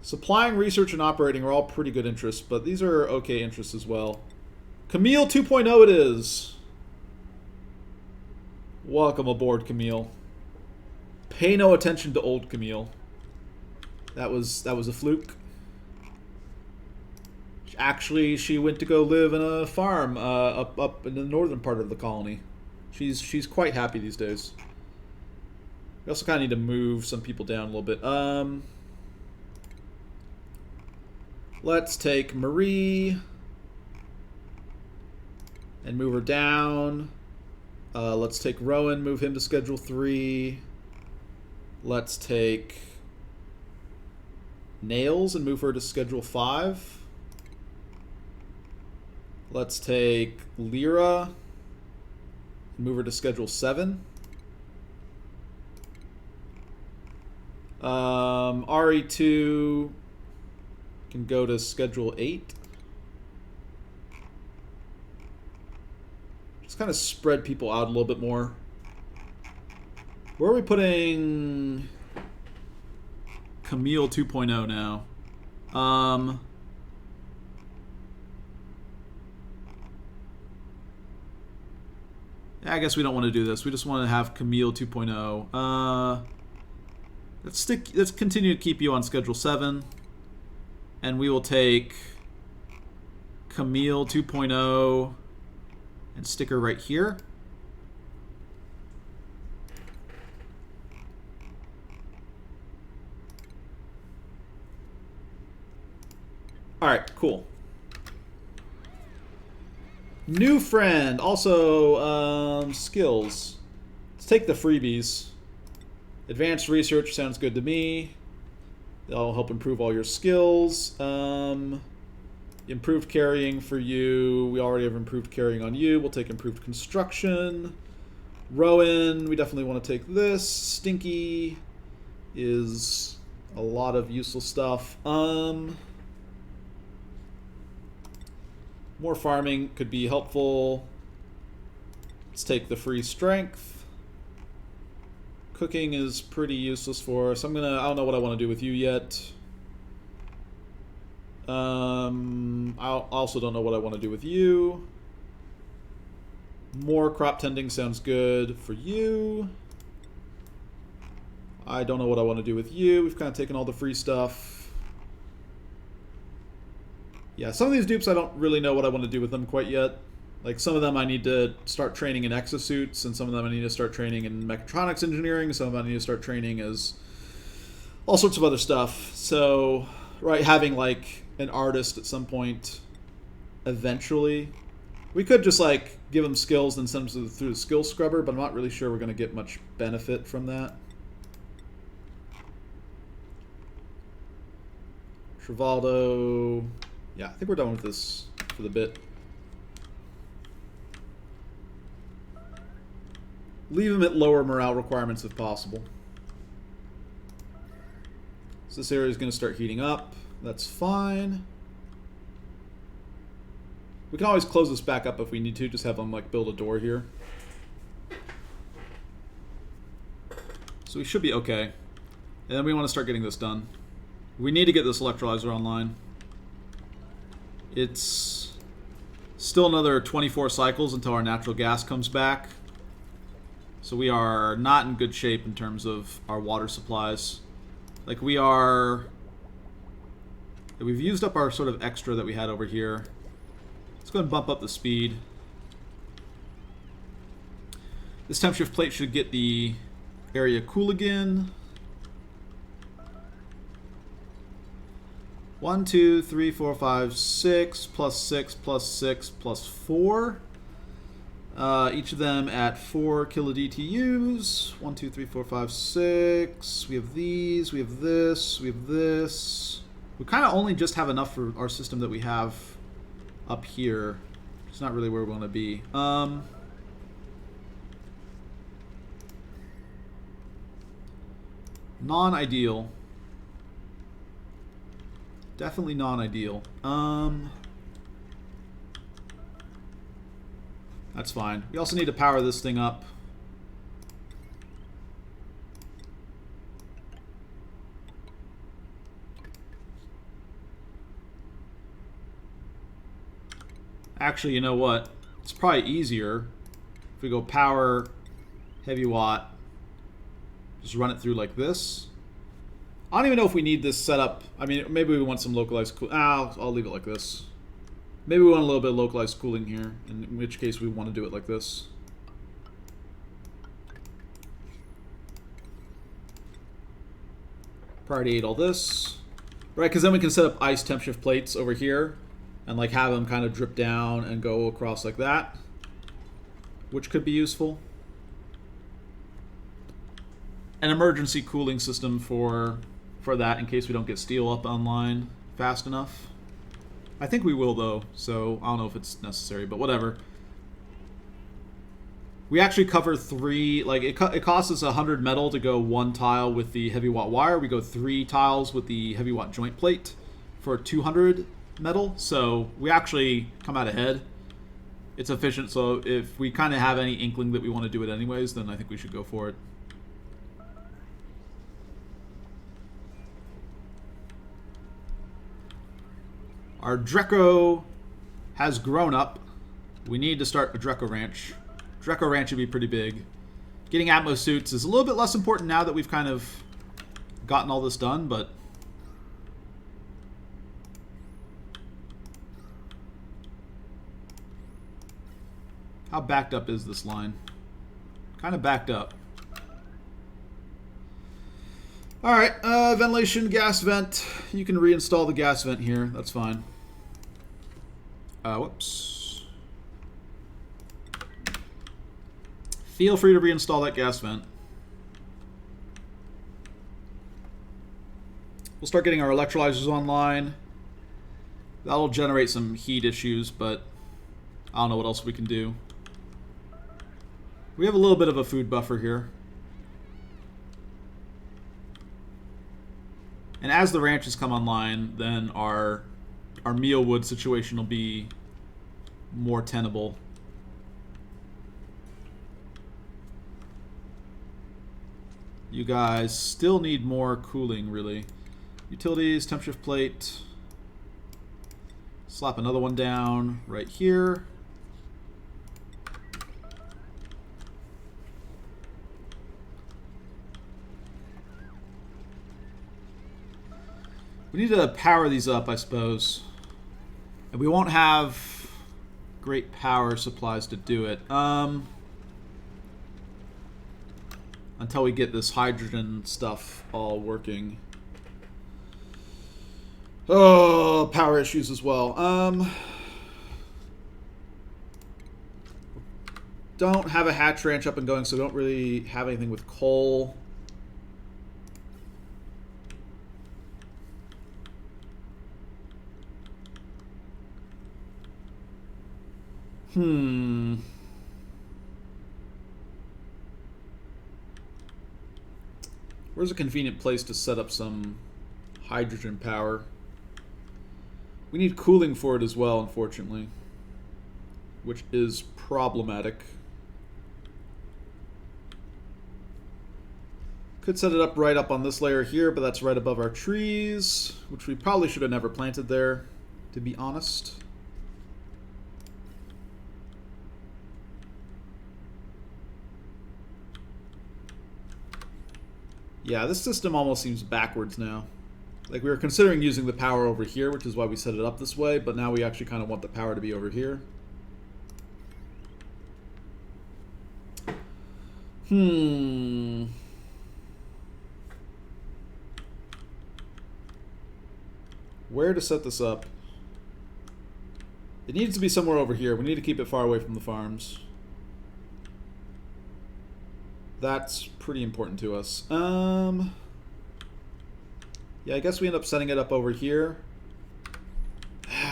Supplying, research, and operating are all pretty good interests, but these are okay interests as well. Camille 2.0 it is. Welcome aboard, Camille. Pay no attention to old Camille. That was a fluke. Actually, she went to go live in a farm up in the northern part of the colony. She's quite happy these days. We also kind of need to move some people down a little bit. Let's take Marie and move her down. Let's take Rowan, move him to schedule 3. Let's take Nails and move her to schedule 5. Let's take Lyra and move her to schedule 7. RE2 can go to schedule 8. Just kind of spread people out a little bit more. Where are we putting Camille 2.0 now? I guess we don't want to do this. We just want to have Camille 2.0. Let's continue to keep you on schedule 7. And we will take Camille 2.0 and stick her right here. Alright, cool. New friend. Also, skills. Let's take the freebies. Advanced research sounds good to me. That'll help improve all your skills. Improved carrying for you. We already have improved carrying on you. We'll take improved construction. Rowan, we definitely want to take this. Stinky is a lot of useful stuff. More farming could be helpful. Let's take the free strength. Cooking is pretty useless for us. I don't know what I want to do with you yet. I also don't know what I want to do with you. More crop tending sounds good for you. I don't know what I want to do with you. We've kind of taken all the free stuff. Yeah, some of these dupes I don't really know what I want to do with them quite yet. Like, some of them I need to start training in exosuits, and some of them I need to start training in mechatronics engineering, some of them I need to start training as all sorts of other stuff. So, right, having, like, an artist at some point eventually. We could just like give them skills and send them through the skill scrubber, but I'm not really sure we're going to get much benefit from that. Trivaldo. Yeah, I think we're done with this for the bit. Leave them at lower morale requirements if possible. So this area is going to start heating up. That's fine. We can always close this back up if we need to. Just have them like build a door here. So we should be okay. And then we want to start getting this done. We need to get this electrolyzer online. It's still another 24 cycles until our natural gas comes back. So we are not in good shape in terms of our water supplies. Like we've used up our sort of extra that we had over here. Let's go ahead and bump up the speed. This temp shift plate should get the area cool again. 1, 2, 3, 4, 5, 6, plus 6, plus 6, plus 4. Each of them at 4 kilodtus. 1, 2, 3, 4, 5, 6. We have these, we have this, we have this. We kind of only just have enough for our system that we have up here. It's not really where we want to be. Non-ideal. Definitely non-ideal. That's fine. We also need to power this thing up. Actually, you know what? It's probably easier if we go power, heavy watt, just run it through like this. I don't even know if we need this setup. I mean, maybe we want some localized cooling. I'll leave it like this. Maybe we want a little bit of localized cooling here, in which case we want to do it like this. Priority 8 all this. Right, because then we can set up ice temp shift plates over here and like have them kind of drip down and go across like that, which could be useful. An emergency cooling system for that in case we don't get steel up online fast enough. I think we will though, so I don't know if it's necessary, but whatever. We actually cover 3, like it costs us 100 metal to go 1 tile with the heavy watt wire. We go 3 tiles with the heavy watt joint plate for 200 metal, so we actually come out ahead. It's efficient, so if we kind of have any inkling that we want to do it anyways, then I think we should go for it. Our Dreco has grown up. We need to start a Dreco ranch. Dreco ranch would be pretty big. Getting Atmos suits is a little bit less important now that we've kind of gotten all this done, but how backed up is this line? Kind of backed up. Alright, ventilation, gas vent. You can reinstall the gas vent here. That's fine. Whoops. Feel free to reinstall that gas vent. We'll start getting our electrolyzers online. That'll generate some heat issues, but I don't know what else we can do. We have a little bit of a food buffer here. And as the ranches come online, then our meal wood situation will be more tenable. You guys still need more cooling, really. Utilities, temp shift plate. Slap another one down right here. We need to power these up, I suppose. And we won't have great power supplies to do it. Until we get this hydrogen stuff all working. Oh, power issues as well. Don't have a hatch ranch up and going, so don't really have anything with coal. Where's a convenient place to set up some hydrogen power? We need cooling for it as well, unfortunately, which is problematic. Could set it up right up on this layer here, but that's right above our trees, which we probably should have never planted there, to be honest. Yeah, this system almost seems backwards now. Like, we were considering using the power over here, which is why we set it up this way, but now we actually kind of want the power to be over here. Where to set this up? It needs to be somewhere over here. We need to keep it far away from the farms. That's pretty important to us. Yeah, I guess we end up setting it up over here.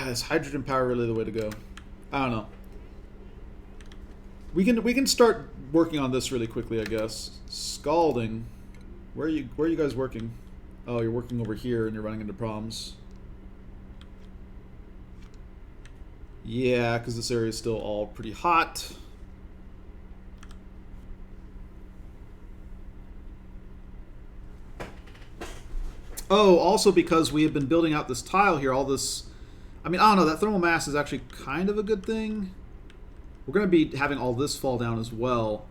Is hydrogen power really the way to go? I don't know. We can start working on this really quickly, I guess. Scalding. Where are you guys working? Oh, you're working over here and you're running into problems. Yeah, because this area is still all pretty hot. Oh, also because we have been building out this tile here, all this... I mean, I don't know, that thermal mass is actually kind of a good thing. We're going to be having all this fall down as well.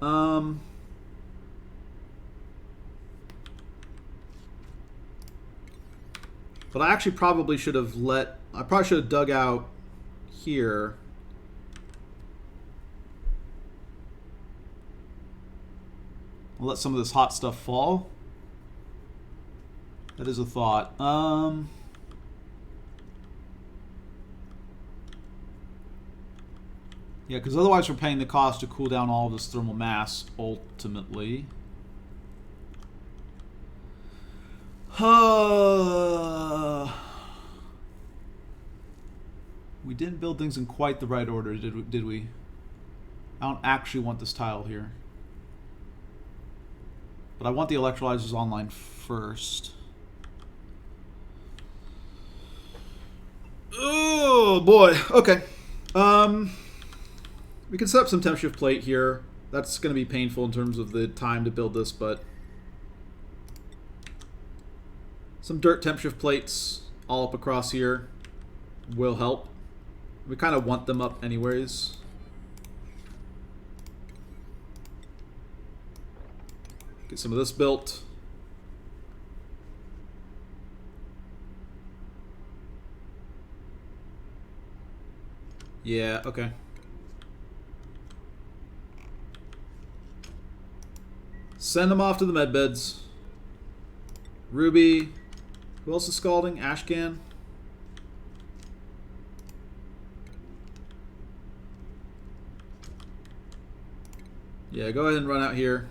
But I actually probably should have I probably should have dug out here. I'll let some of this hot stuff fall. That is a thought. Yeah, because otherwise we're paying the cost to cool down all of this thermal mass, ultimately. We didn't build things in quite the right order, did we? I don't actually want this tile here. But I want the electrolyzers online first. Oh boy. Okay. We can set up some temp shift plate here. That's going to be painful in terms of the time to build this, but some dirt temp shift plates all up across here will help. We kind of want them up anyways. Get some of this built. Yeah, okay. Send them off to the med beds. Ruby. Who else is scalding? Ashcan. Yeah, go ahead and run out here.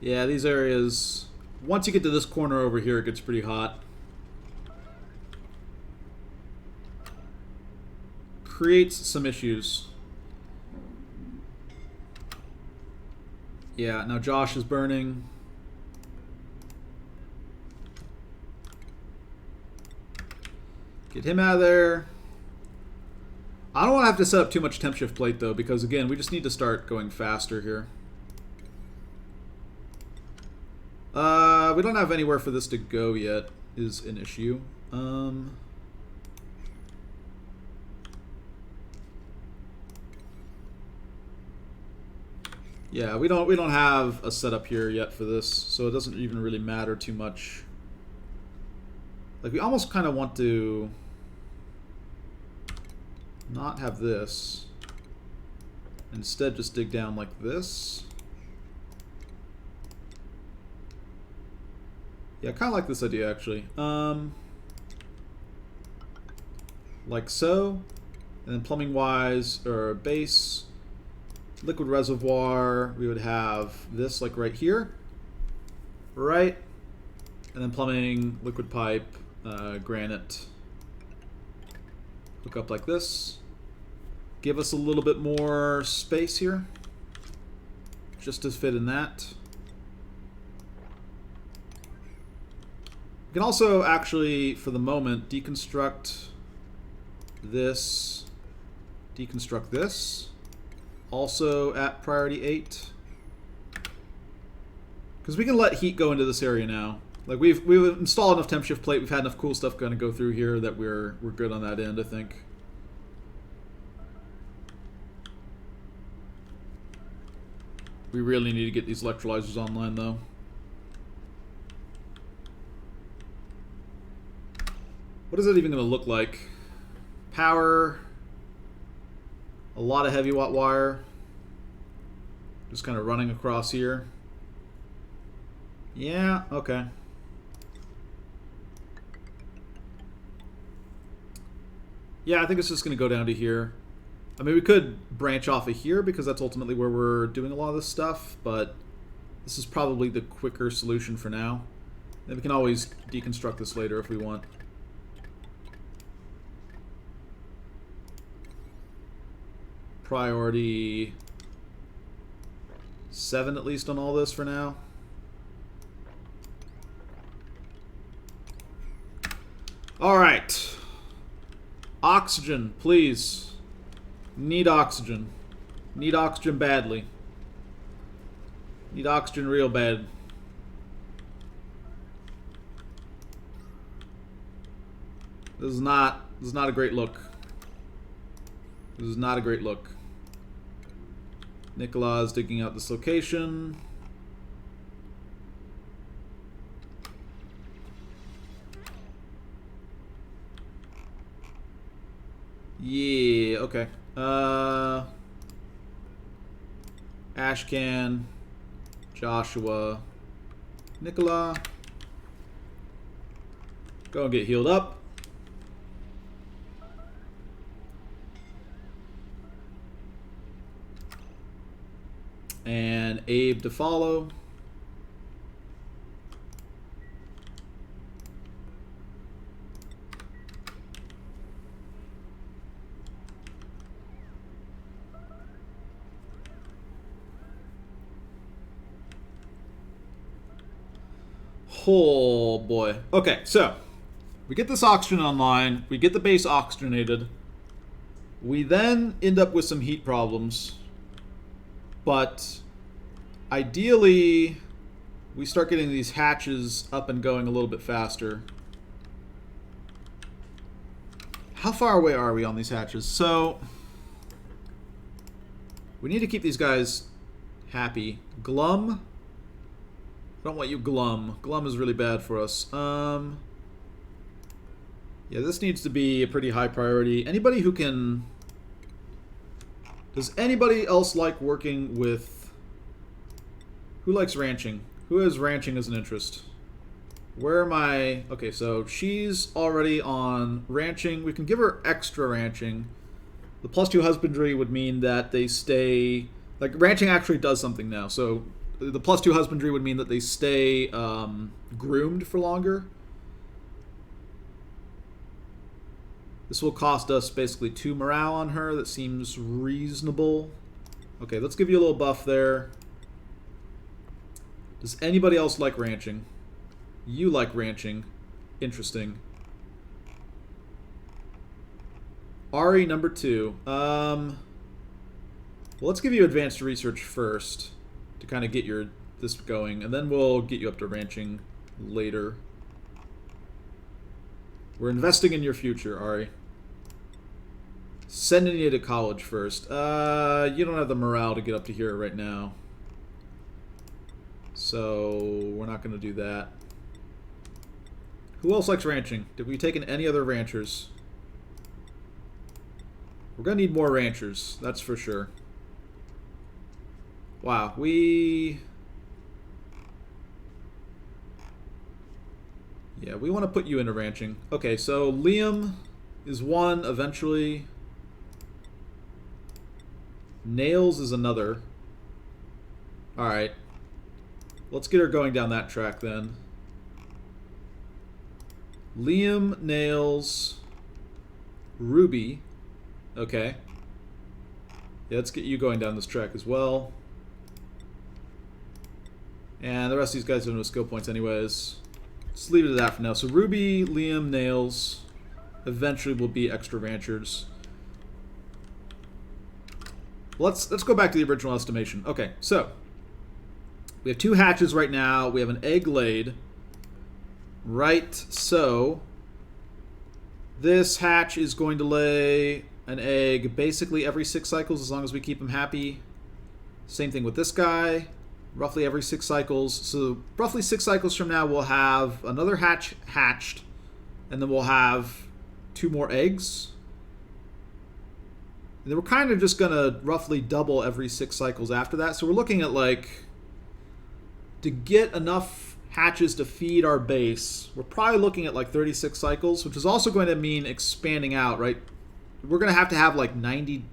Yeah, these areas, once you get to this corner over here, it gets pretty hot. Creates some issues. Yeah, now Josh is burning. Get him out of there. I don't want to have to set up too much temp shift plate, though, because, again, we just need to start going faster here. We don't have anywhere for this to go yet, is an issue. Yeah, we don't have a setup here yet for this, so it doesn't even really matter too much. Like, we almost kind of want to not have this Instead, just dig down like this. Yeah, I kind of like this idea, actually. Like so. And then plumbing-wise, or base, liquid reservoir, we would have this like right here. Right? And then plumbing, liquid pipe, granite. Hook up like this. Give us a little bit more space here. Just to fit in that. We can also actually, for the moment, deconstruct this. Deconstruct this. Also at priority 8. Because we can let heat go into this area now. Like we've installed enough temp shift plate, we've had enough cool stuff going to go through here that we're good on that end, I think. We really need to get these electrolyzers online though. What is it even going to look like? Power, a lot of heavy watt wire, just kind of running across here. Yeah, okay. Yeah, I think it's just going to go down to here. I mean, we could branch off of here because that's ultimately where we're doing a lot of this stuff, but this is probably the quicker solution for now. Then we can always deconstruct this later if we want. Priority 7 at least on all this for now. All right. Oxygen, please. Need oxygen. Need oxygen badly. Need oxygen real bad. This is not a great look. This is not a great look. Nicolas digging out this location. Yeah, okay. Ashcan, Joshua, Nicola. Go and get healed up. And Abe to follow. Oh boy. Okay, so we get this oxygen online, we get the base oxygenated, we then end up with some heat problems, but ideally we start getting these hatches up and going a little bit faster. How far away are we on these hatches? So we need to keep these guys happy. Glum? I don't want you glum. Glum is really bad for us. Yeah, this needs to be a pretty high priority. Anybody who can... Does anybody else like working with... Who likes ranching? Who has ranching as an interest? Where am I? Okay, so she's already on ranching. We can give her extra ranching. The +2 husbandry would mean that they stay... Like, ranching actually does something now. So the +2 husbandry would mean that they stay groomed for longer. This will cost us basically 2 morale on her. That seems reasonable. Okay, let's give you a little buff there. Does anybody else like ranching? You like ranching. Interesting. Ari number 2. Well, let's give you advanced research first to kind of get this going, and then we'll get you up to ranching later. We're investing in your future, Ari. Sending you to college first. You don't have the morale to get up to here right now. So, we're not going to do that. Who else likes ranching? Did we take in any other ranchers? We're going to need more ranchers, that's for sure. Wow, yeah, we want to put you into ranching. Okay, so Liam is one eventually. Nails is another. Alright. Let's get her going down that track then. Liam, Nails, Ruby. Okay. Yeah, let's get you going down this track as well. And the rest of these guys have no skill points anyways. Just leave it at that for now. So Ruby, Liam, Nails eventually will be extra ranchers. Let's go back to the original estimation. Okay, so we have 2 hatches right now. We have an egg laid. Right, so this hatch is going to lay an egg basically every 6 cycles as long as we keep him happy. Same thing with this guy. Roughly every 6 cycles. So roughly 6 cycles from now we'll have another hatch hatched. And then we'll have 2 more eggs. And then we're kind of just going to roughly double every 6 cycles after that. So we're looking at, like, to get enough hatches to feed our base, we're probably looking at like 36 cycles, which is also going to mean expanding out, right? We're going to have like 90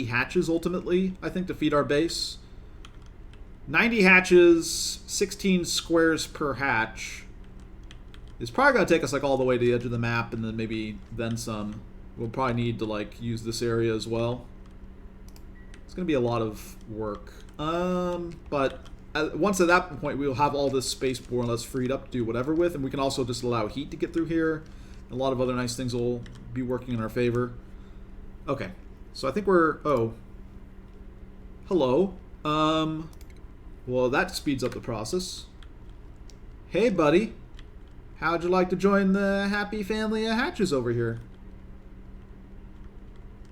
hatches ultimately, I think, to feed our base. 90 hatches, 16 squares per hatch. It's probably going to take us like all the way to the edge of the map and then then some. We'll probably need to like use this area as well. It's going to be a lot of work. But once at that point, we'll have all this space more or less freed up to do whatever with, and we can also just allow heat to get through here. A lot of other nice things will be working in our favor. Okay, so I think we're... Oh. Hello. Well, that speeds up the process. Hey, buddy. How'd you like to join the happy family of hatches over here?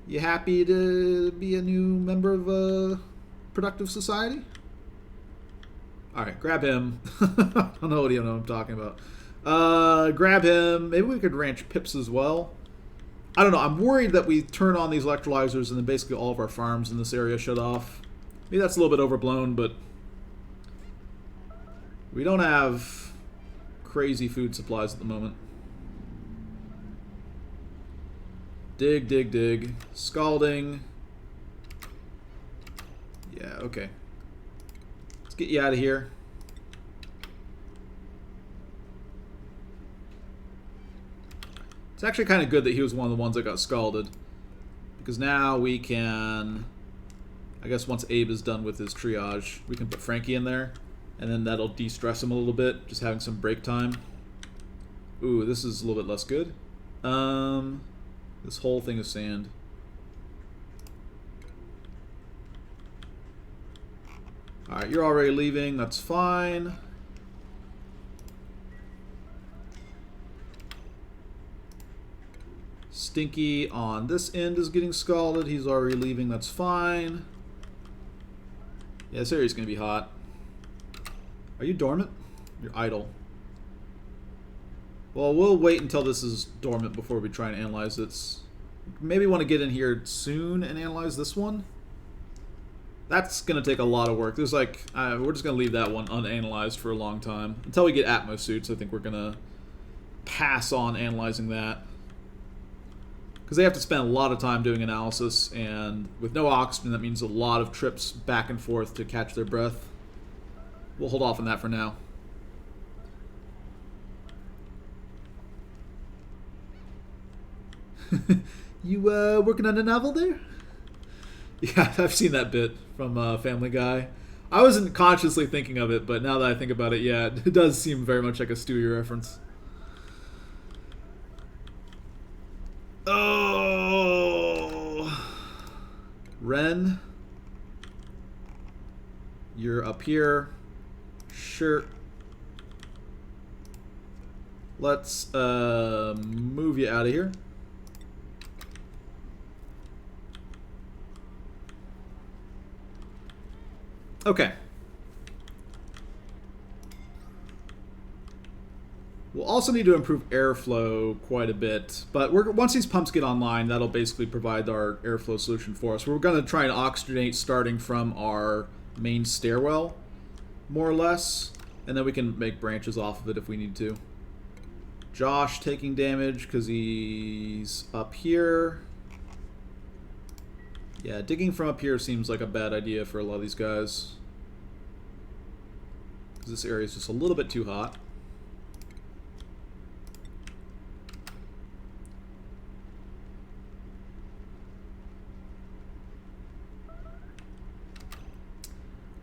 You happy to be a new member of a productive society? Alright, grab him. I don't know what I'm talking about. Grab him. Maybe we could ranch pips as well. I don't know. I'm worried that we turn on these electrolyzers and then basically all of our farms in this area shut off. Maybe that's a little bit overblown, but we don't have crazy food supplies at the moment. Dig, dig, dig. Scalding. Yeah, okay. Let's get you out of here. It's actually kind of good that he was one of the ones that got scalded, because now we can, I guess once Abe is done with his triage, we can put Frankie in there, and then that'll de-stress him a little bit, just having some break time. Ooh, this is a little bit less good. This whole thing is sand. Alright, you're already leaving, that's fine. Stinky on this end is getting scalded, he's already leaving, that's fine. Yeah, this area's gonna be hot. Are you dormant? You're idle. Well, we'll wait until this is dormant before we try and analyze it. Maybe want to get in here soon and analyze this one. That's going to take a lot of work. There's like, we're just going to leave that one unanalyzed for a long time. Until we get Atmos suits, I think we're going to pass on analyzing that. Because they have to spend a lot of time doing analysis, and with no oxygen, that means a lot of trips back and forth to catch their breath. We'll hold off on that for now. You working on a novel there? Yeah, I've seen that bit from Family Guy. I wasn't consciously thinking of it, but now that I think about it, yeah, it does seem very much like a Stewie reference. Oh, Ren, you're up here. Sure. Let's move you out of here. Okay. We'll also need to improve airflow quite a bit, but once these pumps get online, that'll basically provide our airflow solution for us. We're going to try and oxygenate starting from our main stairwell, more or less. And then we can make branches off of it if we need to. Josh taking damage because he's up here. Yeah, digging from up here seems like a bad idea for a lot of these guys. This area is just a little bit too hot.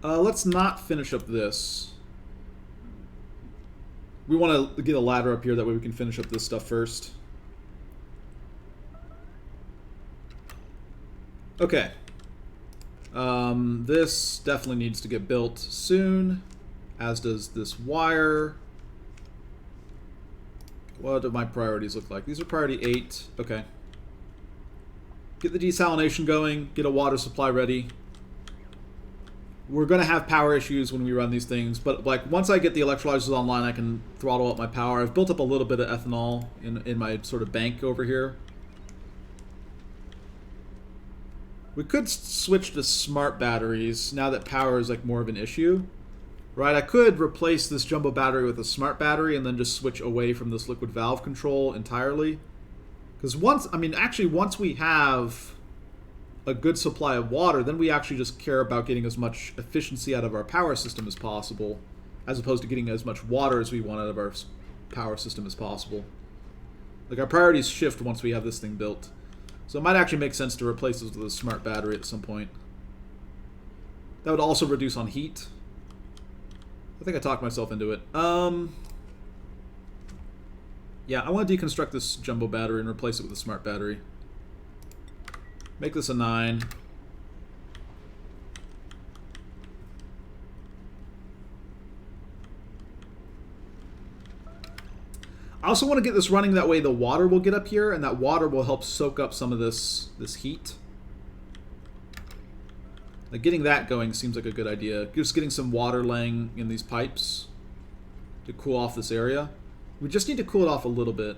Let's not finish up this. We want to get a ladder up here, that way we can finish up this stuff first. Okay. This definitely needs to get built soon, as does this wire. What do my priorities look like? These are priority 8. Okay. Get the desalination going, get a water supply ready. We're going to have power issues when we run these things, but like once I get the electrolyzers online, I can throttle up my power. I've built up a little bit of ethanol in my sort of bank over here. We could switch to smart batteries now that power is like more of an issue, right? I could replace this jumbo battery with a smart battery and then just switch away from this liquid valve control entirely. Because once we have a good supply of water, then we actually just care about getting as much efficiency out of our power system as possible, as opposed to getting as much water as we want out of our power system as possible. Like, our priorities shift once we have this thing built. So it might actually make sense to replace this with a smart battery at some point. That would also reduce on heat. I think I talked myself into it. Yeah, I want to deconstruct this jumbo battery and replace it with a smart battery. Make this a 9. I also want to get this running, that way the water will get up here, and that water will help soak up some of this heat. Like, getting that going seems like a good idea. Just getting some water laying in these pipes to cool off this area. We just need to cool it off a little bit.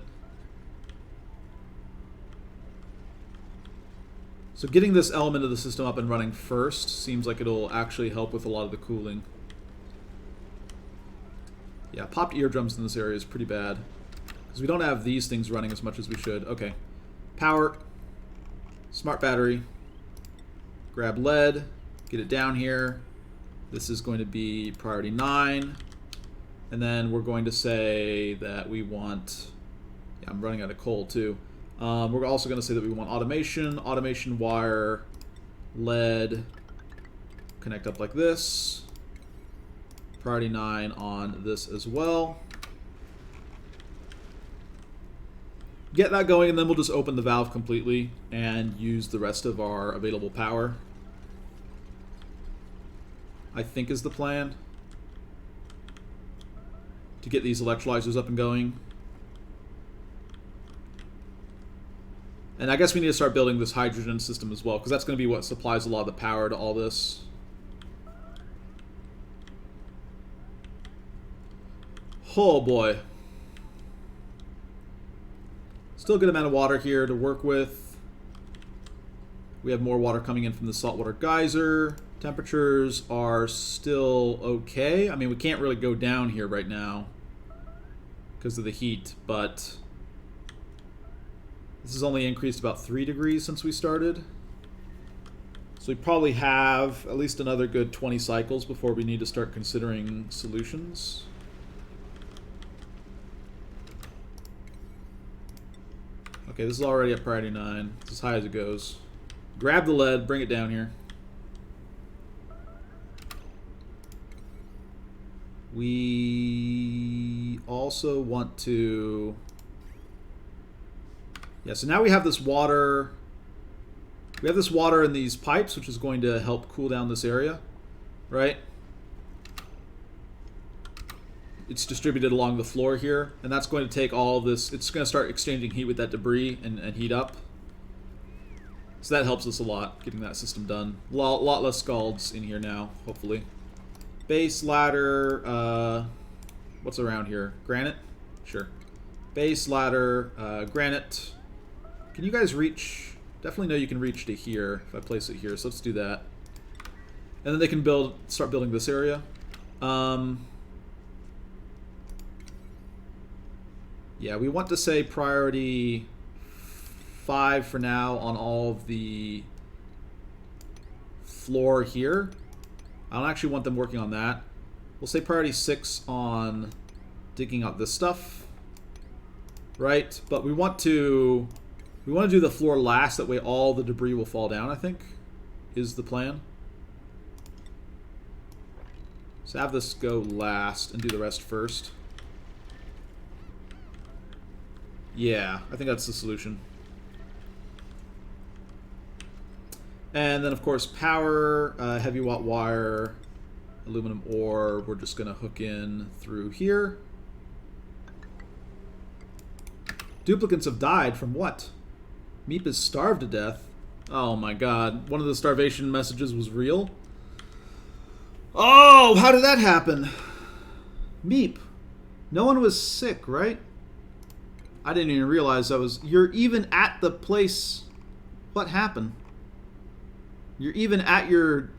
So getting this element of the system up and running first seems like it'll actually help with a lot of the cooling. Yeah, popped eardrums in this area is pretty bad, because we don't have these things running as much as we should. Okay. Power. Smart battery. Grab lead. Get it down here. This is going to be priority 9. And then we're going to say that we want... Yeah, I'm running out of coal too. We're also going to say that we want automation wire, lead, connect up like this. Priority 9 on this as well. Get that going, and then we'll just open the valve completely and use the rest of our available power. I think is the plan. To get these electrolyzers up and going. And I guess we need to start building this hydrogen system as well, because that's going to be what supplies a lot of the power to all this. Oh boy. Still a good amount of water here to work with. We have more water coming in from the saltwater geyser. Temperatures are still okay. I mean, we can't really go down here right now because of the heat, but this has only increased about 3 degrees since we started. So we probably have at least another good 20 cycles before we need to start considering solutions. Okay, this is already at priority 9. It's as high as it goes. Grab the lead, bring it down here. We also want to... Yeah, so now we have this water. We have this water in these pipes, which is going to help cool down this area, right? It's distributed along the floor here, and that's going to take all of this. It's going to start exchanging heat with that debris and heat up. So that helps us a lot, getting that system done. A lot less scalds in here now, hopefully. Base, ladder, what's around here? Granite? Sure. Base, ladder, granite. Can you guys reach? Definitely know you can reach to here if I place it here, so let's do that. And then they can start building this area. Yeah, we want to say priority 5 for now on all of the floor here. I don't actually want them working on that. We'll say priority 6 on digging out this stuff. Right? But we want to do the floor last, that way all the debris will fall down, I think, is the plan. So have this go last and do the rest first. Yeah, I think that's the solution. And then, of course, power, heavy watt wire, aluminum ore, we're just going to hook in through here. Duplicants have died from what? Meep is starved to death. Oh my god. One of the starvation messages was real? Oh, how did that happen? Meep. No one was sick, right? I didn't even realize you're even at the place. What happened? You're even at your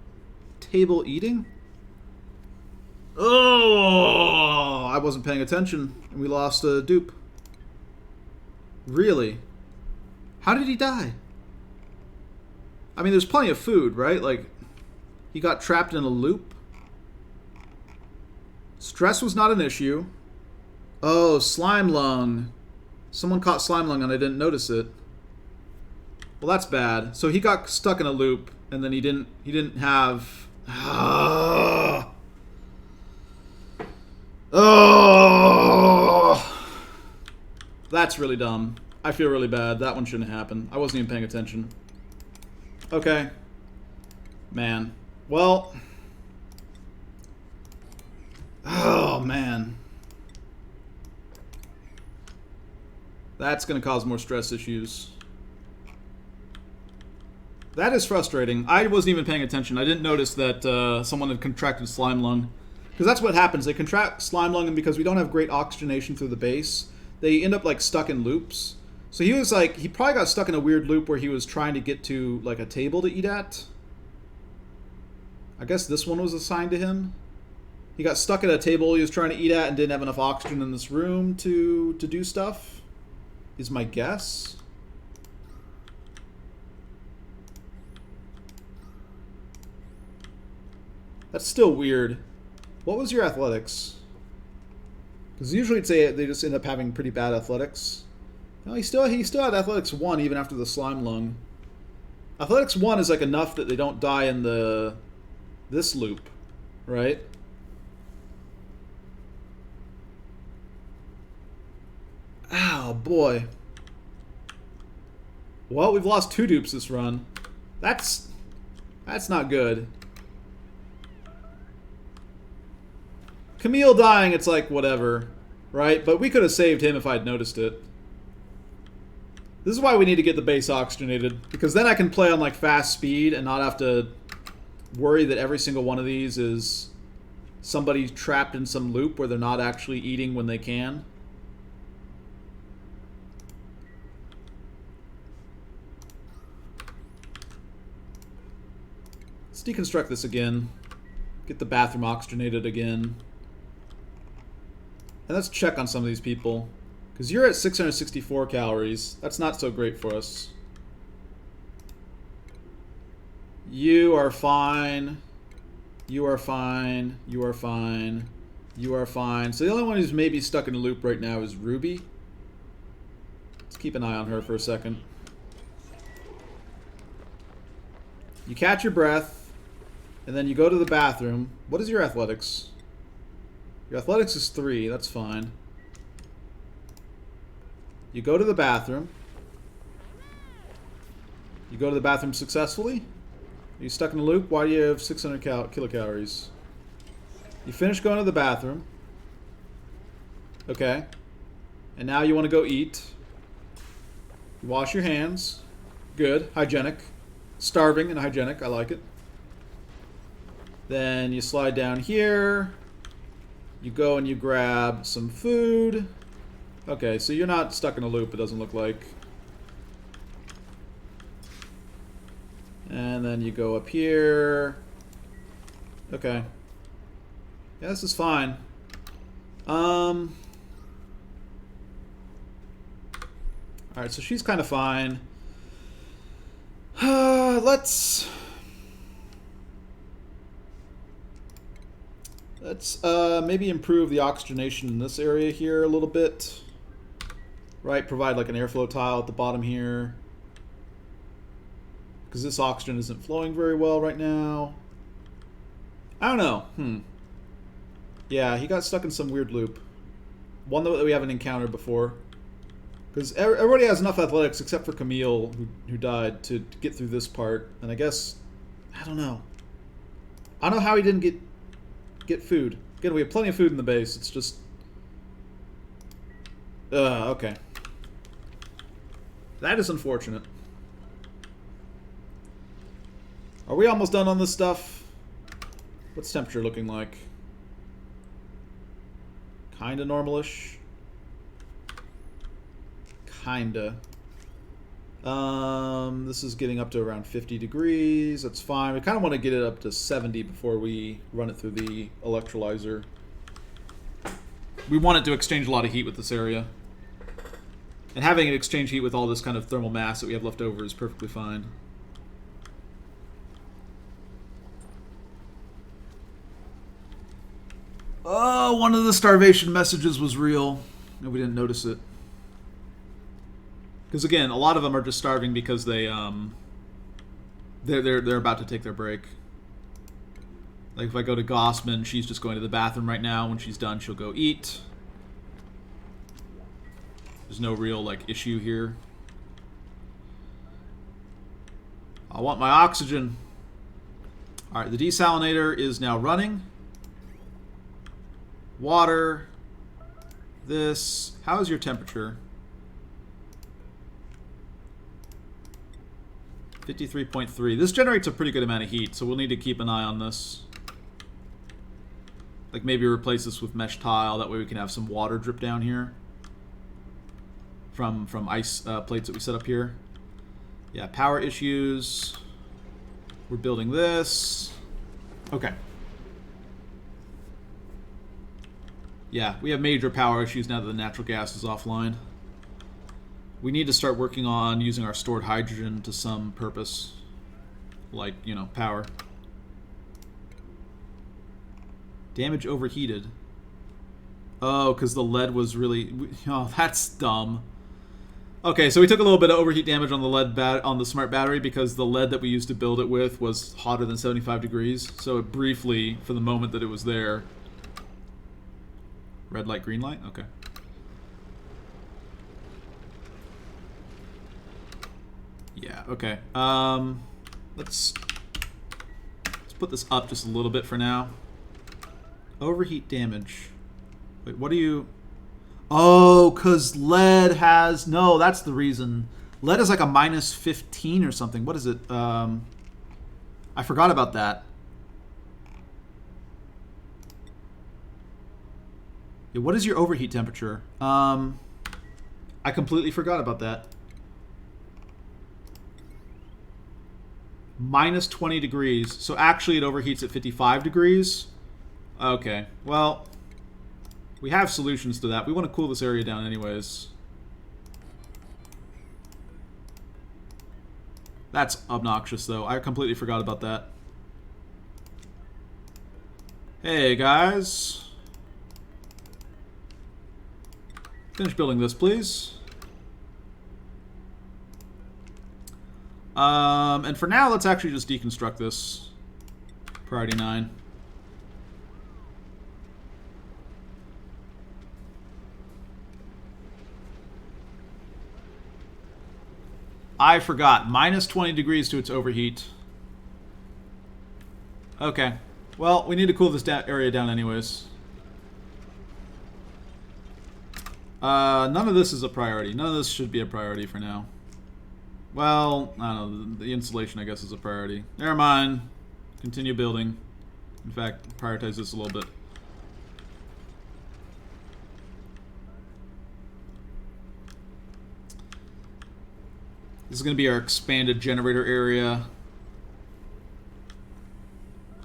table eating? Oh, I wasn't paying attention and we lost a dupe. Really? How did he die? I mean, there's plenty of food, right? Like, he got trapped in a loop. Stress was not an issue. Oh, Slimelung. Someone caught Slimelung and I didn't notice it. Well, that's bad. So he got stuck in a loop and then he didn't have... Oh. That's really dumb. I feel really bad. That one shouldn't happen. I wasn't even paying attention. Okay. Man. Well. Oh, man. That's going to cause more stress issues. That is frustrating. I wasn't even paying attention. I didn't notice that someone had contracted Slimelung. Because that's what happens. They contract Slimelung, and because we don't have great oxygenation through the base, they end up like stuck in loops. So he was like, he probably got stuck in a weird loop where he was trying to get to like a table to eat at. I guess this one was assigned to him. He got stuck at a table he was trying to eat at and didn't have enough oxygen in this room to do stuff, is my guess. That's still weird. What was your athletics? Because usually it'd say they just end up having pretty bad athletics. No, he still had athletics 1 even after the Slimelung. Athletics 1 is like enough that they don't die in this loop, right? Ow, boy. Well, we've lost 2 dupes this run. That's not good. Camille dying, it's like, whatever, right? But we could have saved him if I'd noticed it. This is why we need to get the base oxygenated, because then I can play on like fast speed and not have to worry that every single one of these is somebody trapped in some loop where they're not actually eating when they can. Let's deconstruct this again. Get the bathroom oxygenated again. And let's check on some of these people. Because you're at 664 calories. That's not so great for us. You are fine. You are fine. You are fine. You are fine. So the only one who's maybe stuck in a loop right now is Ruby. Let's keep an eye on her for a second. You catch your breath. And then you go to the bathroom. What is your athletics? Your athletics is 3. That's fine. You go to the bathroom. You go to the bathroom successfully. Are you stuck in a loop? Why do you have 600 kilocalories? You finish going to the bathroom. Okay. And now you want to go eat. You wash your hands. Good. Hygienic. Starving and hygienic. I like it. Then you slide down here. You go and you grab some food. Okay, so you're not stuck in a loop, it doesn't look like. And then you go up here. Okay. Yeah, this is fine. Alright, so she's kind of fine. Let's maybe improve the oxygenation in this area here a little bit. Right, provide like an airflow tile at the bottom here. Because this oxygen isn't flowing very well right now. I don't know. Yeah, he got stuck in some weird loop. One that we haven't encountered before. Because everybody has enough athletics except for Camille, who died, to get through this part. And I guess... I don't know. I don't know how he didn't get food. Again, we have plenty of food in the base. It's just... okay. That is unfortunate. Are we almost done on this stuff? What's temperature looking like? Kinda normalish. Kinda. This is getting up to around 50 degrees. That's fine. We kind of want to get it up to 70 before we run it through the electrolyzer. We want it to exchange a lot of heat with this area. And having it exchange heat with all this kind of thermal mass that we have left over is perfectly fine. Oh, one of the starvation messages was real, and we didn't notice it. Because again, a lot of them are just starving because they're about to take their break. Like if I go to Gossman, she's just going to the bathroom right now. When she's done, she'll go eat. There's no real like issue here. I want my oxygen. All right, the desalinator is now running. Water. This. How is your temperature? 53.3. This generates a pretty good amount of heat, so we'll need to keep an eye on this. Like maybe replace this with mesh tile. That way we can have some water drip down here from ice plates that we set up here. Yeah, power issues. We're building this. Okay. Yeah, we have major power issues now that the natural gas is offline. We need to start working on using our stored hydrogen to some purpose. Like, you know, power. Damage overheated. Oh, because the lead was really... Oh, that's dumb. Okay, so we took a little bit of overheat damage on the lead on the smart battery because the lead that we used to build it with was hotter than 75 degrees. So it briefly, for the moment that it was there... Red light, green light? Okay. Yeah, okay. Let's put this up just a little bit for now. Overheat damage. Wait, what do you... Oh, because lead has... No, that's the reason. Lead is like a minus 15 or something. What is it? I forgot about that. Yeah, what is your overheat temperature? I completely forgot about that. Minus 20 degrees. So actually it overheats at 55 degrees. Okay, well, we have solutions to that. We want to cool this area down anyways. That's obnoxious, though. I completely forgot about that. Hey, guys. Finish building this, please. And for now, let's actually just deconstruct this. Priority 9. I forgot. Minus 20 degrees to its overheat. Okay. Well, we need to cool this area down anyways. None of this is a priority. None of this should be a priority for now. Well, I don't know. The insulation, I guess, is a priority. Never mind. Continue building. In fact, prioritize this a little bit. This is going to be our expanded generator area.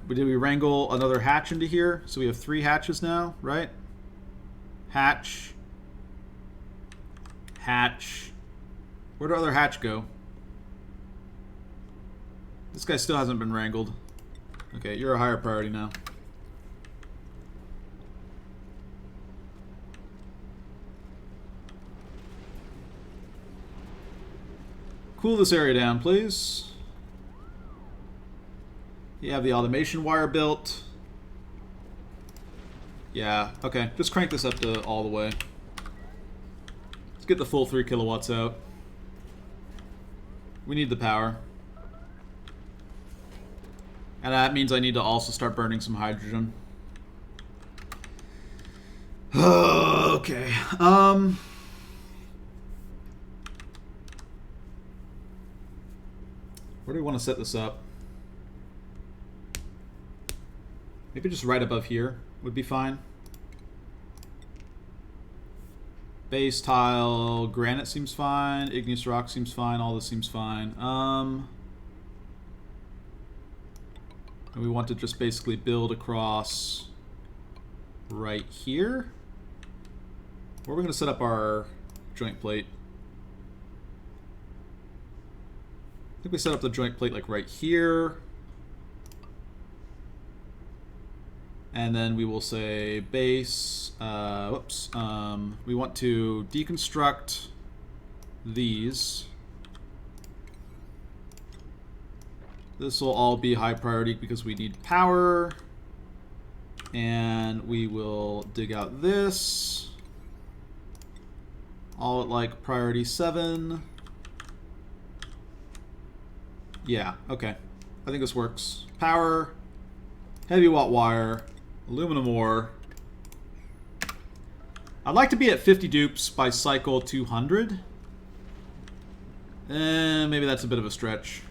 Did we wrangle another hatch into here? So we have 3 hatches now, right? Hatch. Hatch. Where'd our other hatch go? This guy still hasn't been wrangled. Okay, you're a higher priority now. Cool this area down, please. You have the automation wire built. Yeah, okay. Just crank this up to all the way. Let's get the full 3 kilowatts out. We need the power. And that means I need to also start burning some hydrogen. Okay. Where do we want to set this up? Maybe just right above here would be fine. Base tile, granite seems fine. Igneous rock seems fine. All this seems fine. And we want to just basically build across right here. Where are we going to set up our joint plate? I think we set up the joint plate like right here. And then we will say base, we want to deconstruct these. This will all be high priority because we need power. And we will dig out this. All at like priority 7. Yeah, okay. I think this works. Power, heavy watt wire, aluminum ore. I'd like to be at 50 dupes by cycle 200. Maybe that's a bit of a stretch.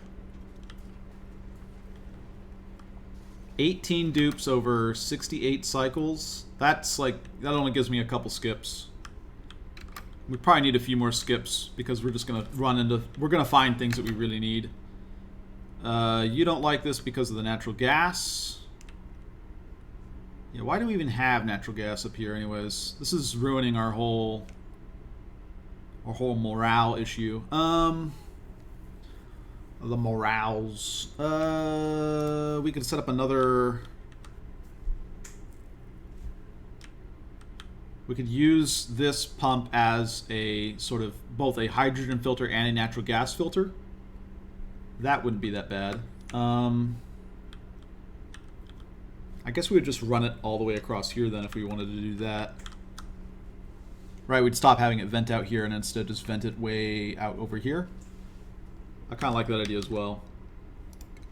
18 dupes over 68 cycles. That's like, that only gives me a couple skips. We probably need a few more skips because we're just gonna we're gonna find things that we really need. You don't like this because of the natural gas. Yeah, why do we even have natural gas up here anyways? This is ruining our whole morale issue. The morales. We could set up another. We could use this pump as a sort of both a hydrogen filter and a natural gas filter. That wouldn't be that bad. I guess we would just run it all the way across here then if we wanted to do that. Right, we'd stop having it vent out here and instead just vent it way out over here. I kind of like that idea as well.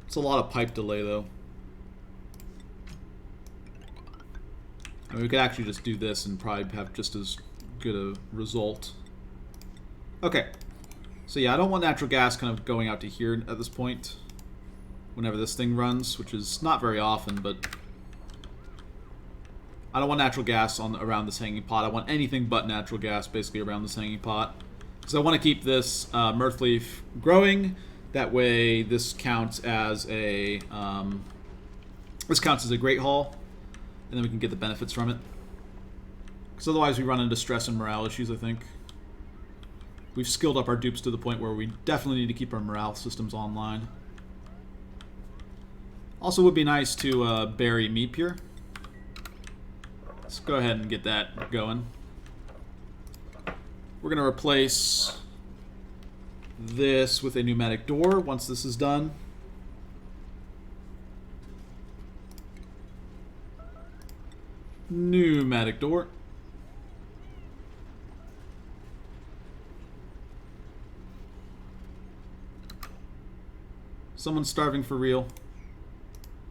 It's a lot of pipe delay though. I mean, we could actually just do this and probably have just as good a result. Okay. So yeah, I don't want natural gas kind of going out to here at this point. Whenever this thing runs, which is not very often, but I don't want natural gas around this hanging pot. I want anything but natural gas basically around this hanging pot. Because I want to keep this mirth leaf growing. That way this counts as a great haul. And then we can get the benefits from it. Because otherwise we run into stress and morale issues, I think. We've skilled up our dupes to the point where we definitely need to keep our morale systems online. Also would be nice to bury meep here. Let's go ahead and get that going. We're going to replace this with a pneumatic door once this is done. Pneumatic door. Someone's starving for real.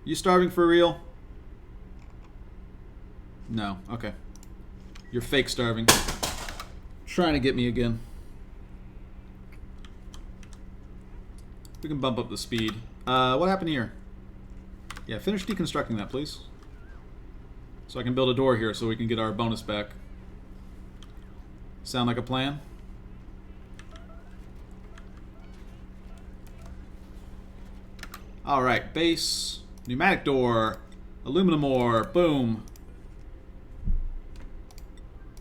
You starving for real? No. Okay. You're fake starving. Trying to get me again. We can bump up the speed. What happened here? Yeah, finish deconstructing that, please. So I can build a door here so we can get our bonus back. Sound like a plan? Alright, base. Pneumatic door. Aluminum ore. Boom.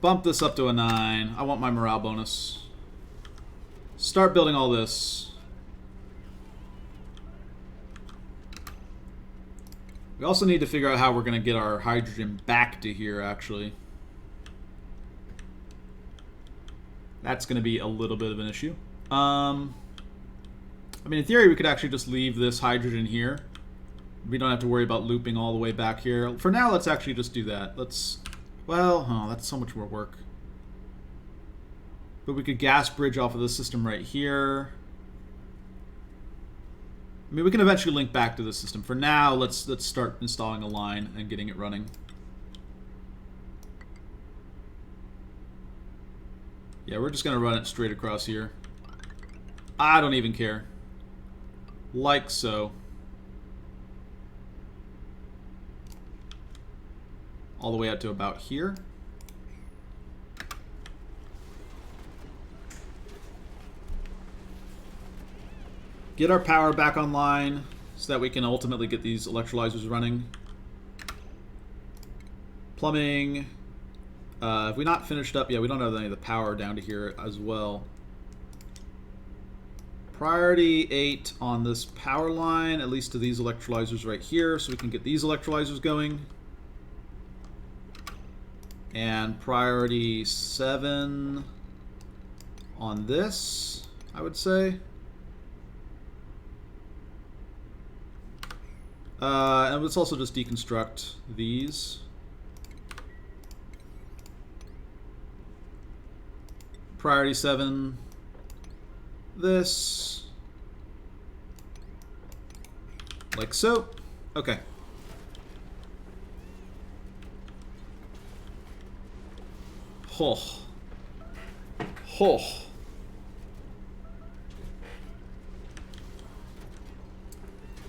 Bump this up to a 9. I want my morale bonus. Start building all this. We also need to figure out how we're going to get our hydrogen back to here, actually. That's going to be a little bit of an issue. I mean, in theory, we could actually just leave this hydrogen here. We don't have to worry about looping all the way back here. For now, let's actually just do that. Let's... Well, oh, that's so much more work. But we could gas bridge off of this system right here. I mean, we can eventually link back to this system. For now, let's start installing a line and getting it running. Yeah, we're just going to run it straight across here. I don't even care. Like so. All the way out to about here. Get our power back online so that we can ultimately get these electrolyzers running. Plumbing. Have we not finished up? Yeah, we don't have any of the power down to here as well. Priority 8 on this power line, at least to these electrolyzers right here, so we can get these electrolyzers going. And priority 7 on this, I would say. And let's also just deconstruct these. Priority 7, this, like so. Okay. Oh. Oh.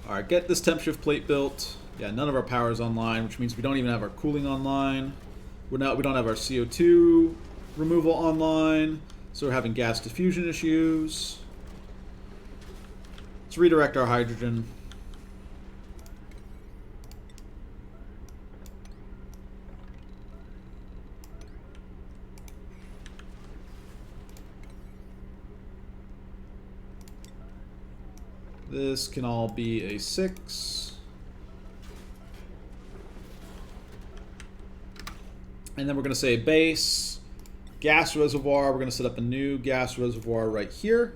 Alright, get this temp shift plate built. Yeah, none of our power is online, which means we don't even have our cooling online. We don't have our CO2 removal online, so we're having gas diffusion issues. Let's redirect our hydrogen. This can all be a 6. And then we're going to say base, gas reservoir. We're going to set up a new gas reservoir right here.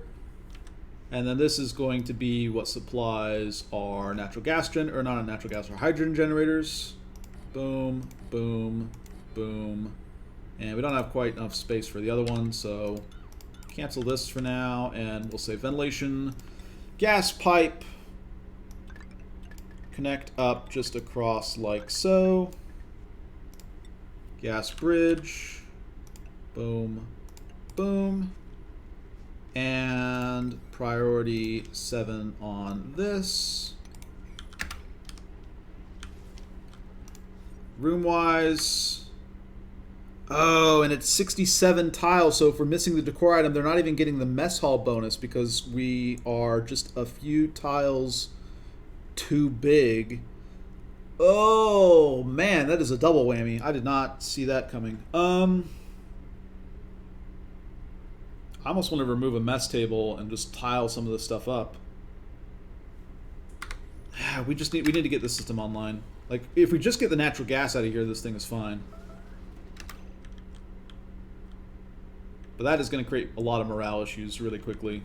And then this is going to be what supplies our natural gas or not natural gas, our hydrogen generators. Boom, boom, boom. And we don't have quite enough space for the other one, so cancel this for now, and we'll say ventilation, gas pipe, connect up just across like so. Gas bridge, boom, boom. And priority 7 on this. Room-wise, oh, and it's 67 tiles, so if we're missing the decor item, they're not even getting the mess hall bonus because we are just a few tiles too big. Oh, man, that is a double whammy. I did not see that coming. I almost want to remove a mess table and just tile some of this stuff up. We need to get this system online. Like, if we just get the natural gas out of here, this thing is fine. But that is going to create a lot of morale issues really quickly.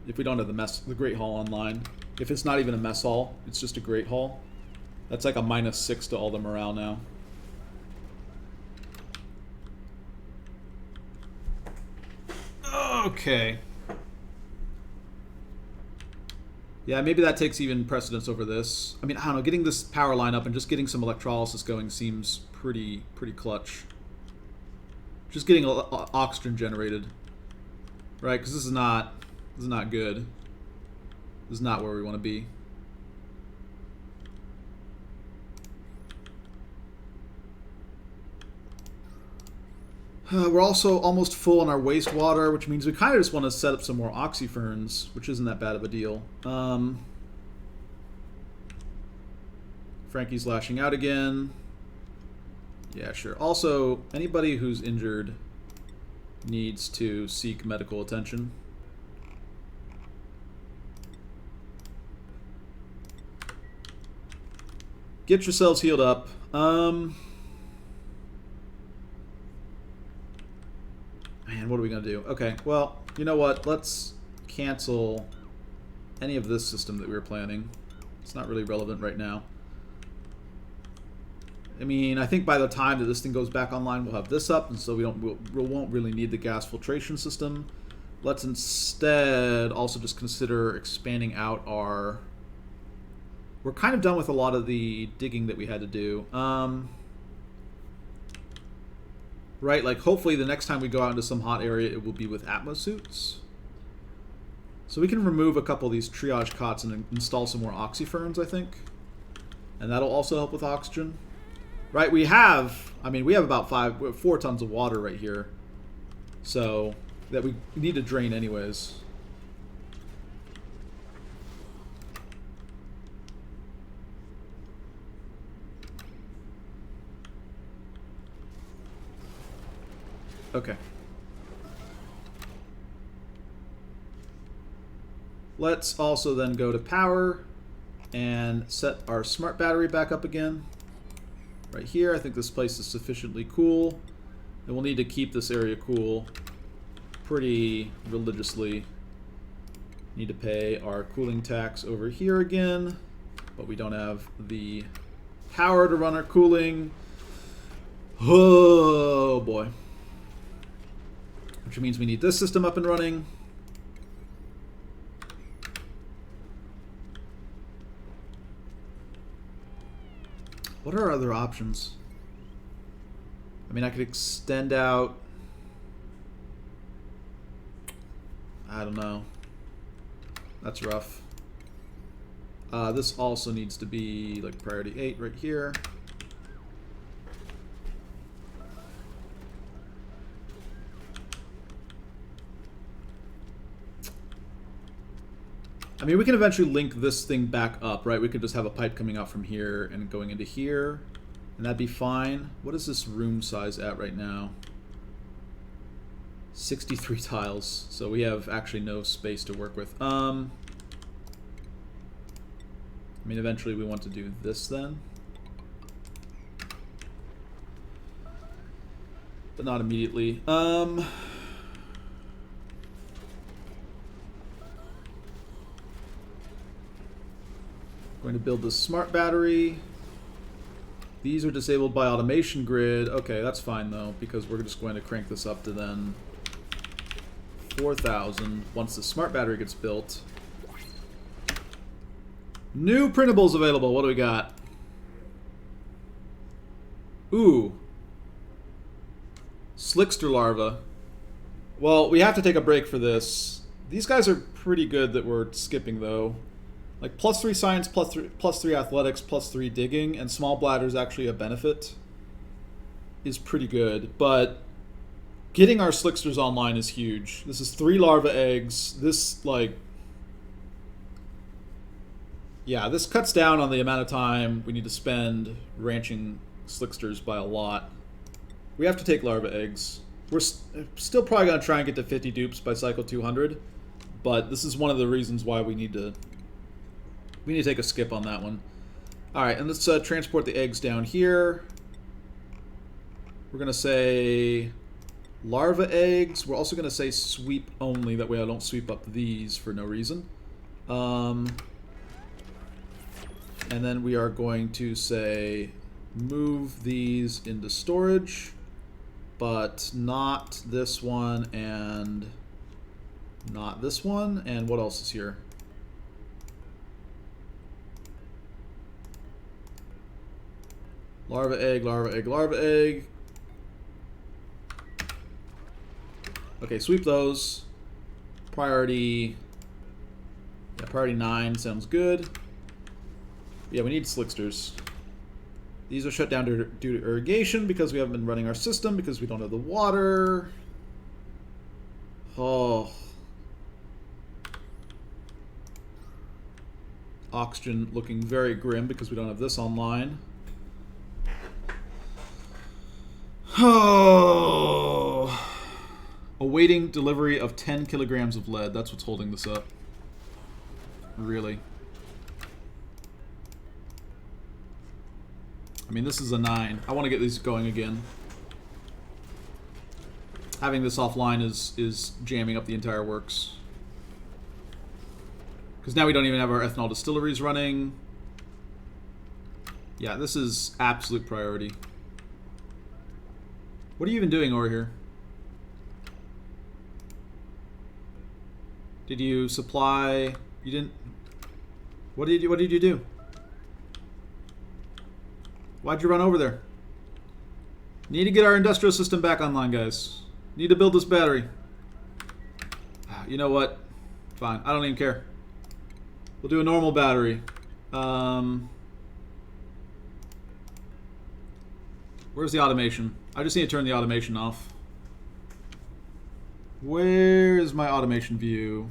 If we don't have the Great Hall online. If it's not even a mess hall, it's just a Great Hall. That's like a -6 to all the morale now. Okay. Yeah, maybe that takes even precedence over this. I mean, I don't know, getting this power line up and just getting some electrolysis going seems pretty clutch. Just getting oxygen generated. Right, because this is not good. This is not where we want to be. We're also almost full on our wastewater, which means we kind of just want to set up some more oxyferns, which isn't that bad of a deal. Frankie's lashing out again. Yeah, sure. Also, anybody who's injured needs to seek medical attention. Get yourselves healed up. Man, what are we going to do? Okay, well, you know what? Let's cancel any of this system that we were planning. It's not really relevant right now. I mean, I think by the time that this thing goes back online, we'll have this up, and so we won't really need the gas filtration system. Let's instead also just consider expanding out our... We're kind of done with a lot of the digging that we had to do. Right, like hopefully the next time we go out into some hot area, it will be with Atmos suits. So we can remove a couple of these triage cots and install some more oxyferns, I think. And that'll also help with oxygen. Right, we have about 4 tons of water right here. So, that we need to drain anyways. Okay. Let's also then go to power and set our smart battery back up again. Right here, I think this place is sufficiently cool. And we'll need to keep this area cool pretty religiously. Need to pay our cooling tax over here again, but we don't have the power to run our cooling. Oh boy. Which means we need this system up and running. What are our other options? I mean, I could extend out... I don't know. That's rough. This also needs to be like priority 8 right here. I mean, we can eventually link this thing back up, right? We could just have a pipe coming out from here and going into here, and that'd be fine. What is this room size at right now? 63 tiles, so we have actually no space to work with. I mean, eventually we want to do this then. But not immediately. Going to build this smart battery. These are disabled by automation grid. Okay, that's fine though, because we're just going to crank this up to then 4,000 once the smart battery gets built. New printables available. What do we got? Ooh. Slickster larva. Well, we have to take a break for this. These guys are pretty good that we're skipping though. Like +3 science, +3 athletics, +3 digging, and small bladder is actually a benefit. Is pretty good, but getting our slicksters online is huge. This is 3 larva eggs. This, like... Yeah, this cuts down on the amount of time we need to spend ranching slicksters by a lot. We have to take larva eggs. We're still probably going to try and get to 50 dupes by cycle 200, but this is one of the reasons why we need to take a skip on that one. Alright, and let's transport the eggs down here. We're going to say larva eggs. We're also going to say sweep only. That way I don't sweep up these for no reason. And then we are going to say move these into storage, but not this one and not this one. And what else is here? Larva egg, larva egg, larva egg. Okay, sweep those. Priority... Yeah, priority 9 sounds good. Yeah, we need slicksters. These are shut down due to irrigation because we haven't been running our system because we don't have the water. Oh. Oxygen looking very grim because we don't have this online. Oh. Awaiting delivery of 10 kilograms of lead. That's what's holding this up. Really. I mean, this is a 9. I want to get these going again. Having this offline is jamming up the entire works. Because now we don't even have our ethanol distilleries running. Yeah, this is absolute priority. What are you even doing over here? Did you supply... You didn't... What did you do? Why'd you run over there? Need to get our industrial system back online, guys. Need to build this battery. You know what? Fine. I don't even care. We'll do a normal battery. Where's the automation? I just need to turn the automation off. Where is my automation view?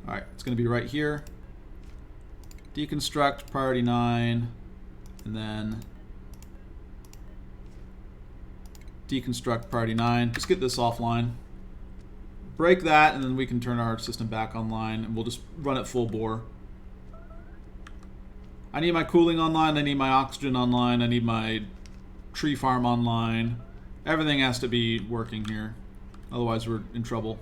Alright, it's going to be right here. Deconstruct, priority 9, and then deconstruct, priority 9. Just get this offline. Break that, and then we can turn our system back online, and we'll just run it full bore. I need my cooling online, I need my oxygen online, I need my tree farm online. Everything has to be working here. Otherwise we're in trouble.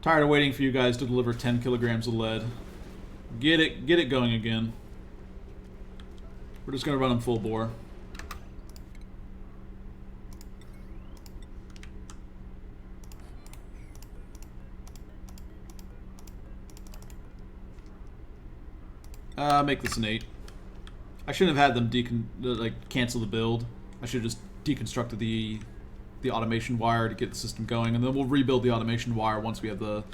Tired of waiting for you guys to deliver 10 kilograms of lead. Get it going again. We're just gonna run them full bore. Make this an 8. I shouldn't have had them cancel the build. I should have just deconstructed the automation wire to get the system going, and then we'll rebuild the automation wire once we have the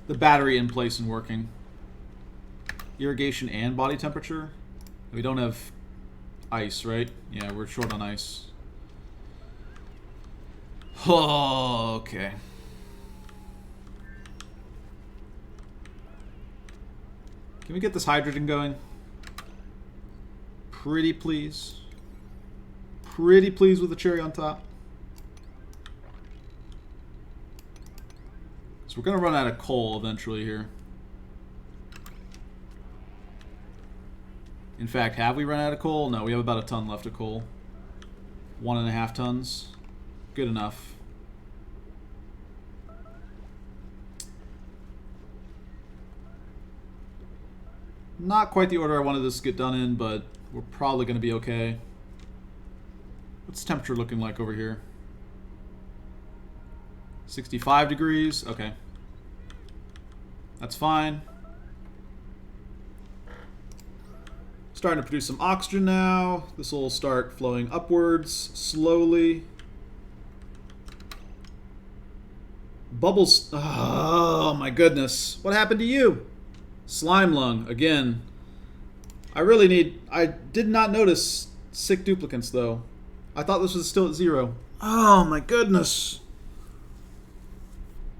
battery in place and working. Irrigation and body temperature. We don't have ice, right? Yeah, we're short on ice. Oh, okay. Can we get this hydrogen going? Pretty please. Pretty please with the cherry on top. So we're going to run out of coal eventually here. In fact, have we run out of coal? No, we have about a ton left of coal. 1.5 tons. Good enough. Not quite the order I wanted this to get done in, but we're probably going to be okay. What's the temperature looking like over here? 65 degrees. Okay. That's fine. Starting to produce some oxygen now. This will start flowing upwards slowly. Bubbles. Oh my goodness. What happened to you? Slimelung again. I did not notice sick duplicates though. I thought this was still at 0. Oh my goodness.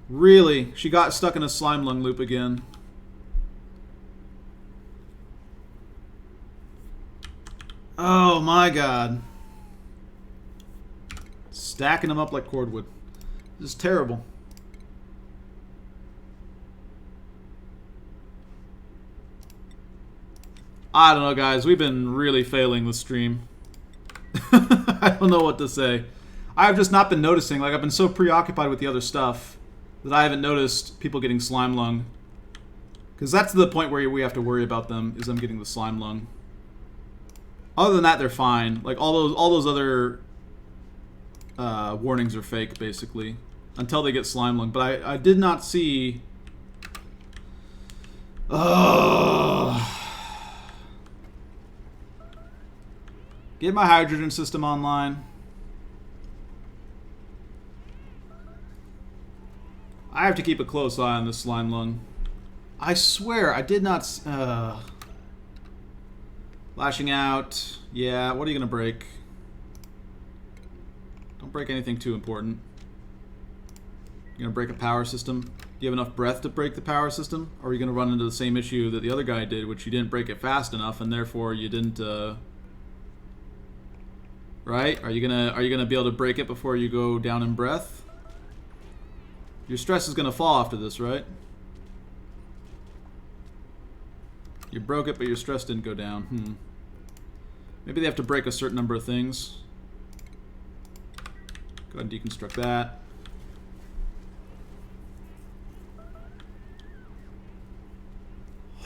Really? She got stuck in a Slimelung loop again. Oh my god. Stacking them up like cordwood. This is terrible. I don't know, guys. We've been really failing the stream. I don't know what to say. I've just not been noticing. Like, I've been so preoccupied with the other stuff that I haven't noticed people getting Slimelung. Because that's the point where we have to worry about them, is them getting the Slimelung. Other than that, they're fine. Like, all those other warnings are fake, basically. Until they get Slimelung. But I did not see... Get my hydrogen system online. I have to keep a close eye on this Slimelung. I swear, I did not... Lashing out. Yeah, what are you going to break? Don't break anything too important. You're gonna break a power system. Do you have enough breath to break the power system? Or are you gonna run into the same issue that the other guy did, which you didn't break it fast enough, and therefore you didn't, right? Are you gonna be able to break it before you go down in breath? Your stress is gonna fall after this, right? You broke it, but your stress didn't go down. Maybe they have to break a certain number of things. Go ahead and deconstruct that.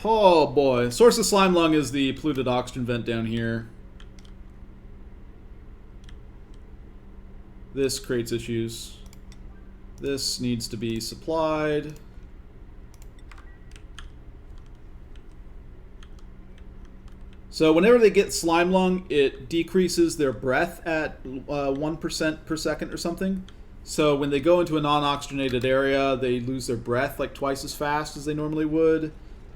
Oh boy. Source of Slimelung is the polluted oxygen vent down here. This creates issues. This needs to be supplied. So whenever they get Slimelung, it decreases their breath at 1% per second or something. So when they go into a non-oxygenated area, they lose their breath like twice as fast as they normally would.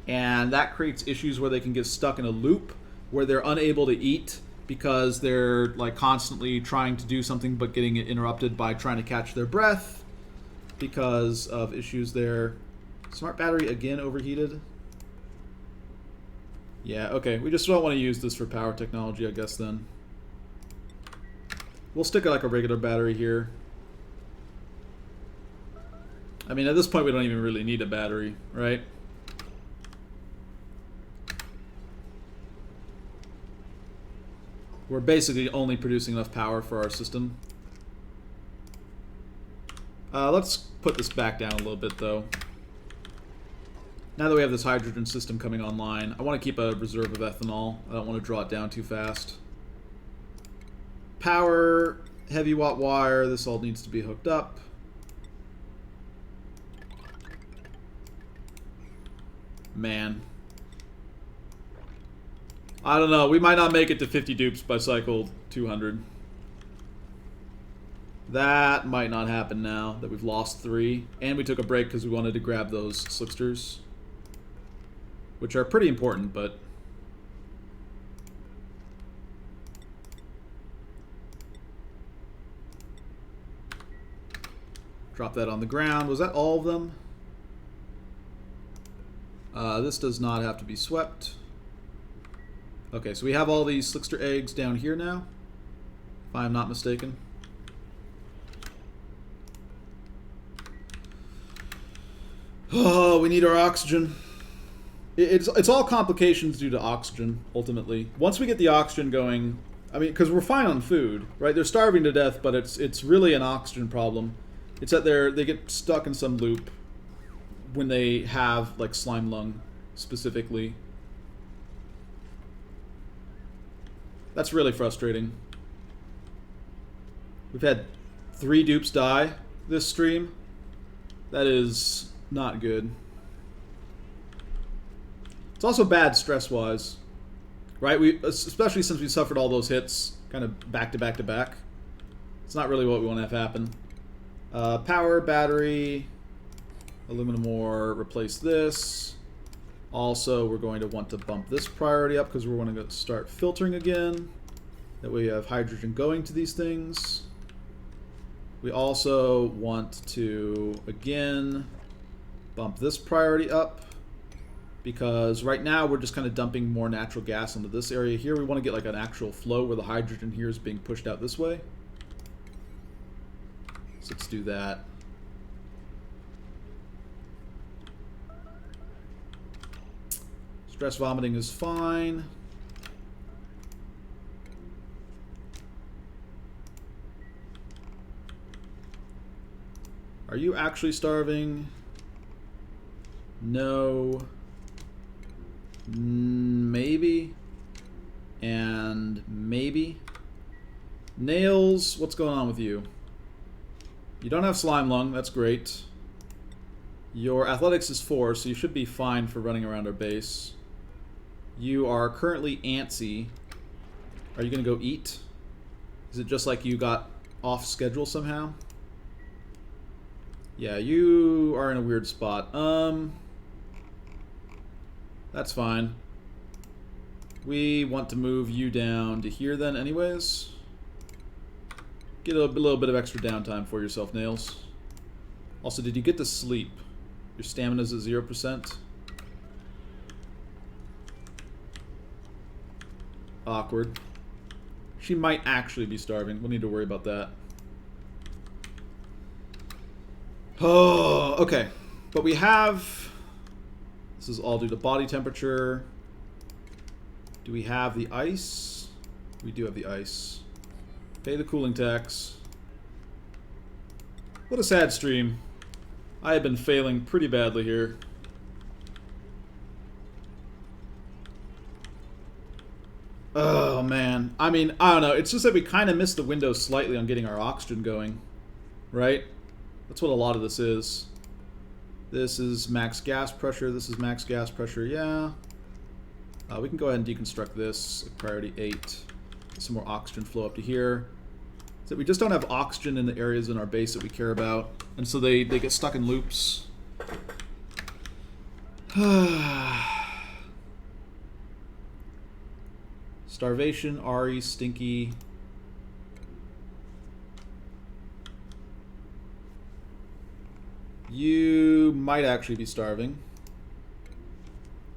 And that creates issues where they can get stuck in a loop where they're unable to eat because they're like constantly trying to do something but getting it interrupted by trying to catch their breath because of issues there. Smart battery again overheated. Yeah, okay. We just don't want to use this for power technology, I guess, then. We'll stick it like a regular battery here. I mean, at this point, we don't even really need a battery, right? We're basically only producing enough power for our system. Let's put this back down a little bit, though. Now that we have this hydrogen system coming online, I want to keep a reserve of ethanol. I don't want to draw it down too fast. Power, heavy watt wire, this all needs to be hooked up. Man. I don't know, we might not make it to 50 dupes by cycle 200. That might not happen now that we've lost 3. And we took a break because we wanted to grab those slicksters, which are pretty important, but drop that on the ground. Was that all of them? This does not have to be swept. Okay, so we have all these slickster eggs down here now, if I'm not mistaken. Oh, we need our oxygen. It's all complications due to oxygen, ultimately. Once we get the oxygen going, I mean, because we're fine on food, right? They're starving to death, but it's really an oxygen problem. It's that they get stuck in some loop when they have, like, Slimelung, specifically. That's really frustrating. We've had 3 dupes die this stream. That is not good. It's also bad stress-wise, right? Especially since we suffered all those hits kind of back to back to back. It's not really what we want to have happen. Power, battery, aluminum ore, replace this. Also, we're going to want to bump this priority up because we're going to start filtering again. That way we have hydrogen going to these things. We also want to, again, bump this priority up. Because right now we're just kind of dumping more natural gas into this area here. We want to get like an actual flow where the hydrogen here is being pushed out this way. So let's do that. Stress vomiting is fine. Are you actually starving? No. Maybe. And maybe. Nails, what's going on with you? You don't have Slimelung, that's great. Your athletics is 4, so you should be fine for running around our base. You are currently antsy. Are you going to go eat? Is it just like you got off schedule somehow? Yeah, you are in a weird spot. That's fine. We want to move you down to here then anyways. Get a little bit of extra downtime for yourself, Nails. Also, did you get to sleep? Your stamina's at 0%. Awkward. She might actually be starving. We'll need to worry about that. Oh, okay. But we have... This is all due to body temperature. Do we have the ice? We do have the ice. Pay the cooling tax. What a sad stream. I have been failing pretty badly here. Oh, man. I mean, I don't know. It's just that we kind of missed the window slightly on getting our oxygen going. Right? That's what a lot of this is. This is max gas pressure. This is max gas pressure. Yeah. We can go ahead and deconstruct this at priority 8. Get some more oxygen flow up to here. So we just don't have oxygen in the areas in our base that we care about. And so they get stuck in loops. Starvation, Ari, Stinky. You might actually be starving.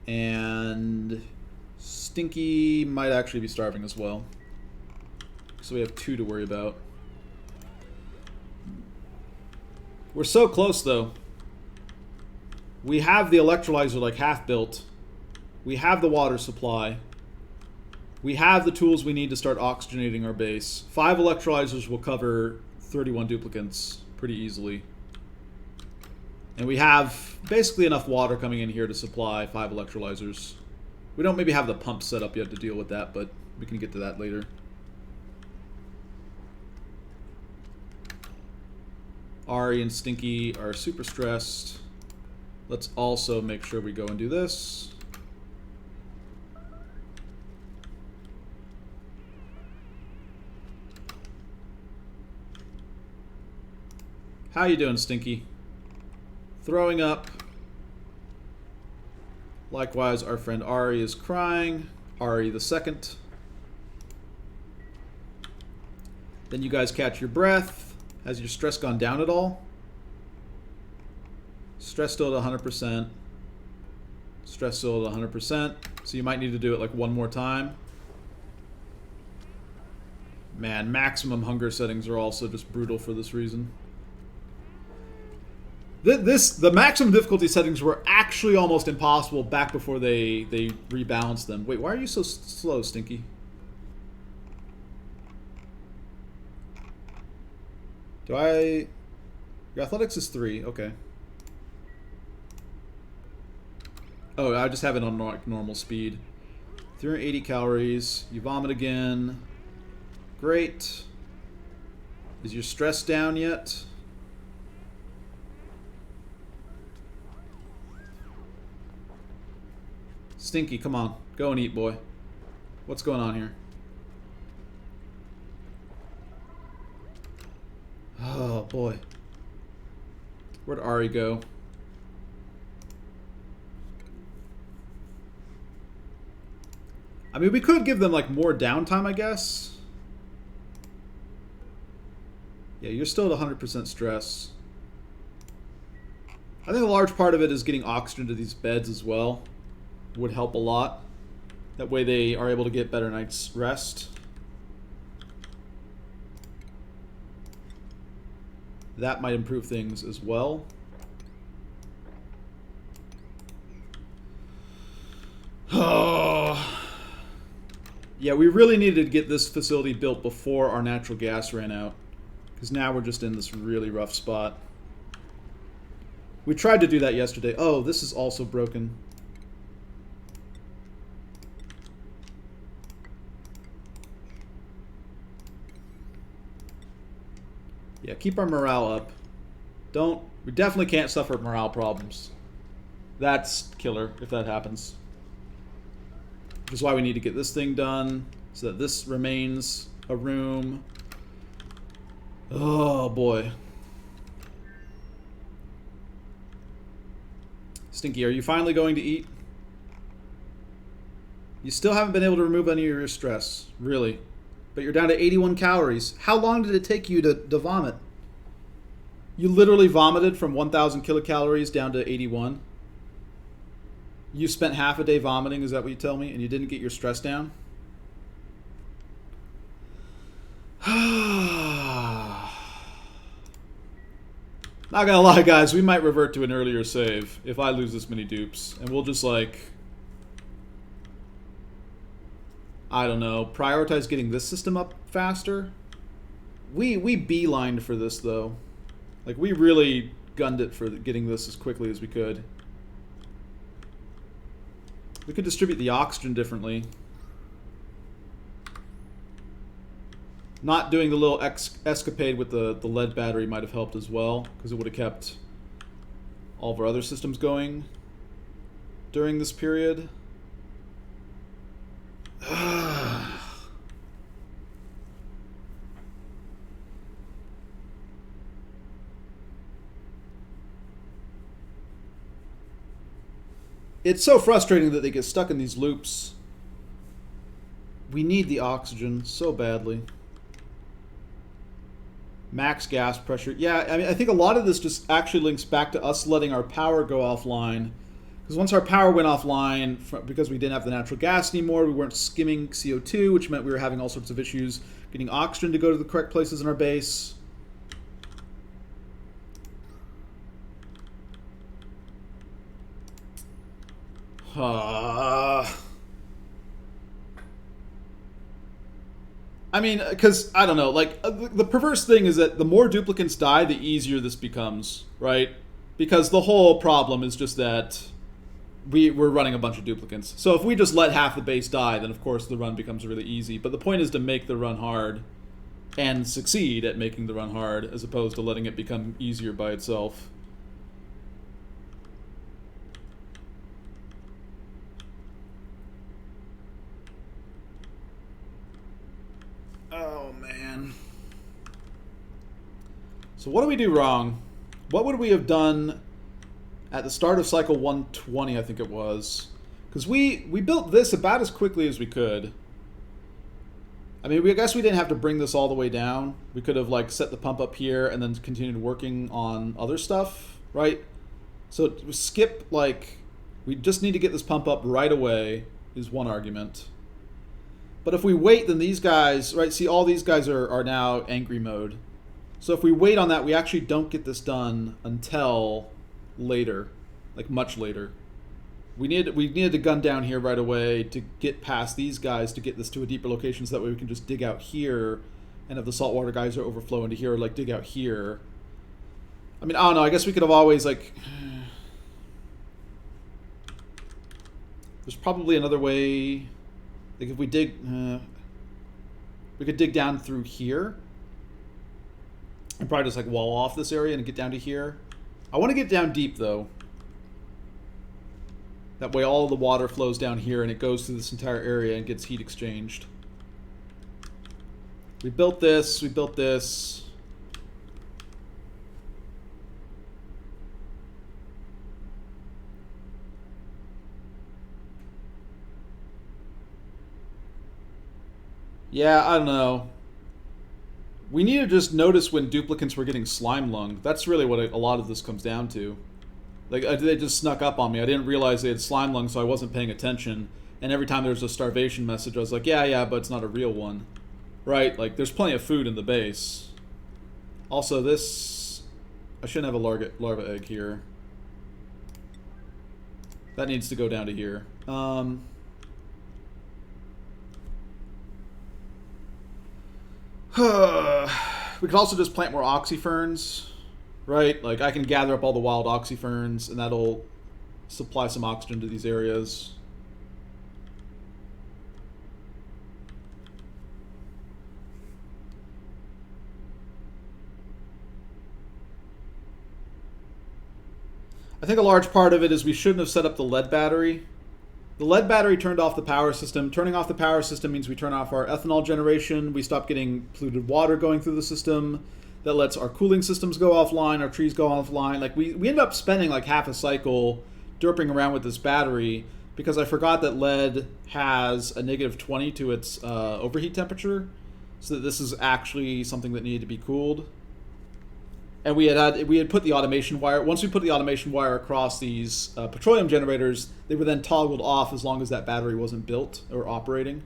And Stinky might actually be starving as well. So we have 2 to worry about. We're so close, though. We have the electrolyzer like half built. We have the water supply. We have the tools we need to start oxygenating our base. 5 electrolyzers will cover 31 duplicates pretty easily. And we have basically enough water coming in here to supply 5 electrolyzers. We don't maybe have the pump set up yet to deal with that, but we can get to that later. Ari and Stinky are super stressed. Let's also make sure we go and do this. How you doing, Stinky? Throwing up. Likewise, our friend Ari is crying. Ari the second. Then you guys catch your breath. Has your stress gone down at all? Stress still at 100%. Stress still at 100%. So you might need to do it like one more time. Man, maximum hunger settings are also just brutal for this reason. The maximum difficulty settings were actually almost impossible back before they rebalanced them. Wait, why are you so slow, Stinky? Your athletics is 3, okay. Oh, I just have it on normal speed. 380 calories. You vomit again. Great. Is your stress down yet? Stinky, come on. Go and eat, boy. What's going on here? Oh, boy. Where'd Ari go? I mean, we could give them, like, more downtime, I guess. Yeah, you're still at 100% stress. I think a large part of it is getting oxygen to these beds as well. Would help a lot. That way they are able to get better night's rest. That might improve things as well. Oh. Yeah, we really needed to get this facility built before our natural gas ran out. Because now we're just in this really rough spot. We tried to do that yesterday. Oh, this is also broken. Yeah, keep our morale up. We definitely can't suffer morale problems. That's killer if that happens. Which is why we need to get this thing done, so that this remains a room. Oh, boy. Stinky, are you finally going to eat? You still haven't been able to remove any of your stress, really. But you're down to 81 calories. How long did it take you to vomit? You literally vomited from 1,000 kilocalories down to 81. You spent half a day vomiting, is that what you tell me? And you didn't get your stress down? Not gonna lie, guys, we might revert to an earlier save if I lose this many dupes. And we'll just, like, I don't know, prioritize getting this system up faster. We beelined for this, though. Like, we really gunned it for getting this as quickly as we could. We could distribute the oxygen differently. Not doing the little escapade with the lead battery might have helped as well, because it would have kept all of our other systems going during this period. It's so frustrating that they get stuck in these loops. We need the oxygen so badly. Max gas pressure. Yeah, I mean, I think a lot of this just actually links back to us letting our power go offline. Because once our power went offline, because we didn't have the natural gas anymore, we weren't skimming CO2, which meant we were having all sorts of issues getting oxygen to go to the correct places in our base. I mean, because, I don't know, like, the perverse thing is that the more duplicants die, the easier this becomes, right? Because the whole problem is just that we're running a bunch of duplicants. So if we just let half the base die, then of course the run becomes really easy. But the point is to make the run hard and succeed at making the run hard, as opposed to letting it become easier by itself. Oh, man. So what do we do wrong? What would we have done at the start of cycle 120, I think it was? Because we built this about as quickly as we could. I mean, I guess we didn't have to bring this all the way down. We could have, like, set the pump up here and then continued working on other stuff, right? So skip, like, we just need to get this pump up right away is one argument. But if we wait, then these guys, right, see, all these guys are now angry mode. So if we wait on that, we actually don't get this done until later, like much later. We needed to gun down here right away to get past these guys to get this to a deeper location, so that way we can just dig out here, and if the saltwater guys are overflow into here, like dig out here. I mean, I don't know, I guess we could have always, like... There's probably another way... Like, if we dig... we could dig down through here. And probably just, like, wall off this area and get down to here. I want to get down deep, though. That way all the water flows down here and it goes through this entire area and gets heat exchanged. We built this. We built this. Yeah, I don't know. We need to just notice when duplicants were getting Slimelung. That's really what a lot of this comes down to. Like, they just snuck up on me. I didn't realize they had Slimelung, so I wasn't paying attention. And every time there was a starvation message, I was like, yeah, but it's not a real one. Right? Like, there's plenty of food in the base. Also, this... I shouldn't have a larva egg here. That needs to go down to here. We could also just plant more oxyferns, right? Like, I can gather up all the wild oxyferns, and that'll supply some oxygen to these areas. I think a large part of it is we shouldn't have set up the lead battery. The lead battery turned off the power system. Turning off the power system means we turn off our ethanol generation. We stop getting polluted water going through the system. That lets our cooling systems go offline, our trees go offline. Like, we end up spending like half a cycle derping around with this battery because I forgot that lead has a -20 to its overheat temperature. So that this is actually something that needed to be cooled. And we had put the automation wire. Once we put the automation wire across these petroleum generators, they were then toggled off as long as that battery wasn't built or operating.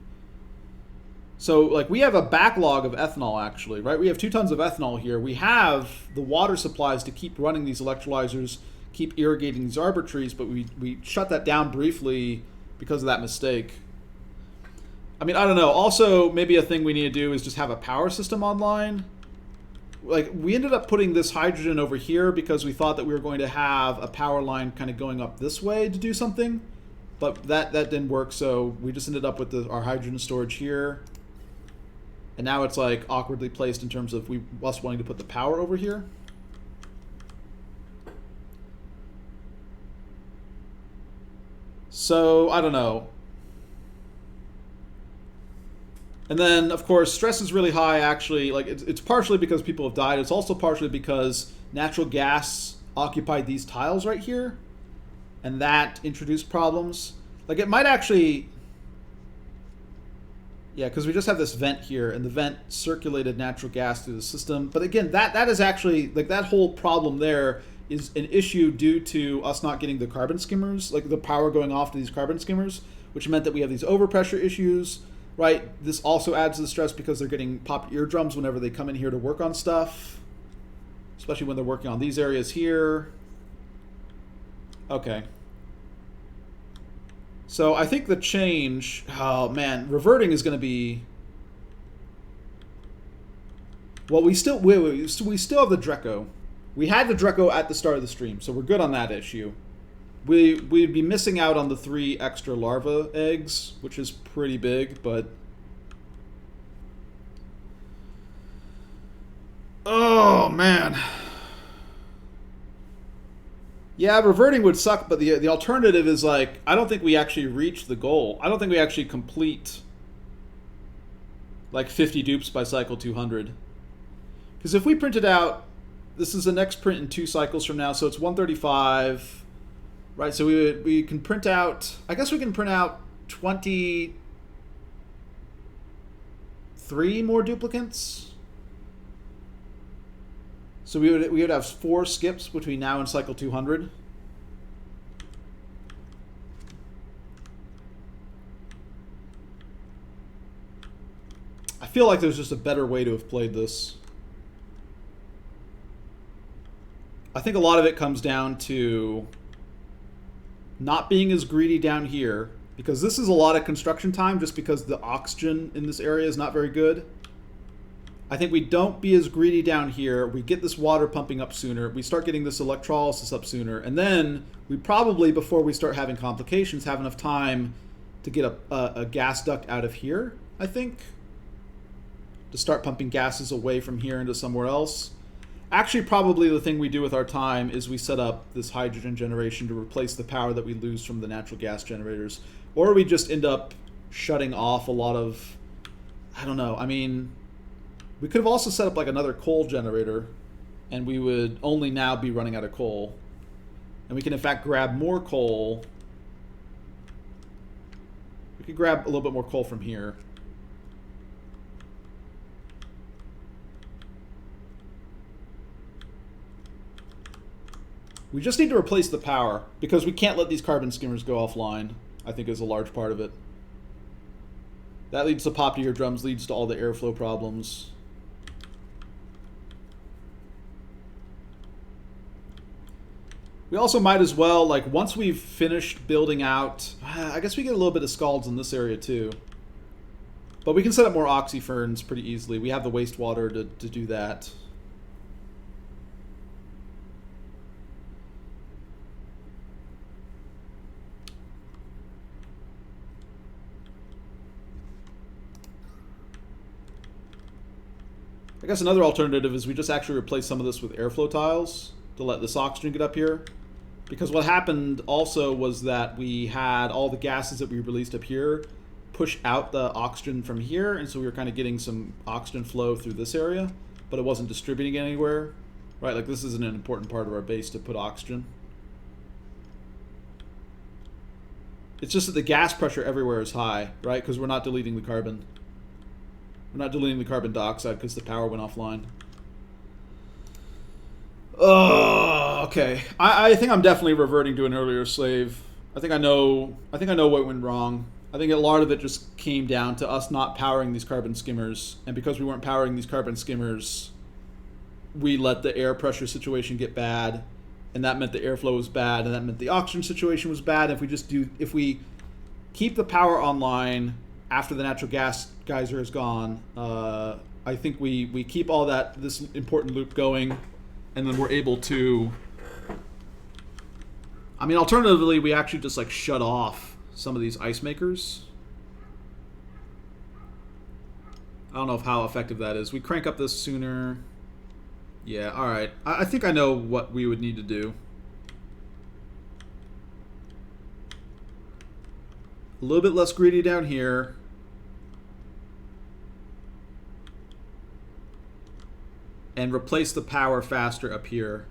So, like, we have a backlog of ethanol, actually, right? We have 2 tons of ethanol here. We have the water supplies to keep running these electrolyzers, keep irrigating these arbor trees, but we shut that down briefly because of that mistake. I mean, I don't know. Also, maybe a thing we need to do is just have a power system online. Like, we ended up putting this hydrogen over here because we thought that we were going to have a power line kind of going up this way to do something. But that didn't work, so we just ended up with our hydrogen storage here. And now it's like awkwardly placed in terms of us wanting to put the power over here. So, I don't know. And then, of course, stress is really high, actually. Like, it's partially because people have died. It's also partially because natural gas occupied these tiles right here. And that introduced problems. Like, it might actually... Yeah, because we just have this vent here, and the vent circulated natural gas through the system. But again, that is actually, like, that whole problem there is an issue due to us not getting the carbon skimmers, like the power going off to these carbon skimmers, which meant that we have these overpressure issues, right? This also adds to the stress because they're getting popped eardrums whenever they come in here to work on stuff, especially when they're working on these areas here. Okay. So I think the change, oh man, reverting is going to be, well, we still have the Dreco. We had the Dreco at the start of the stream, so we're good on that issue. We'd be missing out on the 3 extra larva eggs, which is pretty big, but... Oh, man. Yeah, reverting would suck, but the alternative is, like, I don't think we actually reach the goal. I don't think we actually complete, like, 50 dupes by cycle 200. Because if we printed out, this is the next print in 2 cycles from now, so it's 135, right? So we can print out, I guess we can print out 23 more duplicates. So we would have 4 skips between now and cycle 200. I feel like there's just a better way to have played this. I think a lot of it comes down to not being as greedy down here, because this is a lot of construction time just because the oxygen in this area is not very good. I think we don't be as greedy down here. We get this water pumping up sooner. We start getting this electrolysis up sooner. And then we probably, before we start having complications, have enough time to get a gas duct out of here, I think, to start pumping gases away from here into somewhere else. Actually, probably the thing we do with our time is we set up this hydrogen generation to replace the power that we lose from the natural gas generators. Or we just end up shutting off a lot of, I don't know, I mean... We could have also set up like another coal generator, and we would only now be running out of coal. And we can in fact grab more coal. We could grab a little bit more coal from here. We just need to replace the power, because we can't let these carbon skimmers go offline, I think is a large part of it. That leads to popped eardrums, leads to all the airflow problems. We also might as well, like, once we've finished building out... I guess we get a little bit of scalds in this area, too. But we can set up more oxyferns pretty easily. We have the wastewater to do that. I guess another alternative is we just actually replace some of this with airflow tiles to let this oxygen get up here. Because what happened also was that we had all the gases that we released up here push out the oxygen from here, and so we were kind of getting some oxygen flow through this area, but it wasn't distributing anywhere, right? Like, this isn't an important part of our base to put oxygen. It's just that the gas pressure everywhere is high, right? Because we're not deleting the carbon. We're not deleting the carbon dioxide because the power went offline. Oh, okay. I think I'm definitely reverting to an earlier slave. I think I know. I think I know what went wrong. I think a lot of it just came down to us not powering these carbon skimmers, and because we weren't powering these carbon skimmers, we let the air pressure situation get bad, and that meant the airflow was bad, and that meant the oxygen situation was bad. If we keep the power online after the natural gas geyser is gone, I think we keep all this important loop going, and then we're able to. I mean, alternatively, we actually just like shut off some of these ice makers. I don't know how effective that is. We crank up this sooner. Yeah, all right. I think I know what we would need to do. A little bit less greedy down here. And replace the power faster up here.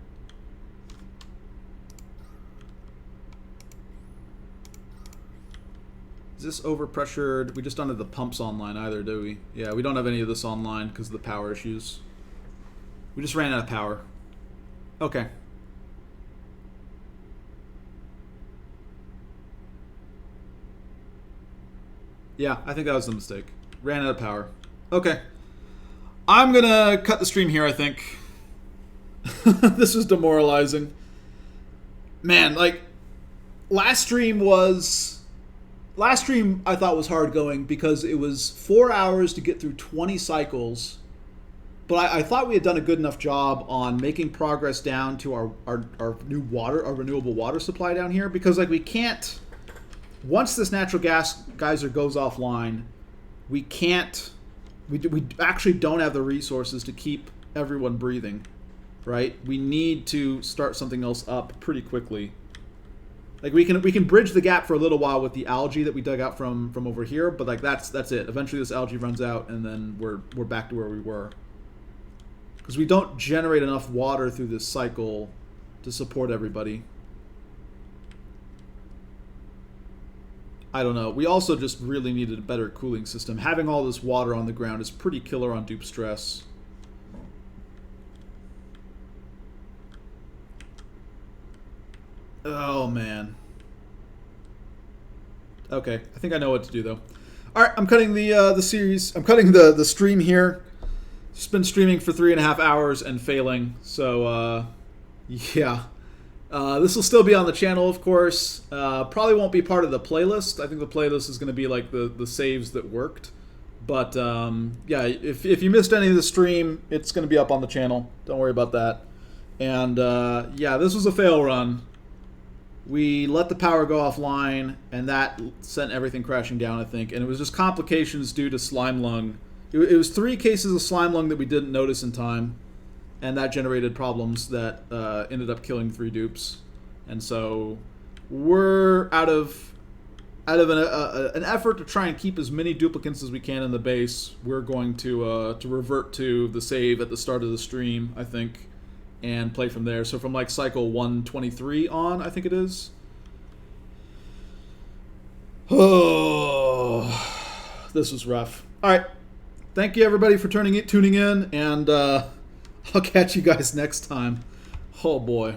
Is this overpressured? We just don't have the pumps online either, do we? Yeah, we don't have any of this online because of the power issues. We just ran out of power. Okay. Yeah, I think that was the mistake. Ran out of power. Okay. I'm gonna cut the stream here, I think. This is demoralizing. Man, like, last stream I thought was hard going because it was 4 hours to get through 20 cycles. But I thought we had done a good enough job on making progress down to our new water, our renewable water supply down here. Because, like, we can't... Once this natural gas geyser goes offline, we can't... We actually don't have the resources to keep everyone breathing, right? We need to start something else up pretty quickly. Like, we can bridge the gap for a little while with the algae that we dug out from over here, but like that's it. Eventually this algae runs out, and then we're back to where we were. Because we don't generate enough water through this cycle to support everybody. I don't know. We also just really needed a better cooling system. Having all this water on the ground is pretty killer on dupe stress. Oh, man. Okay, I think I know what to do, though. All right, I'm cutting the series. I'm cutting the stream here. Just been streaming for 3.5 hours and failing. So, yeah. This will still be on the channel, of course. Probably won't be part of the playlist. I think the playlist is going to be like the saves that worked. But, yeah, if you missed any of the stream, it's going to be up on the channel. Don't worry about that. And, yeah, this was a fail run. We let the power go offline, and that sent everything crashing down, I think. And it was just complications due to Slimelung. It was 3 cases of Slimelung that we didn't notice in time, and that generated problems that ended up killing 3 dupes. And so we're out of an effort to try and keep as many duplicates as we can in the base. We're going to revert to the save at the start of the stream, I think, and play from there. So from like cycle 123 on, I think it is. Oh, this was rough. All right. Thank you, everybody, for tuning in, and I'll catch you guys next time. Oh, boy.